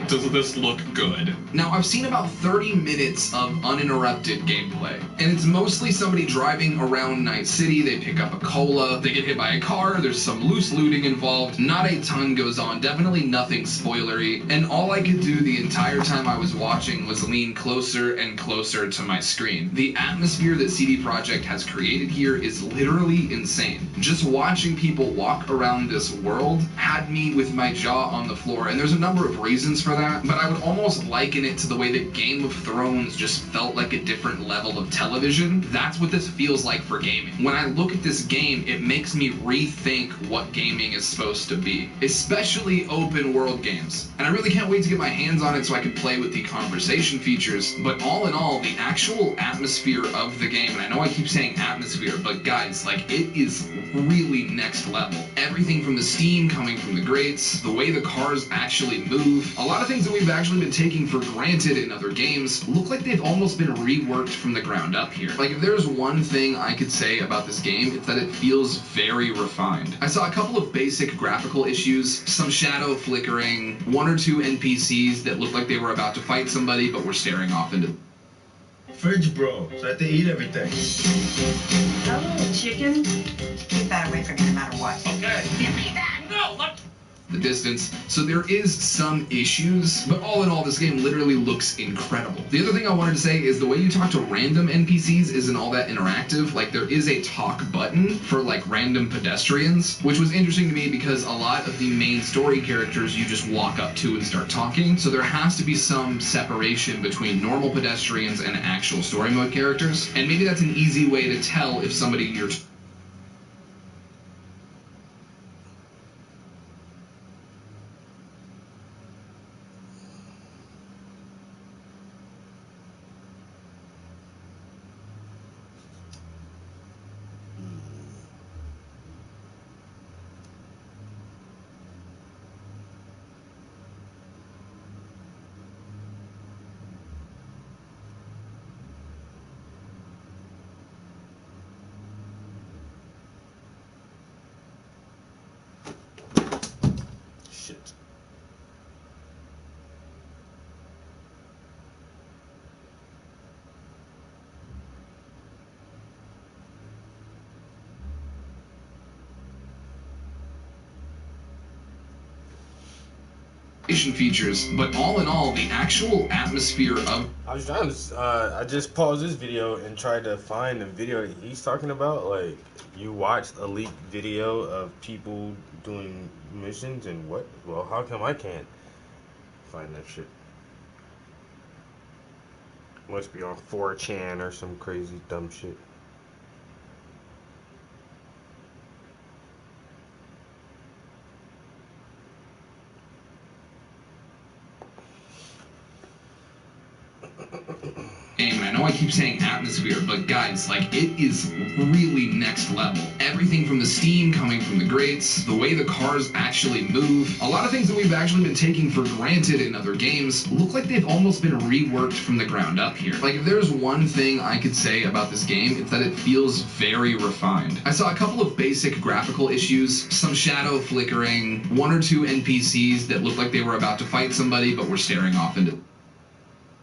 does this look good. Now, I've seen about 30 minutes of uninterrupted gameplay, and it's mostly somebody driving around Night City. They pick up a cola, they get hit by a car, there's some loose looting involved, not a ton goes on, definitely nothing spoilery, and all I could do the entire time I was watching was lean closer and closer to my screen. The atmosphere that CD Projekt has created here is literally insane. Just watching people walk around this world had me with my jaw on the floor, and there's a number of reasons for that, but I would almost liken it to the way that Game of Thrones just felt like a different level of television. That's what this feels like for gaming. When I look at this game, it makes me rethink what gaming is supposed to be, especially open world games. And I really can't wait to get my hands on it so I can play with the conversation features, but all in all, the actual atmosphere of the game, and I know I keep saying atmosphere, but guys, like, it is really next level. Everything from the steam coming from the grates, the way the cars actually move, a lot of things that we've actually been taking for granted in other games look like they've almost been reworked from the ground up here. Like, if there's one thing I could say about this game, it's that it feels very refined. I saw a couple of basic graphical issues, some shadow flickering, one or two NPCs that looked like they were about to fight somebody but were staring off into fridge, bro, so I have to eat everything. Oh, chicken. Keep that away from me no matter what. Okay. Give me that. No, look. the distance. So there is some issues, but all in all, this game literally looks incredible. The other thing I wanted to say is the way you talk to random NPCs isn't all that interactive. Like, there is a talk button for like random pedestrians, which was interesting to me because a lot of the main story characters you just walk up to and start talking. So there has to be some separation between normal pedestrians and actual story mode characters. And maybe that's an easy way to tell if somebody you're features, but all in all, the actual atmosphere of... I was trying to, I just paused this video and tried to find the video that he's talking about. Like, you watched a leaked video of people doing missions and what? Well, how come I can't find that shit? Must be on 4chan or some crazy dumb shit. I know I keep saying atmosphere, but guys, like, it is really next level. Everything from the steam coming from the grates, the way the cars actually move, a lot of things that we've actually been taking for granted in other games look like they've almost been reworked from the ground up here. Like, if there's one thing I could say about this game, it's that it feels very refined. I saw a couple of basic graphical issues, some shadow flickering, one or two NPCs that looked like they were about to fight somebody but were staring off into...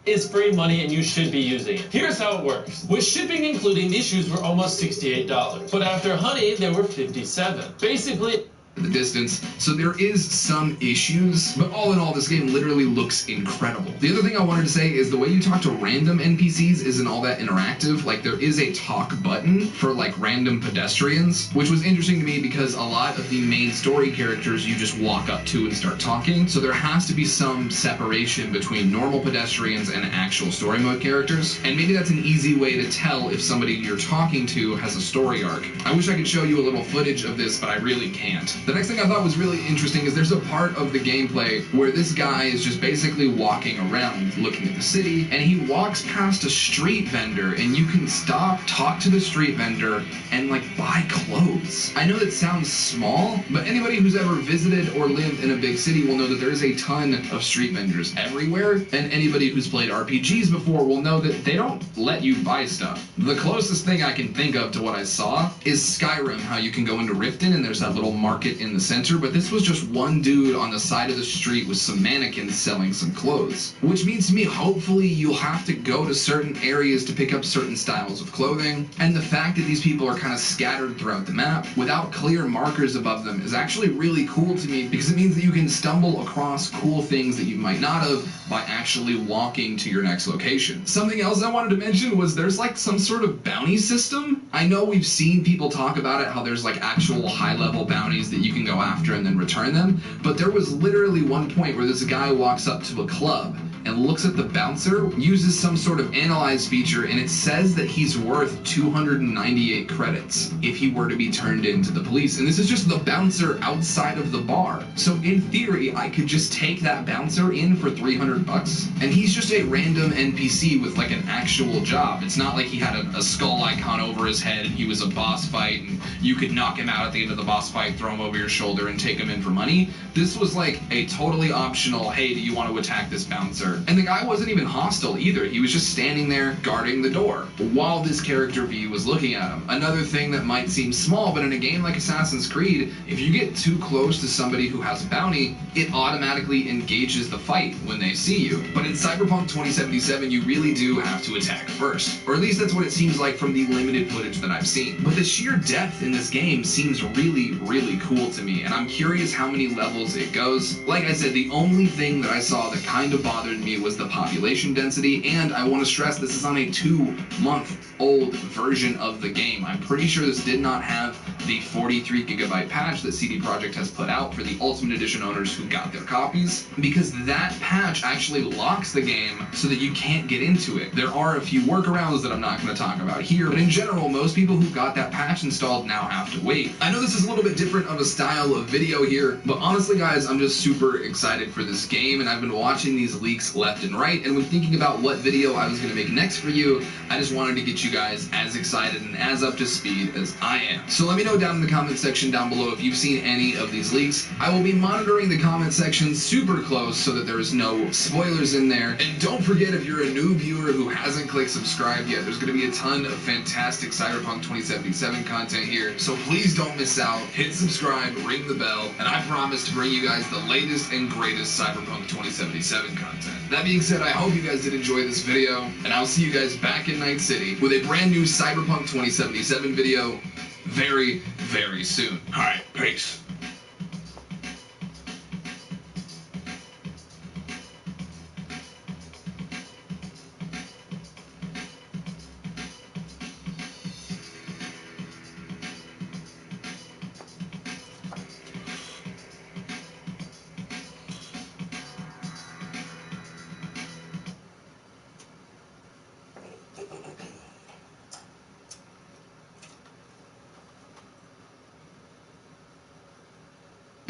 Is free money and you should be using it. Here's how it works. With shipping including, these shoes were almost $68. But after honey, they were $57. Basically... the distance, so there is some issues, but all in all, this game literally looks incredible. The other thing I wanted to say is the way you talk to random NPCs isn't all that interactive. Like, there is a talk button for like random pedestrians, which was interesting to me because a lot of the main story characters you just walk up to and start talking, so there has to be some separation between normal pedestrians and actual story mode characters, and maybe that's an easy way to tell if somebody you're talking to has a story arc. I wish I could show you a little footage of this, but I really can't. The next thing I thought was really interesting is there's a part of the gameplay where this guy is just basically walking around looking at the city, and he walks past a street vendor, and you can stop, talk to the street vendor, and like buy clothes. I know that sounds small, but anybody who's ever visited or lived in a big city will know that there is a ton of street vendors everywhere, and anybody who's played RPGs before will know that they don't let you buy stuff. The closest thing I can think of to what I saw is Skyrim, how you can go into Riften and there's that little market in the center, but this was just one dude on the side of the street with some mannequins selling some clothes. Which means to me, hopefully you'll have to go to certain areas to pick up certain styles of clothing, and the fact that these people are kind of scattered throughout the map without clear markers above them is actually really cool to me, because it means that you can stumble across cool things that you might not have by actually walking to your next location. Something else I wanted to mention was there's like some sort of bounty system. I know we've seen people talk about it, how there's like actual high-level bounties that you can go after and then return them, but there was literally one point where this guy walks up to a club and looks at the bouncer, uses some sort of analyze feature, and it says that he's worth 298 credits if he were to be turned into the police. And this is just the bouncer outside of the bar. So in theory, I could just take that bouncer in for 300 bucks, and he's just a random NPC with like an actual job. It's not like he had a skull icon over his head and he was a boss fight and you could knock him out at the end of the boss fight, throw him over your shoulder and take him in for money. This was like a totally optional, hey, do you want to attack this bouncer? And the guy wasn't even hostile either. He was just standing there guarding the door while this character V was looking at him. Another thing that might seem small, but in a game like Assassin's Creed, if you get too close to somebody who has a bounty, it automatically engages the fight when they see you. But in Cyberpunk 2077, you really do have to attack first. Or at least that's what it seems like from the limited footage that I've seen. But the sheer depth in this game seems really, really cool to me, and I'm curious how many levels it goes. Like I said, the only thing that I saw that kind of bothered me was the population density, and I want to stress this is on a 2-month-old version of the game. I'm pretty sure this did not have the 43 gigabyte patch that CD Projekt has put out for the Ultimate Edition owners who got their copies, because that patch actually locks the game so that you can't get into it. There are a few workarounds that I'm not going to talk about here, but in general, most people who got that patch installed now have to wait. I know this is a little bit different of a style of video here, but honestly guys, I'm just super excited for this game, and I've been watching these leaks left and right, and when thinking about what video I was going to make next for you, I just wanted to get you guys as excited and as up to speed as I am. So let me know down in the comment section down below if you've seen any of these leaks. I will be monitoring the comment section super close so that there is no spoilers in there. And don't forget, if you're a new viewer who hasn't clicked subscribe yet, there's going to be a ton of fantastic Cyberpunk 2077 content here, so please don't miss out. Hit subscribe, ring the bell, and I promise to bring you guys the latest and greatest Cyberpunk 2077 content. That being said, I hope you guys did enjoy this video, and I'll see you guys back in Night City with a brand new Cyberpunk 2077 video very, very soon. Alright, peace.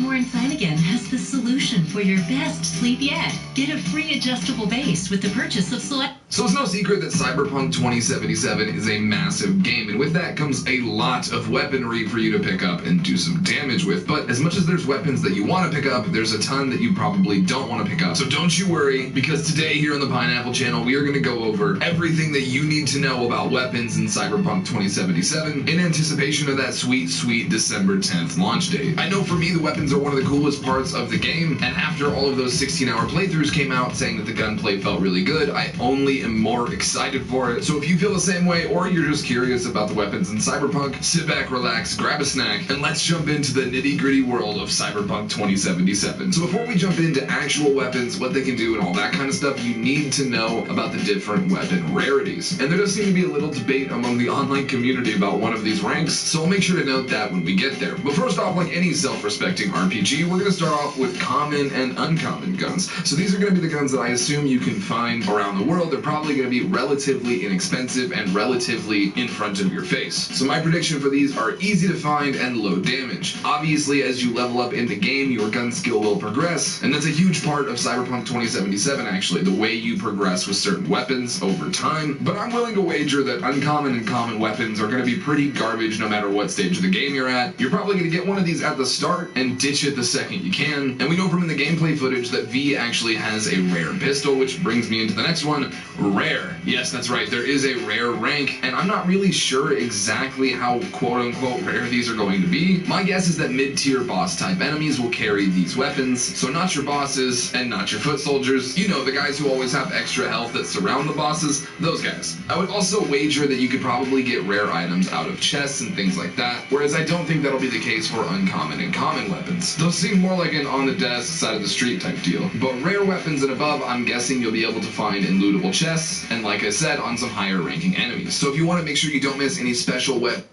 Warren Flanagan has the solution for your best sleep yet. Get a free adjustable base with the purchase of select. So it's no secret that Cyberpunk 2077 is a massive game, and with that comes a lot of weaponry for you to pick up and do some damage with. But as much as there's weapons that you want to pick up, there's a ton that you probably don't want to pick up. So don't you worry, because today here on the Pineapple Channel, we are going to go over everything that you need to know about weapons in Cyberpunk 2077 in anticipation of that sweet, sweet December 10th launch date. I know for me, the weapons are one of the coolest parts of the game, and after all of those 16-hour playthroughs came out saying that the gunplay felt really good, I only am more excited for it. So if you feel the same way, or you're just curious about the weapons in Cyberpunk, sit back, relax, grab a snack, and let's jump into the nitty-gritty world of Cyberpunk 2077. So before we jump into actual weapons, what they can do, and all that kind of stuff, you need to know about the different weapon rarities. And there does seem to be a little debate among the online community about one of these ranks, so I'll make sure to note that when we get there. But first off, like any self-respecting RPG, we're going to start off with common and uncommon guns. So these are going to be the guns that I assume you can find around the world. They're probably going to be relatively inexpensive and relatively in front of your face. So my prediction for these are easy to find and low damage. Obviously, as you level up in the game, your gun skill will progress, and that's a huge part of Cyberpunk 2077 actually, the way you progress with certain weapons over time. But I'm willing to wager that uncommon and common weapons are going to be pretty garbage no matter what stage of the game you're at. You're probably going to get one of these at the start and ditch it the second you can. And we know from the gameplay footage that V actually has a rare pistol, which brings me into the next one, rare. Yes, that's right, there is a rare rank, and I'm not really sure exactly how quote-unquote rare these are going to be. My guess is that mid-tier boss-type enemies will carry these weapons, so not your bosses and not your foot soldiers. You know, the guys who always have extra health that surround the bosses, those guys. I would also wager that you could probably get rare items out of chests and things like that, whereas I don't think that'll be the case for uncommon and common weapons. Those seem more like an on-the-desk, side-of-the-street type deal. But rare weapons and above, I'm guessing you'll be able to find in lootable chests, and like I said, on some higher ranking enemies. So if you want to make sure you don't miss any special weapons,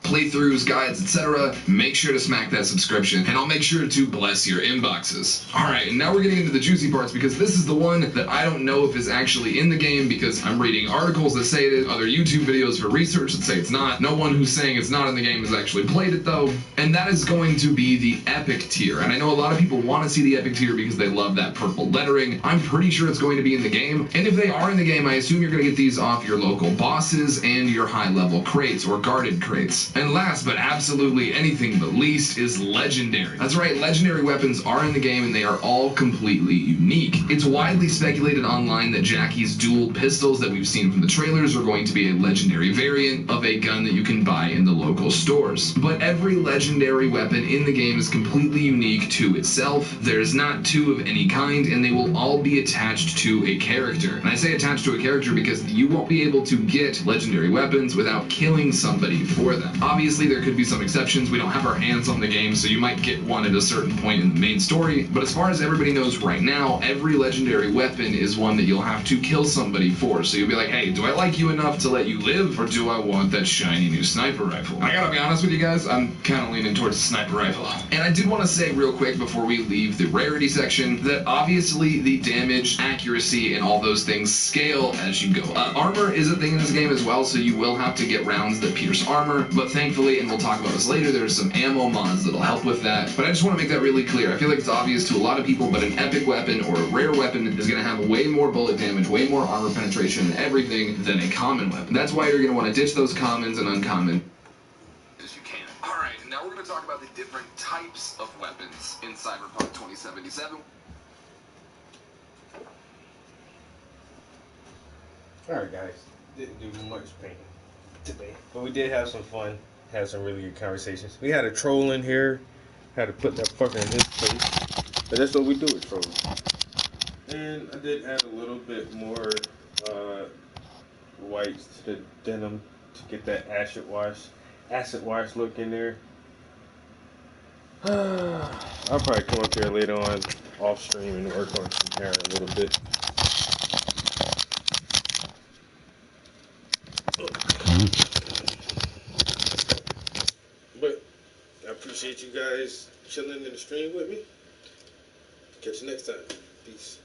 playthroughs, guides, etc., make sure to smack that subscription, and I'll make sure to bless your inboxes. Alright, and now we're getting into the juicy parts, because this is the one that I don't know if is actually in the game, because I'm reading articles that say it is, other YouTube videos for research that say it's not. No one who's saying it's not in the game has actually played it though, and that is going to be the epic tier. And I know a lot of people want to see the epic tier because they love that purple lettering. I'm pretty sure it's going to be in the game, and if they are in the game, I assume you're going to get these off your local bosses and your high-level crates, or guarded crates. And last but absolutely anything but least is legendary. That's right, legendary weapons are in the game and they are all completely unique. It's widely speculated online that Jackie's dual pistols that we've seen from the trailers are going to be a legendary variant of a gun that you can buy in the local stores. But every legendary weapon in the game is completely unique to itself. There's not two of any kind, and they will all be attached to a character. And I say attached to a character because you won't be able to get legendary weapons without killing somebody for them. Obviously, there could be some exceptions. We don't have our hands on the game, so you might get one at a certain point in the main story. But as far as everybody knows right now, every legendary weapon is one that you'll have to kill somebody for. So you'll be like, hey, do I like you enough to let you live, or do I want that shiny new sniper rifle? I gotta be honest with you guys, I'm kind of leaning towards the sniper rifle. And I did want to say real quick before we leave the rarity section that obviously the damage, accuracy, and all those things scale as you go up. Armor is a thing in this game as well, so you will have to get rounds that pierce armor, but thankfully, and we'll talk about this later, there's some ammo mods that'll help with that. But I just want to make that really clear. I feel like it's obvious to a lot of people, but an epic weapon or a rare weapon is going to have way more bullet damage, way more armor penetration and everything than a common weapon. That's why you're going to want to ditch those commons and uncommon as you can. Alright, now we're going to talk about the different types of weapons in Cyberpunk 2077. Alright guys, didn't do much painting today, but we did have some fun, had some really good conversations. We had a troll in here, had to put that fucker in his place, but that's what we do with trolls. And I did add a little bit more whites to the denim to get that acid wash look in there. I'll probably come up here later on off stream and work on some hair a little bit. But I appreciate you guys chilling in the stream with me. Catch you next time. Peace.